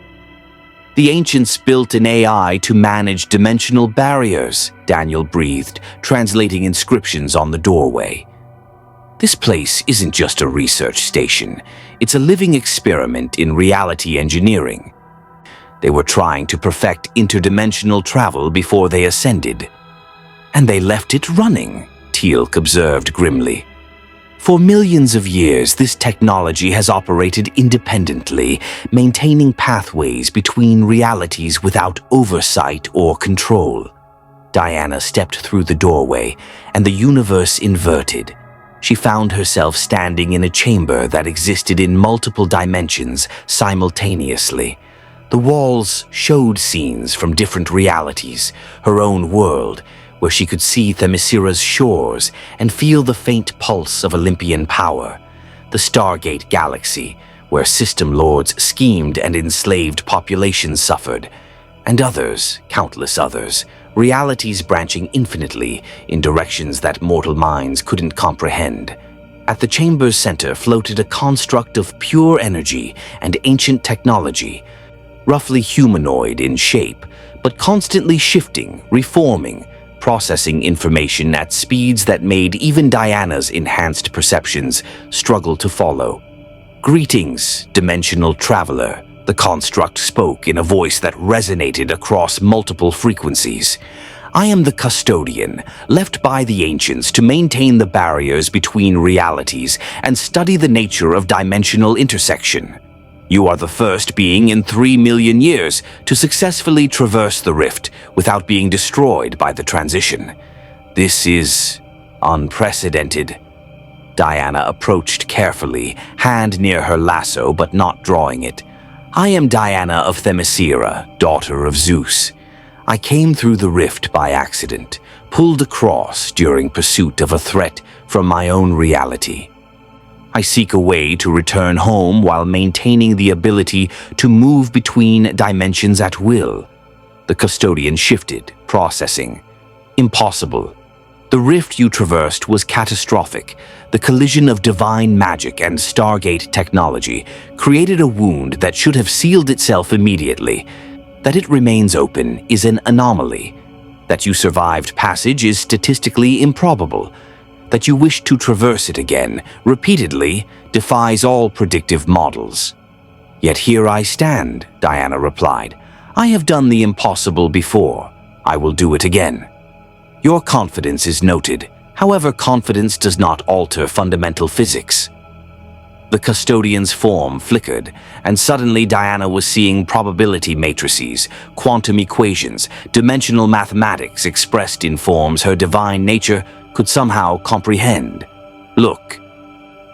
The ancients built an AI to manage dimensional barriers," Daniel breathed, translating inscriptions on the doorway. "This place isn't just a research station. It's a living experiment in reality engineering. They were trying to perfect interdimensional travel before they ascended. And they left it running," Teal'c observed grimly. "For millions of years, this technology has operated independently, maintaining pathways between realities without oversight or control." Diana stepped through the doorway, and the universe inverted. She found herself standing in a chamber that existed in multiple dimensions simultaneously. The walls showed scenes from different realities, her own world, where she could see Themyscira's shores and feel the faint pulse of Olympian power, the Stargate galaxy, where system lords schemed and enslaved populations suffered, and others, countless others, realities branching infinitely in directions that mortal minds couldn't comprehend. At the chamber's center floated a construct of pure energy and ancient technology, roughly humanoid in shape, but constantly shifting, reforming, processing information at speeds that made even Diana's enhanced perceptions struggle to follow. "Greetings, dimensional traveler," the construct spoke in a voice that resonated across multiple frequencies. "I am the custodian, left by the ancients to maintain the barriers between realities and study the nature of dimensional intersection. You are the first being in 3 million years to successfully traverse the rift without being destroyed by the transition. This is unprecedented." Diana approached carefully, hand near her lasso but not drawing it. "I am Diana of Themyscira, daughter of Zeus. I came through the rift by accident, pulled across during pursuit of a threat from my own reality. I seek a way to return home while maintaining the ability to move between dimensions at will." The custodian shifted, processing. "Impossible. The rift you traversed was catastrophic. The collision of divine magic and Stargate technology created a wound that should have sealed itself immediately. That it remains open is an anomaly. That you survived passage is statistically improbable. That you wish to traverse it again, repeatedly, defies all predictive models." "Yet here I stand," Diana replied. "I have done the impossible before. I will do it again." "Your confidence is noted. However, confidence does not alter fundamental physics." The custodian's form flickered, and suddenly Diana was seeing probability matrices, quantum equations, dimensional mathematics expressed in forms her divine nature could somehow comprehend. "Look.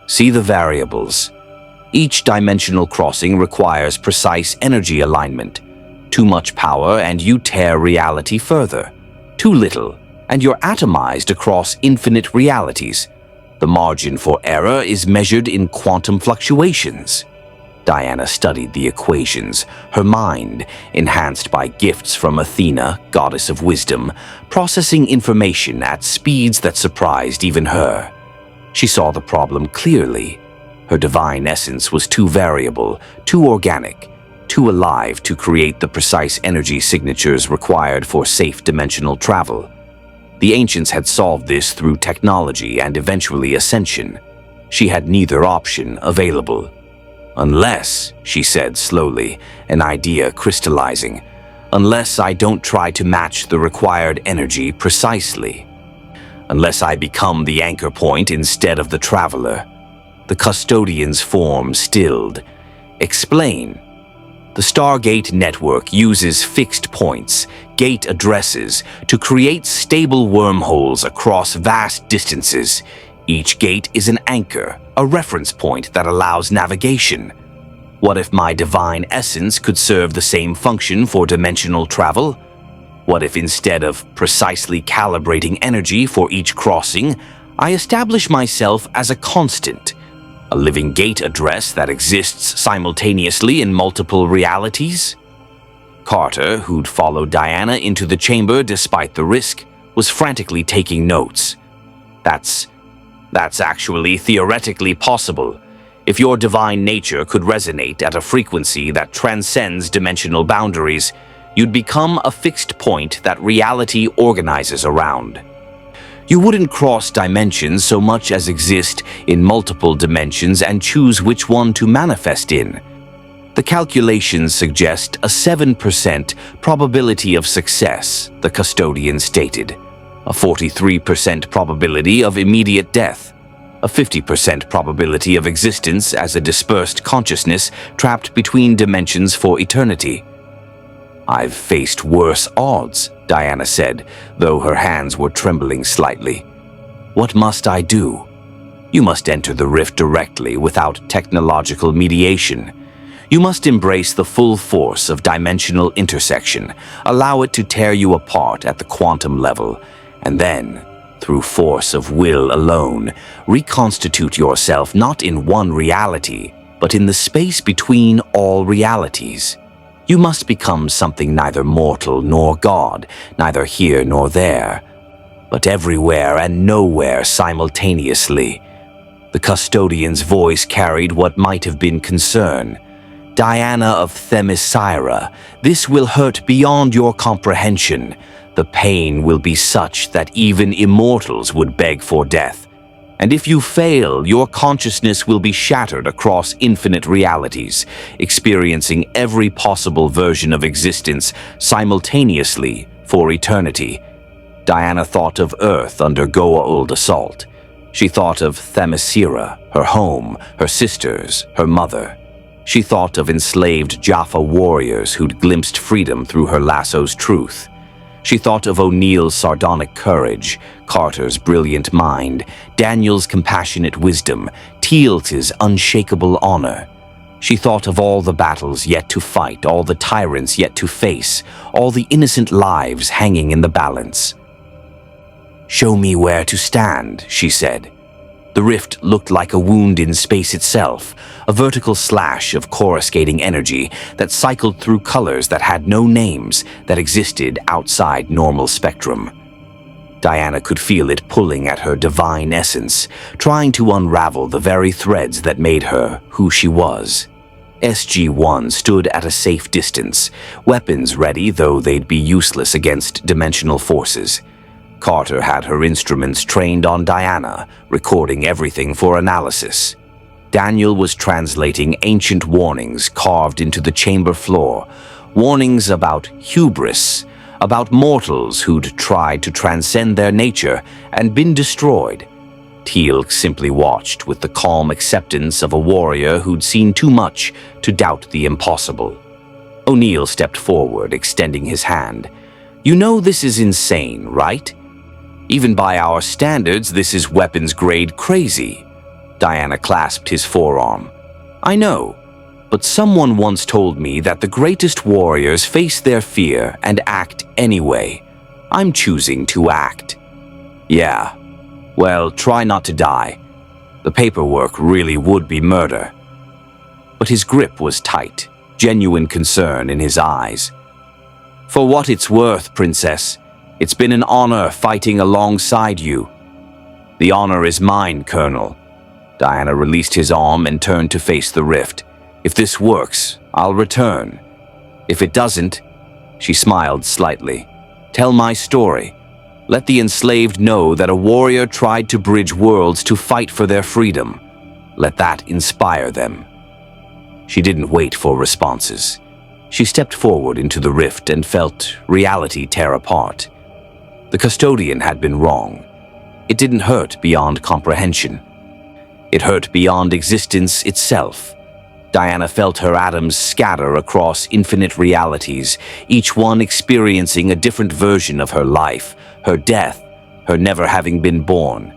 See the variables. Each dimensional crossing requires precise energy alignment. Too much power and you tear reality further. Too little, and you're atomized across infinite realities. The margin for error is measured in quantum fluctuations." Diana studied the equations, her mind, enhanced by gifts from Athena, goddess of wisdom, processing information at speeds that surprised even her. She saw the problem clearly. Her divine essence was too variable, too organic, too alive to create the precise energy signatures required for safe dimensional travel. The ancients had solved this through technology and eventually ascension. She had neither option available. Unless, she said slowly, an idea crystallizing, unless I don't try to match the required energy precisely. Unless I become the anchor point instead of the traveler. The custodian's form stilled. Explain. The Stargate network uses fixed points, gate addresses, to create stable wormholes across vast distances. Each gate is an anchor, a reference point that allows navigation. What if my divine essence could serve the same function for dimensional travel? What if instead of precisely calibrating energy for each crossing, I establish myself as a constant, a living gate address that exists simultaneously in multiple realities? Carter, who'd followed Diana into the chamber despite the risk, was frantically taking notes. That's actually theoretically possible. If your divine nature could resonate at a frequency that transcends dimensional boundaries, you'd become a fixed point that reality organizes around. You wouldn't cross dimensions so much as exist in multiple dimensions and choose which one to manifest in. The calculations suggest a 7% probability of success, the custodian stated, a 43% probability of immediate death, a 50% probability of existence as a dispersed consciousness trapped between dimensions for eternity. I've faced worse odds, Diana said, though her hands were trembling slightly. What must I do? You must enter the rift directly without technological mediation. You must embrace the full force of dimensional intersection, allow it to tear you apart at the quantum level, and then, through force of will alone, reconstitute yourself not in one reality, but in the space between all realities. You must become something neither mortal nor God, neither here nor there, but everywhere and nowhere simultaneously. The custodian's voice carried what might have been concern. Diana of Themyscira, this will hurt beyond your comprehension. The pain will be such that even immortals would beg for death. And if you fail, your consciousness will be shattered across infinite realities, experiencing every possible version of existence simultaneously for eternity. Diana thought of Earth under Goa'uld assault. She thought of Themyscira, her home, her sisters, her mother. She thought of enslaved Jaffa warriors who'd glimpsed freedom through her lasso's truth. She thought of O'Neill's sardonic courage, Carter's brilliant mind, Daniel's compassionate wisdom, Teal'c's unshakable honor. She thought of all the battles yet to fight, all the tyrants yet to face, all the innocent lives hanging in the balance. "Show me where to stand," she said. The rift looked like a wound in space itself, a vertical slash of coruscating energy that cycled through colors that had no names, that existed outside normal spectrum. Diana could feel it pulling at her divine essence, trying to unravel the very threads that made her who she was. SG-1 stood at a safe distance, weapons ready though they'd be useless against dimensional forces. Carter had her instruments trained on Diana, recording everything for analysis. Daniel was translating ancient warnings carved into the chamber floor, warnings about hubris, about mortals who'd tried to transcend their nature and been destroyed. Teal'c simply watched with the calm acceptance of a warrior who'd seen too much to doubt the impossible. O'Neill stepped forward, extending his hand. "You know this is insane, right? Even by our standards, this is weapons-grade crazy." Diana clasped his forearm. "I know, but someone once told me that the greatest warriors face their fear and act anyway. I'm choosing to act." "Yeah, well, try not to die. The paperwork really would be murder." But his grip was tight, genuine concern in his eyes. "For what it's worth, Princess, it's been an honor fighting alongside you." "The honor is mine, Colonel." Diana released his arm and turned to face the rift. "If this works, I'll return. If it doesn't," she smiled slightly, "tell my story. Let the enslaved know that a warrior tried to bridge worlds to fight for their freedom. Let that inspire them." She didn't wait for responses. She stepped forward into the rift and felt reality tear apart. The custodian had been wrong. It didn't hurt beyond comprehension. It hurt beyond existence itself. Diana felt her atoms scatter across infinite realities, each one experiencing a different version of her life, her death, her never having been born.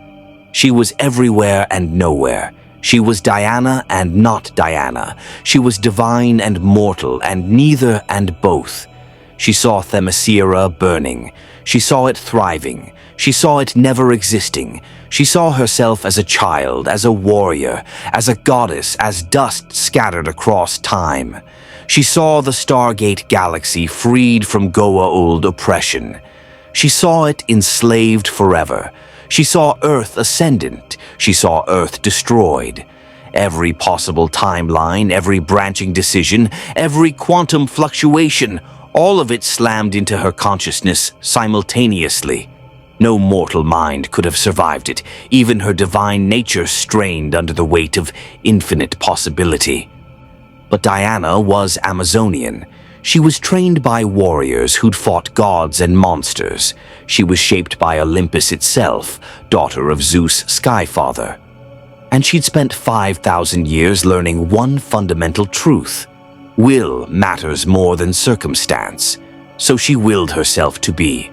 She was everywhere and nowhere. She was Diana and not Diana. She was divine and mortal, and neither and both. She saw Themyscira burning. She saw it thriving. She saw it never existing. She saw herself as a child, as a warrior, as a goddess, as dust scattered across time. She saw the Stargate galaxy freed from Goa'uld oppression. She saw it enslaved forever. She saw Earth ascendant. She saw Earth destroyed. Every possible timeline, every branching decision, every quantum fluctuation, all of it slammed into her consciousness simultaneously. No mortal mind could have survived it. Even her divine nature strained under the weight of infinite possibility. But Diana was Amazonian. She was trained by warriors who'd fought gods and monsters. She was shaped by Olympus itself, daughter of Zeus' Skyfather. And she'd spent 5,000 years learning one fundamental truth. Will matters more than circumstance. So she willed herself to be.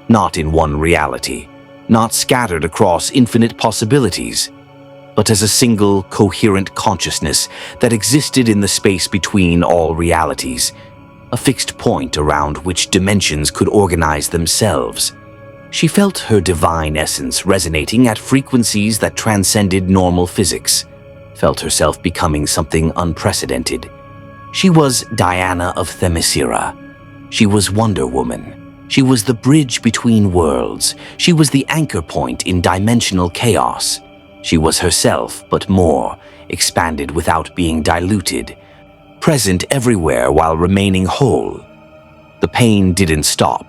Not in one reality, not scattered across infinite possibilities, but as a single, coherent consciousness that existed in the space between all realities, a fixed point around which dimensions could organize themselves. She felt her divine essence resonating at frequencies that transcended normal physics, felt herself becoming something unprecedented. She was Diana of Themyscira. She was Wonder Woman. She was the bridge between worlds. She was the anchor point in dimensional chaos. She was herself, but more, expanded without being diluted, present everywhere while remaining whole. The pain didn't stop.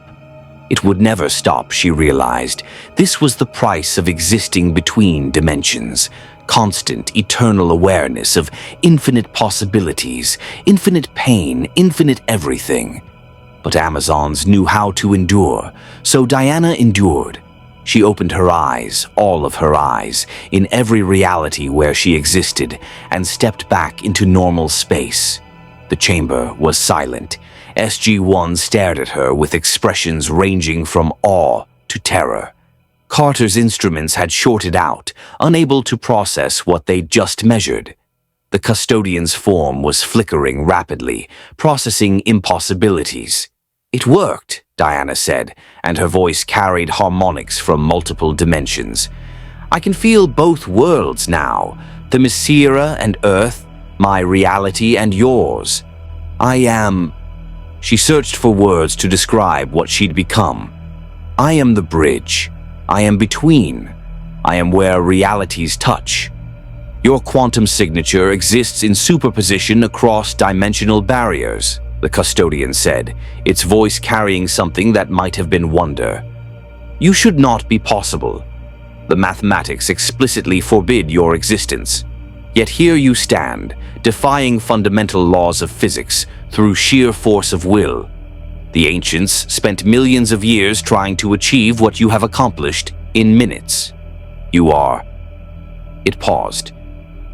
It would never stop, she realized. This was the price of existing between dimensions. Constant, eternal awareness of infinite possibilities, infinite pain, infinite everything. But Amazons knew how to endure, so Diana endured. She opened her eyes, all of her eyes, in every reality where she existed, and stepped back into normal space. The chamber was silent. SG-1 stared at her with expressions ranging from awe to terror. Carter's instruments had shorted out, unable to process what they'd just measured. The custodian's form was flickering rapidly, processing impossibilities. "It worked," Diana said, and her voice carried harmonics from multiple dimensions. "I can feel both worlds now, Themyscira and Earth, my reality and yours. I am..." She searched for words to describe what she'd become. "I am the bridge. I am between. I am where realities touch. Your quantum signature exists in superposition across dimensional barriers," the custodian said, its voice carrying something that might have been wonder. "You should not be possible. The mathematics explicitly forbid your existence. Yet here you stand, defying fundamental laws of physics through sheer force of will. The ancients spent millions of years trying to achieve what you have accomplished in minutes. You are..." It paused.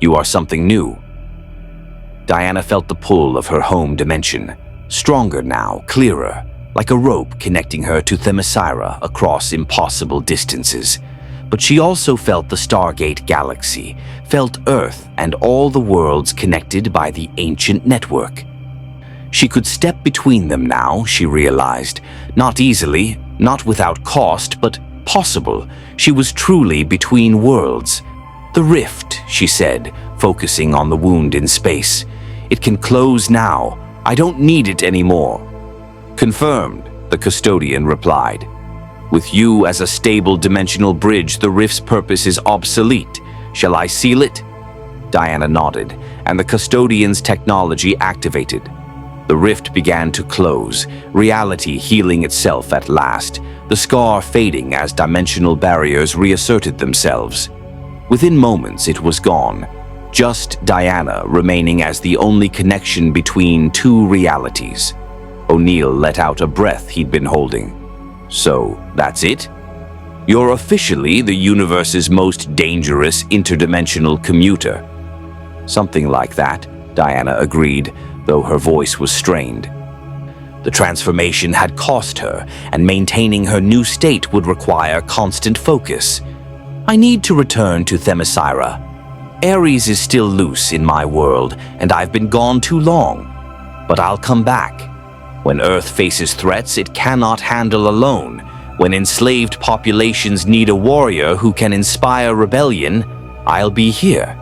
"You are something new." Diana felt the pull of her home dimension, stronger now, clearer, like a rope connecting her to Themyscira across impossible distances. But she also felt the Stargate galaxy, felt Earth and all the worlds connected by the ancient network. She could step between them now, she realized. Not easily, not without cost, but possible. She was truly between worlds. "The rift," she said, focusing on the wound in space. "It can close now. I don't need it anymore." "Confirmed," the custodian replied. "With you as a stable dimensional bridge, the rift's purpose is obsolete. Shall I seal it?" Diana nodded, and the custodian's technology activated. The rift began to close, reality healing itself at last, the scar fading as dimensional barriers reasserted themselves. Within moments it was gone, just Diana remaining as the only connection between two realities. O'Neill let out a breath he'd been holding. "So, that's it? You're officially the universe's most dangerous interdimensional commuter." "Something like that," Diana agreed, though her voice was strained. The transformation had cost her, and maintaining her new state would require constant focus. "I need to return to Themyscira. Ares is still loose in my world, and I've been gone too long. But I'll come back. When Earth faces threats it cannot handle alone, when enslaved populations need a warrior who can inspire rebellion, I'll be here.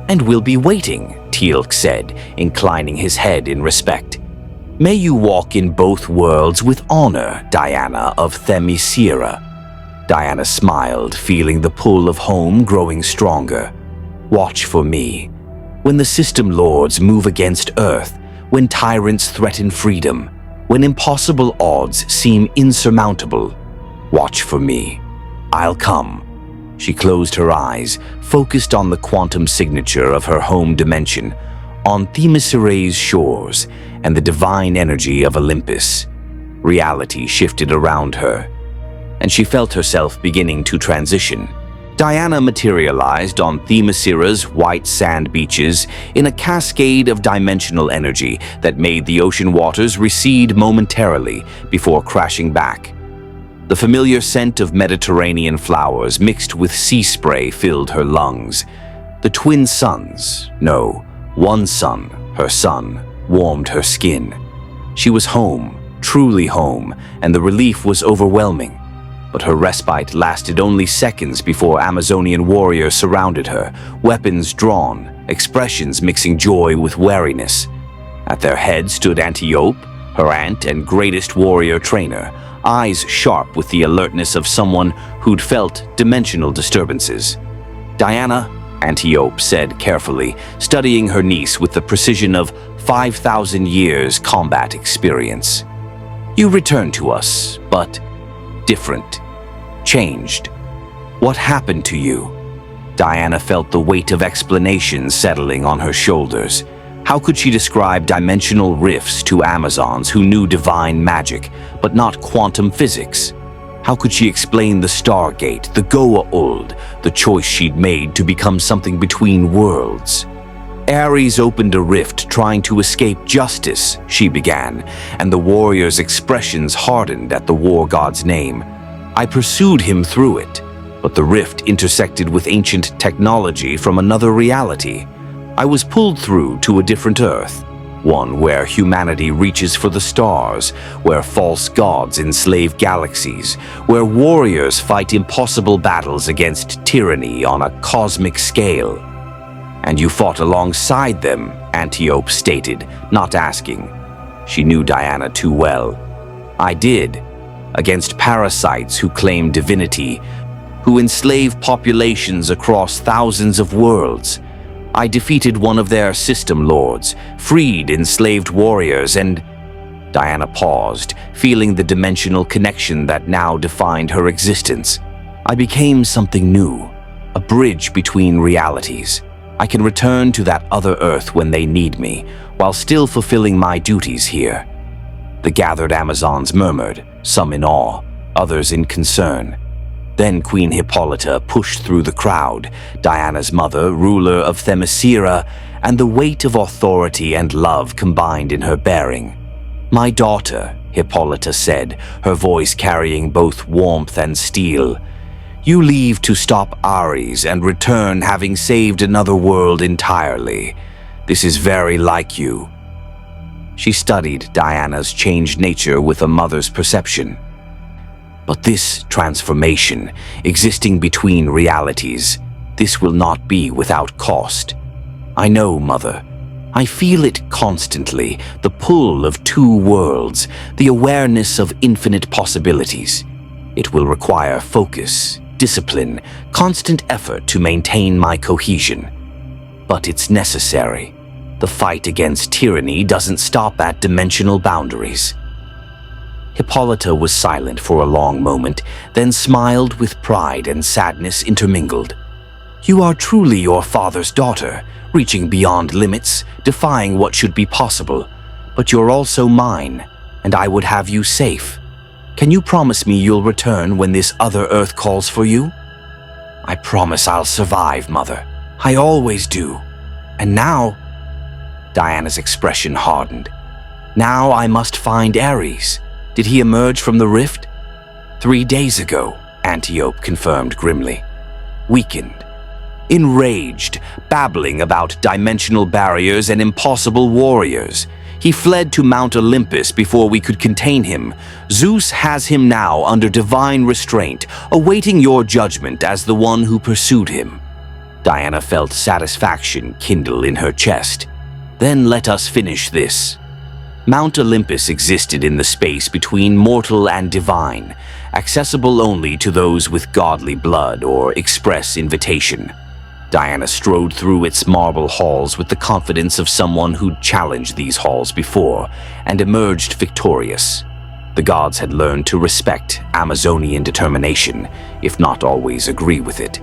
And we'll be waiting," Teal'c said, inclining his head in respect. "May you walk in both worlds with honor, Diana of Themyscira." Diana smiled, feeling the pull of home growing stronger. "Watch for me. When the system lords move against Earth, when tyrants threaten freedom, when impossible odds seem insurmountable, watch for me. I'll come." She closed her eyes, focused on the quantum signature of her home dimension, on Themyscira's shores and the divine energy of Olympus. Reality shifted around her, and she felt herself beginning to transition. Diana materialized on Themyscira's white sand beaches in a cascade of dimensional energy that made the ocean waters recede momentarily before crashing back. The familiar scent of Mediterranean flowers mixed with sea spray filled her lungs. The twin suns, no, one sun, her sun, warmed her skin. She was home, truly home, and the relief was overwhelming. But her respite lasted only seconds before Amazonian warriors surrounded her, weapons drawn, expressions mixing joy with wariness. At their head stood Antiope, her aunt and greatest warrior trainer, eyes sharp with the alertness of someone who'd felt dimensional disturbances. "Diana," Antiope said carefully, studying her niece with the precision of 5,000 years combat experience. "You returned to us, but different, changed. What happened to you?" Diana felt the weight of explanation settling on her shoulders. How could she describe dimensional rifts to Amazons who knew divine magic, but not quantum physics? How could she explain the Stargate, the Goa'uld, the choice she'd made to become something between worlds? "Ares opened a rift trying to escape justice," she began, and the warrior's expressions hardened at the war god's name. "I pursued him through it, but the rift intersected with ancient technology from another reality. I was pulled through to a different Earth, one where humanity reaches for the stars, where false gods enslave galaxies, where warriors fight impossible battles against tyranny on a cosmic scale." "And you fought alongside them," Antiope stated, not asking. She knew Diana too well. "I did, against parasites who claim divinity, who enslave populations across thousands of worlds. I defeated one of their system lords, freed enslaved warriors, and—" Diana paused, feeling the dimensional connection that now defined her existence. "I became something new, a bridge between realities. I can return to that other Earth when they need me, while still fulfilling my duties here." The gathered Amazons murmured, some in awe, others in concern. Then Queen Hippolyta pushed through the crowd, Diana's mother, ruler of Themyscira, and the weight of authority and love combined in her bearing. "My daughter," Hippolyta said, her voice carrying both warmth and steel, "you leave to stop Ares and return having saved another world entirely. This is very like you." She studied Diana's changed nature with a mother's perception. "But this transformation, existing between realities, this will not be without cost. I know, Mother. I feel it constantly, the pull of two worlds, the awareness of infinite possibilities. It will require focus, discipline, constant effort to maintain my cohesion. But it's necessary. The fight against tyranny doesn't stop at dimensional boundaries. Hippolyta was silent for a long moment, then smiled with pride and sadness intermingled. You are truly your father's daughter, reaching beyond limits, defying what should be possible. But you're also mine, and I would have you safe. Can you promise me you'll return when this other Earth calls for you? I promise I'll survive, Mother. I always do. And now... Diana's expression hardened. Now I must find Ares. Did he emerge from the rift? 3 days ago, Antiope confirmed grimly. Weakened. Enraged, babbling about dimensional barriers and impossible warriors. He fled to Mount Olympus before we could contain him. Zeus has him now under divine restraint, awaiting your judgment as the one who pursued him. Diana felt satisfaction kindle in her chest. Then let us finish this. Mount Olympus existed in the space between mortal and divine, accessible only to those with godly blood or express invitation. Diana strode through its marble halls with the confidence of someone who'd challenged these halls before and emerged victorious. The gods had learned to respect Amazonian determination, if not always agree with it.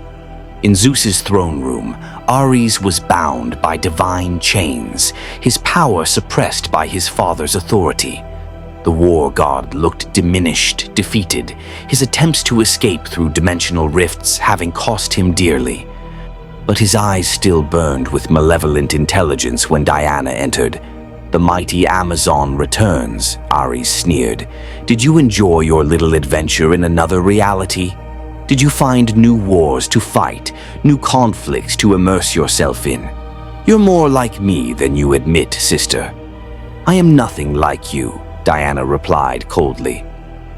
In Zeus's throne room, Ares was bound by divine chains, his power suppressed by his father's authority. The war god looked diminished, defeated, his attempts to escape through dimensional rifts having cost him dearly. But his eyes still burned with malevolent intelligence when Diana entered. The mighty Amazon returns, Ares sneered. Did you enjoy your little adventure in another reality? Did you find new wars to fight, new conflicts to immerse yourself in? You're more like me than you admit, sister. I am nothing like you, Diana replied coldly.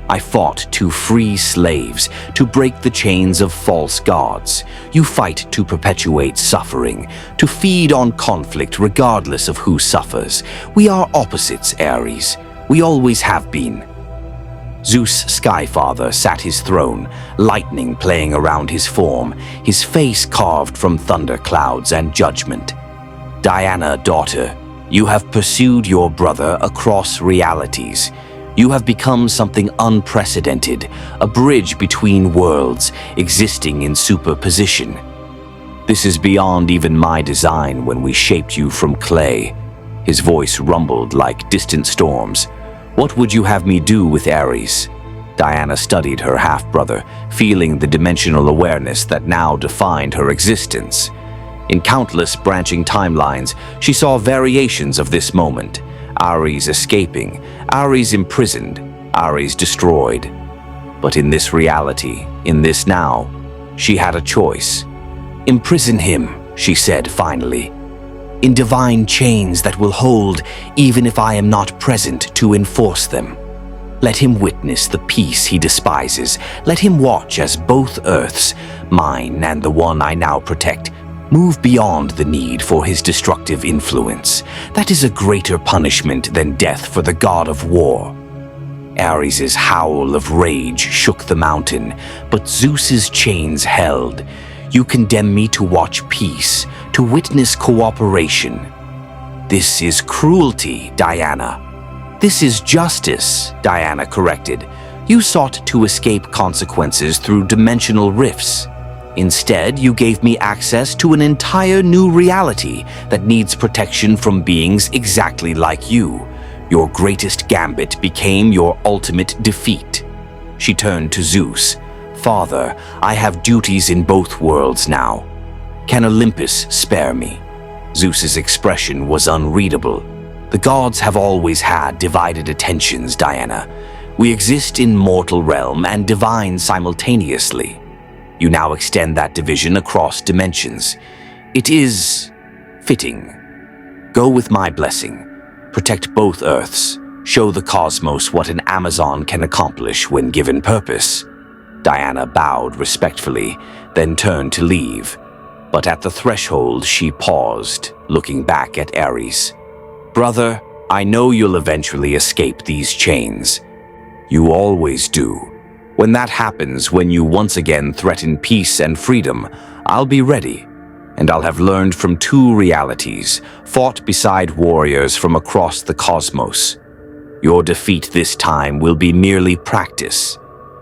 I fought to free slaves, to break the chains of false gods. You fight to perpetuate suffering, to feed on conflict regardless of who suffers. We are opposites, Ares. We always have been. Zeus Skyfather sat his throne, lightning playing around his form, his face carved from thunder clouds and judgment. Diana, daughter, you have pursued your brother across realities. You have become something unprecedented, a bridge between worlds, existing in superposition. This is beyond even my design when we shaped you from clay. His voice rumbled like distant storms. What would you have me do with Ares? Diana studied her half-brother, feeling the dimensional awareness that now defined her existence. In countless branching timelines, she saw variations of this moment. Ares escaping, Ares imprisoned, Ares destroyed. But in this reality, in this now, she had a choice. Imprison him, she said finally, in divine chains that will hold even if I am not present to enforce them. Let him witness the peace he despises. Let him watch as both Earths, mine and the one I now protect, move beyond the need for his destructive influence. That is a greater punishment than death for the god of war. Ares's howl of rage shook the mountain, but Zeus's chains held. You condemn me to watch peace, to witness cooperation. This is cruelty, Diana. This is justice, Diana corrected. You sought to escape consequences through dimensional rifts. Instead, you gave me access to an entire new reality that needs protection from beings exactly like you. Your greatest gambit became your ultimate defeat. She turned to Zeus. Father, I have duties in both worlds now. Can Olympus spare me? Zeus's expression was unreadable. The gods have always had divided attentions, Diana. We exist in mortal realm and divine simultaneously. You now extend that division across dimensions. It is fitting. Go with my blessing. Protect both Earths. Show the cosmos what an Amazon can accomplish when given purpose. Diana bowed respectfully, then turned to leave. But at the threshold, she paused, looking back at Ares. Brother, I know you'll eventually escape these chains. You always do. When that happens, when you once again threaten peace and freedom, I'll be ready. And I'll have learned from two realities, fought beside warriors from across the cosmos. Your defeat this time will be merely practice.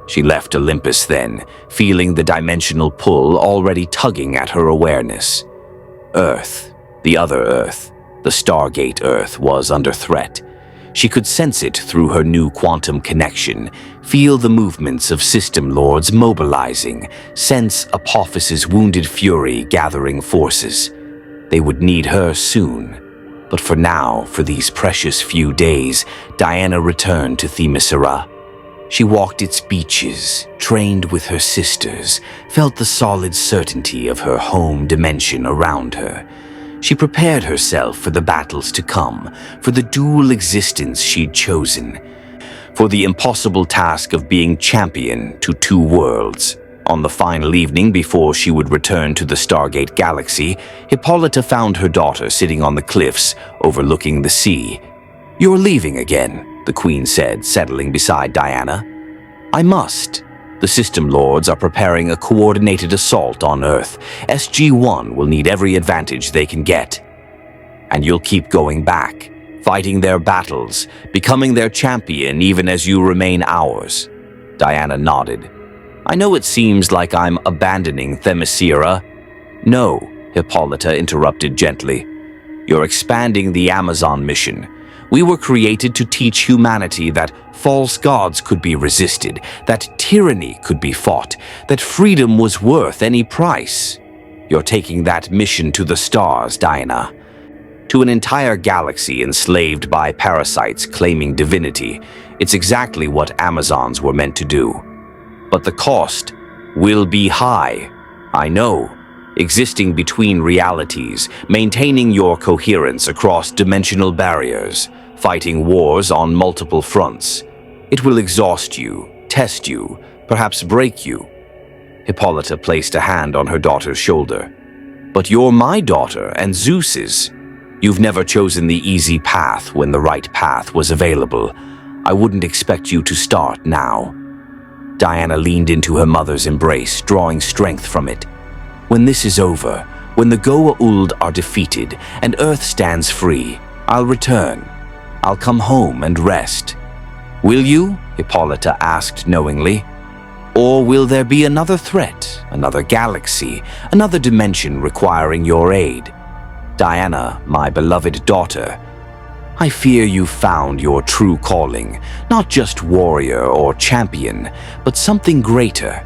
She left Olympus then, feeling the dimensional pull already tugging at her awareness. Earth, the other Earth, the Stargate Earth, was under threat. She could sense it through her new quantum connection, feel the movements of system lords mobilizing, sense Apoffice's wounded fury gathering forces. They would need her soon. But for now, for these precious few days, Diana returned to Themyscira. She walked its beaches, trained with her sisters, felt the solid certainty of her home dimension around her. She prepared herself for the battles to come, for the dual existence she'd chosen, for the impossible task of being champion to two worlds. On the final evening before she would return to the Stargate galaxy, Hippolyta found her daughter sitting on the cliffs overlooking the sea. "You're leaving again," the Queen said, settling beside Diana. "I must. The system lords are preparing a coordinated assault on Earth. SG-1 will need every advantage they can get. And you'll keep going back, fighting their battles, becoming their champion even as you remain ours." Diana nodded. "I know it seems like I'm abandoning Themyscira." "No," Hippolyta interrupted gently. "You're expanding the Amazon mission. We were created to teach humanity that false gods could be resisted, that tyranny could be fought, that freedom was worth any price. You're taking that mission to the stars, Diana. To an entire galaxy enslaved by parasites claiming divinity. It's exactly what Amazons were meant to do. But the cost will be high. I know. Existing between realities, maintaining your coherence across dimensional barriers, fighting wars on multiple fronts. It will exhaust you, test you, perhaps break you." Hippolyta placed a hand on her daughter's shoulder. "But you're my daughter and Zeus's. You've never chosen the easy path when the right path was available. I wouldn't expect you to start now." Diana leaned into her mother's embrace, drawing strength from it. "When this is over, when the Goa'uld are defeated and Earth stands free, I'll return. I'll come home and rest." "Will you?" Hippolyta asked knowingly. "Or will there be another threat, another galaxy, another dimension requiring your aid? Diana, my beloved daughter, I fear you found your true calling, not just warrior or champion, but something greater,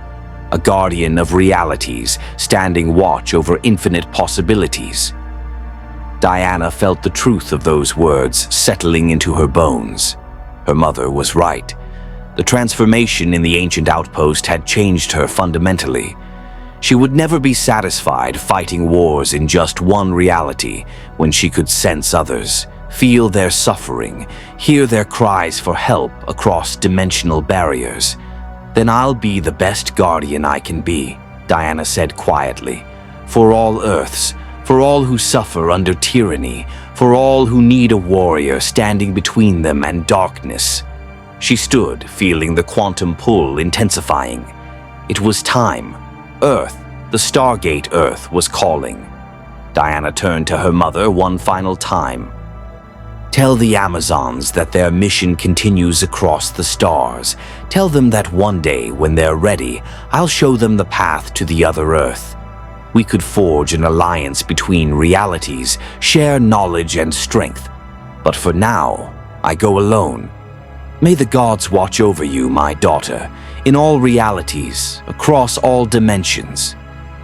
a guardian of realities, standing watch over infinite possibilities." Diana felt the truth of those words settling into her bones. Her mother was right. The transformation in the ancient outpost had changed her fundamentally. She would never be satisfied fighting wars in just one reality when she could sense others, feel their suffering, hear their cries for help across dimensional barriers. "Then I'll be the best guardian I can be," Diana said quietly, "for all Earths, for all who suffer under tyranny, for all who need a warrior standing between them and darkness." She stood, feeling the quantum pull intensifying. It was time. Earth, the Stargate Earth, was calling. Diana turned to her mother one final time. "Tell the Amazons that their mission continues across the stars. Tell them that one day, when they're ready, I'll show them the path to the other Earth. We could forge an alliance between realities, share knowledge and strength. But for now, I go alone. May the gods watch over you, my daughter, in all realities, across all dimensions."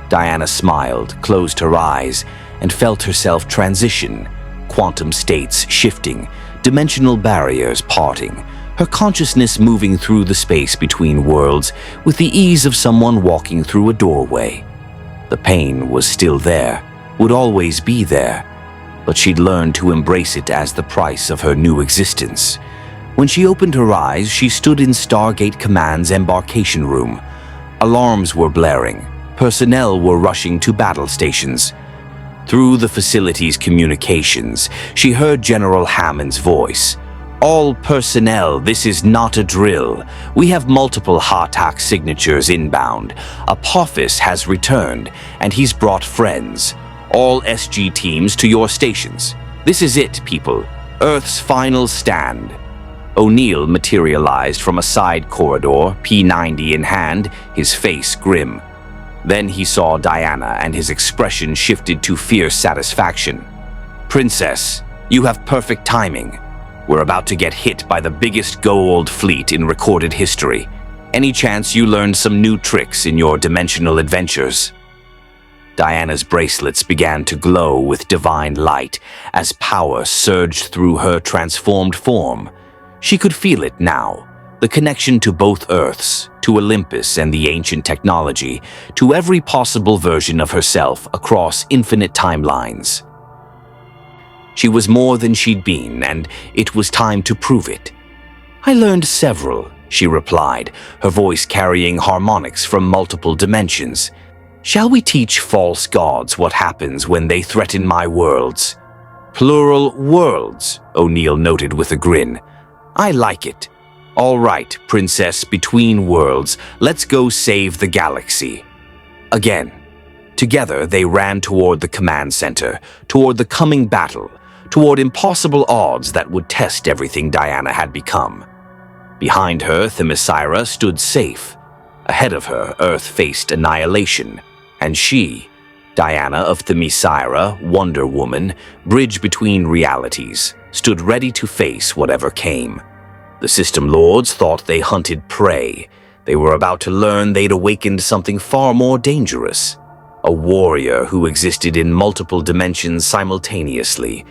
Diana smiled, closed her eyes, and felt herself transition, quantum states shifting, dimensional barriers parting, her consciousness moving through the space between worlds with the ease of someone walking through a doorway. The pain was still there, would always be there, but she'd learned to embrace it as the price of her new existence. When she opened her eyes, she stood in Stargate Command's embarkation room. Alarms were blaring. Personnel were rushing to battle stations. Through the facility's communications, she heard General Hammond's voice. All personnel, this is not a drill. We have multiple HATAC signatures inbound. Apoffice has returned, and he's brought friends. All SG teams to your stations. This is it, people. Earth's final stand. O'Neill materialized from a side corridor, P90 in hand, his face grim. Then he saw Diana, and his expression shifted to fierce satisfaction. Princess, you have perfect timing. We're about to get hit by the biggest Goa'uld fleet in recorded history. Any chance you learned some new tricks in your dimensional adventures? Diana's bracelets began to glow with divine light as power surged through her transformed form. She could feel it now, the connection to both Earths, to Olympus and the ancient technology, to every possible version of herself across infinite timelines. She was more than she'd been, and it was time to prove it. I learned several, she replied, her voice carrying harmonics from multiple dimensions. Shall we teach false gods what happens when they threaten my worlds? Plural worlds, O'Neill noted with a grin. I like it. All right, Princess Between Worlds, let's go save the galaxy. Again. Together they ran toward the command center, toward the coming battle, toward impossible odds that would test everything Diana had become. Behind her, Themyscira stood safe. Ahead of her, Earth faced annihilation, and she, Diana of Themyscira, Wonder Woman, bridge between realities, stood ready to face whatever came. The System Lords thought they hunted prey. They were about to learn they'd awakened something far more dangerous. A warrior who existed in multiple dimensions simultaneously,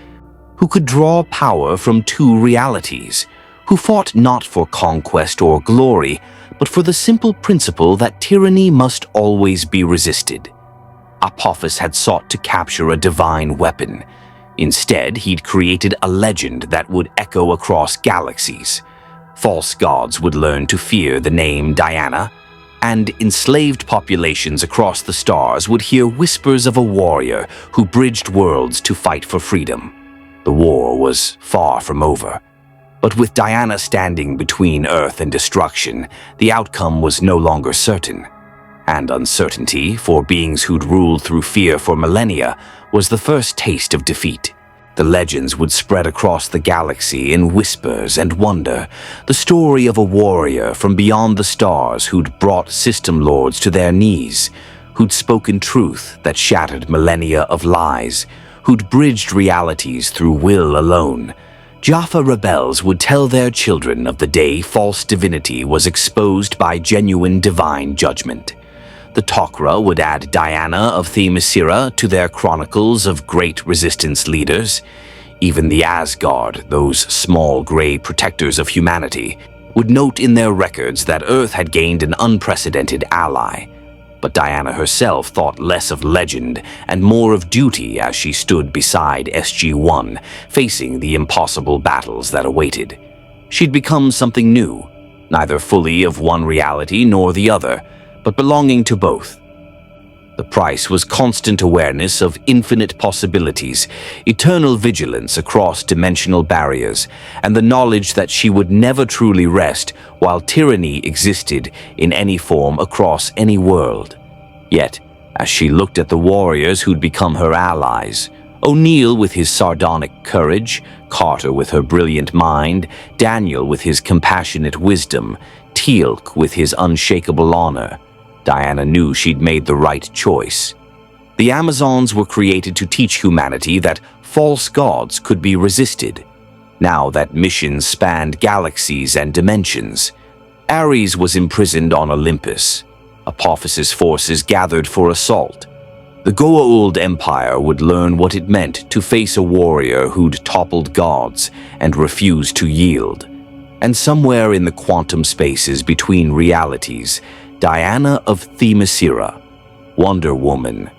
who could draw power from two realities, who fought not for conquest or glory, but for the simple principle that tyranny must always be resisted. Apoffice had sought to capture a divine weapon. Instead, he'd created a legend that would echo across galaxies. False gods would learn to fear the name Diana, and enslaved populations across the stars would hear whispers of a warrior who bridged worlds to fight for freedom. The war was far from over. But with Diana standing between Earth and destruction, the outcome was no longer certain. And uncertainty, for beings who'd ruled through fear for millennia, was the first taste of defeat. The legends would spread across the galaxy in whispers and wonder, the story of a warrior from beyond the stars who'd brought System Lords to their knees, who'd spoken truth that shattered millennia of lies, who'd bridged realities through will alone. Jaffa rebels would tell their children of the day false divinity was exposed by genuine divine judgment. The Tok'ra would add Diana of Themyscira to their chronicles of great resistance leaders. Even the Asgard, those small gray protectors of humanity, would note in their records that Earth had gained an unprecedented ally. But Diana herself thought less of legend and more of duty as she stood beside SG-1, facing the impossible battles that awaited. She'd become something new, neither fully of one reality nor the other, but belonging to both. The price was constant awareness of infinite possibilities, eternal vigilance across dimensional barriers, and the knowledge that she would never truly rest while tyranny existed in any form across any world. Yet, as she looked at the warriors who'd become her allies, O'Neill with his sardonic courage, Carter with her brilliant mind, Daniel with his compassionate wisdom, Teal'c with his unshakable honor, Diana knew she'd made the right choice. The Amazons were created to teach humanity that false gods could be resisted. Now that missions spanned galaxies and dimensions, Ares was imprisoned on Olympus. Apoffice's forces gathered for assault. The Goa'uld Empire would learn what it meant to face a warrior who'd toppled gods and refused to yield. And somewhere in the quantum spaces between realities, Diana of Themyscira, Wonder Woman,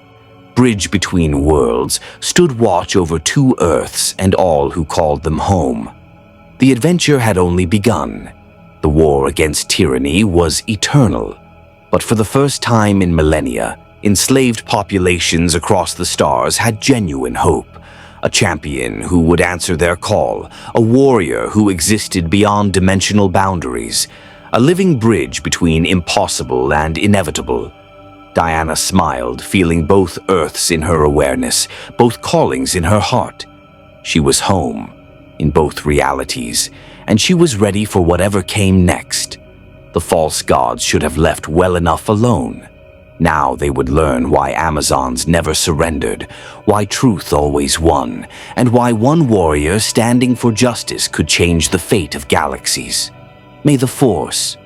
bridge between worlds, stood watch over two Earths and all who called them home. The adventure had only begun. The war against tyranny was eternal. But for the first time in millennia, enslaved populations across the stars had genuine hope, a champion who would answer their call, a warrior who existed beyond dimensional boundaries, a living bridge between impossible and inevitable. Diana smiled, feeling both Earths in her awareness, both callings in her heart. She was home, in both realities, and she was ready for whatever came next. The false gods should have left well enough alone. Now they would learn why Amazons never surrendered, why truth always won, and why one warrior standing for justice could change the fate of galaxies. May the Force—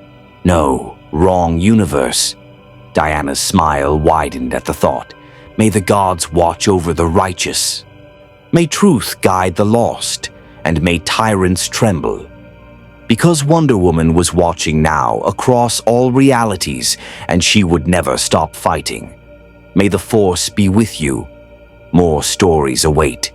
No, wrong universe. Diana's smile widened at the thought. May the gods watch over the righteous. May truth guide the lost, and may tyrants tremble. Because Wonder Woman was watching now across all realities, and she would never stop fighting. May the Force be with you. More stories await.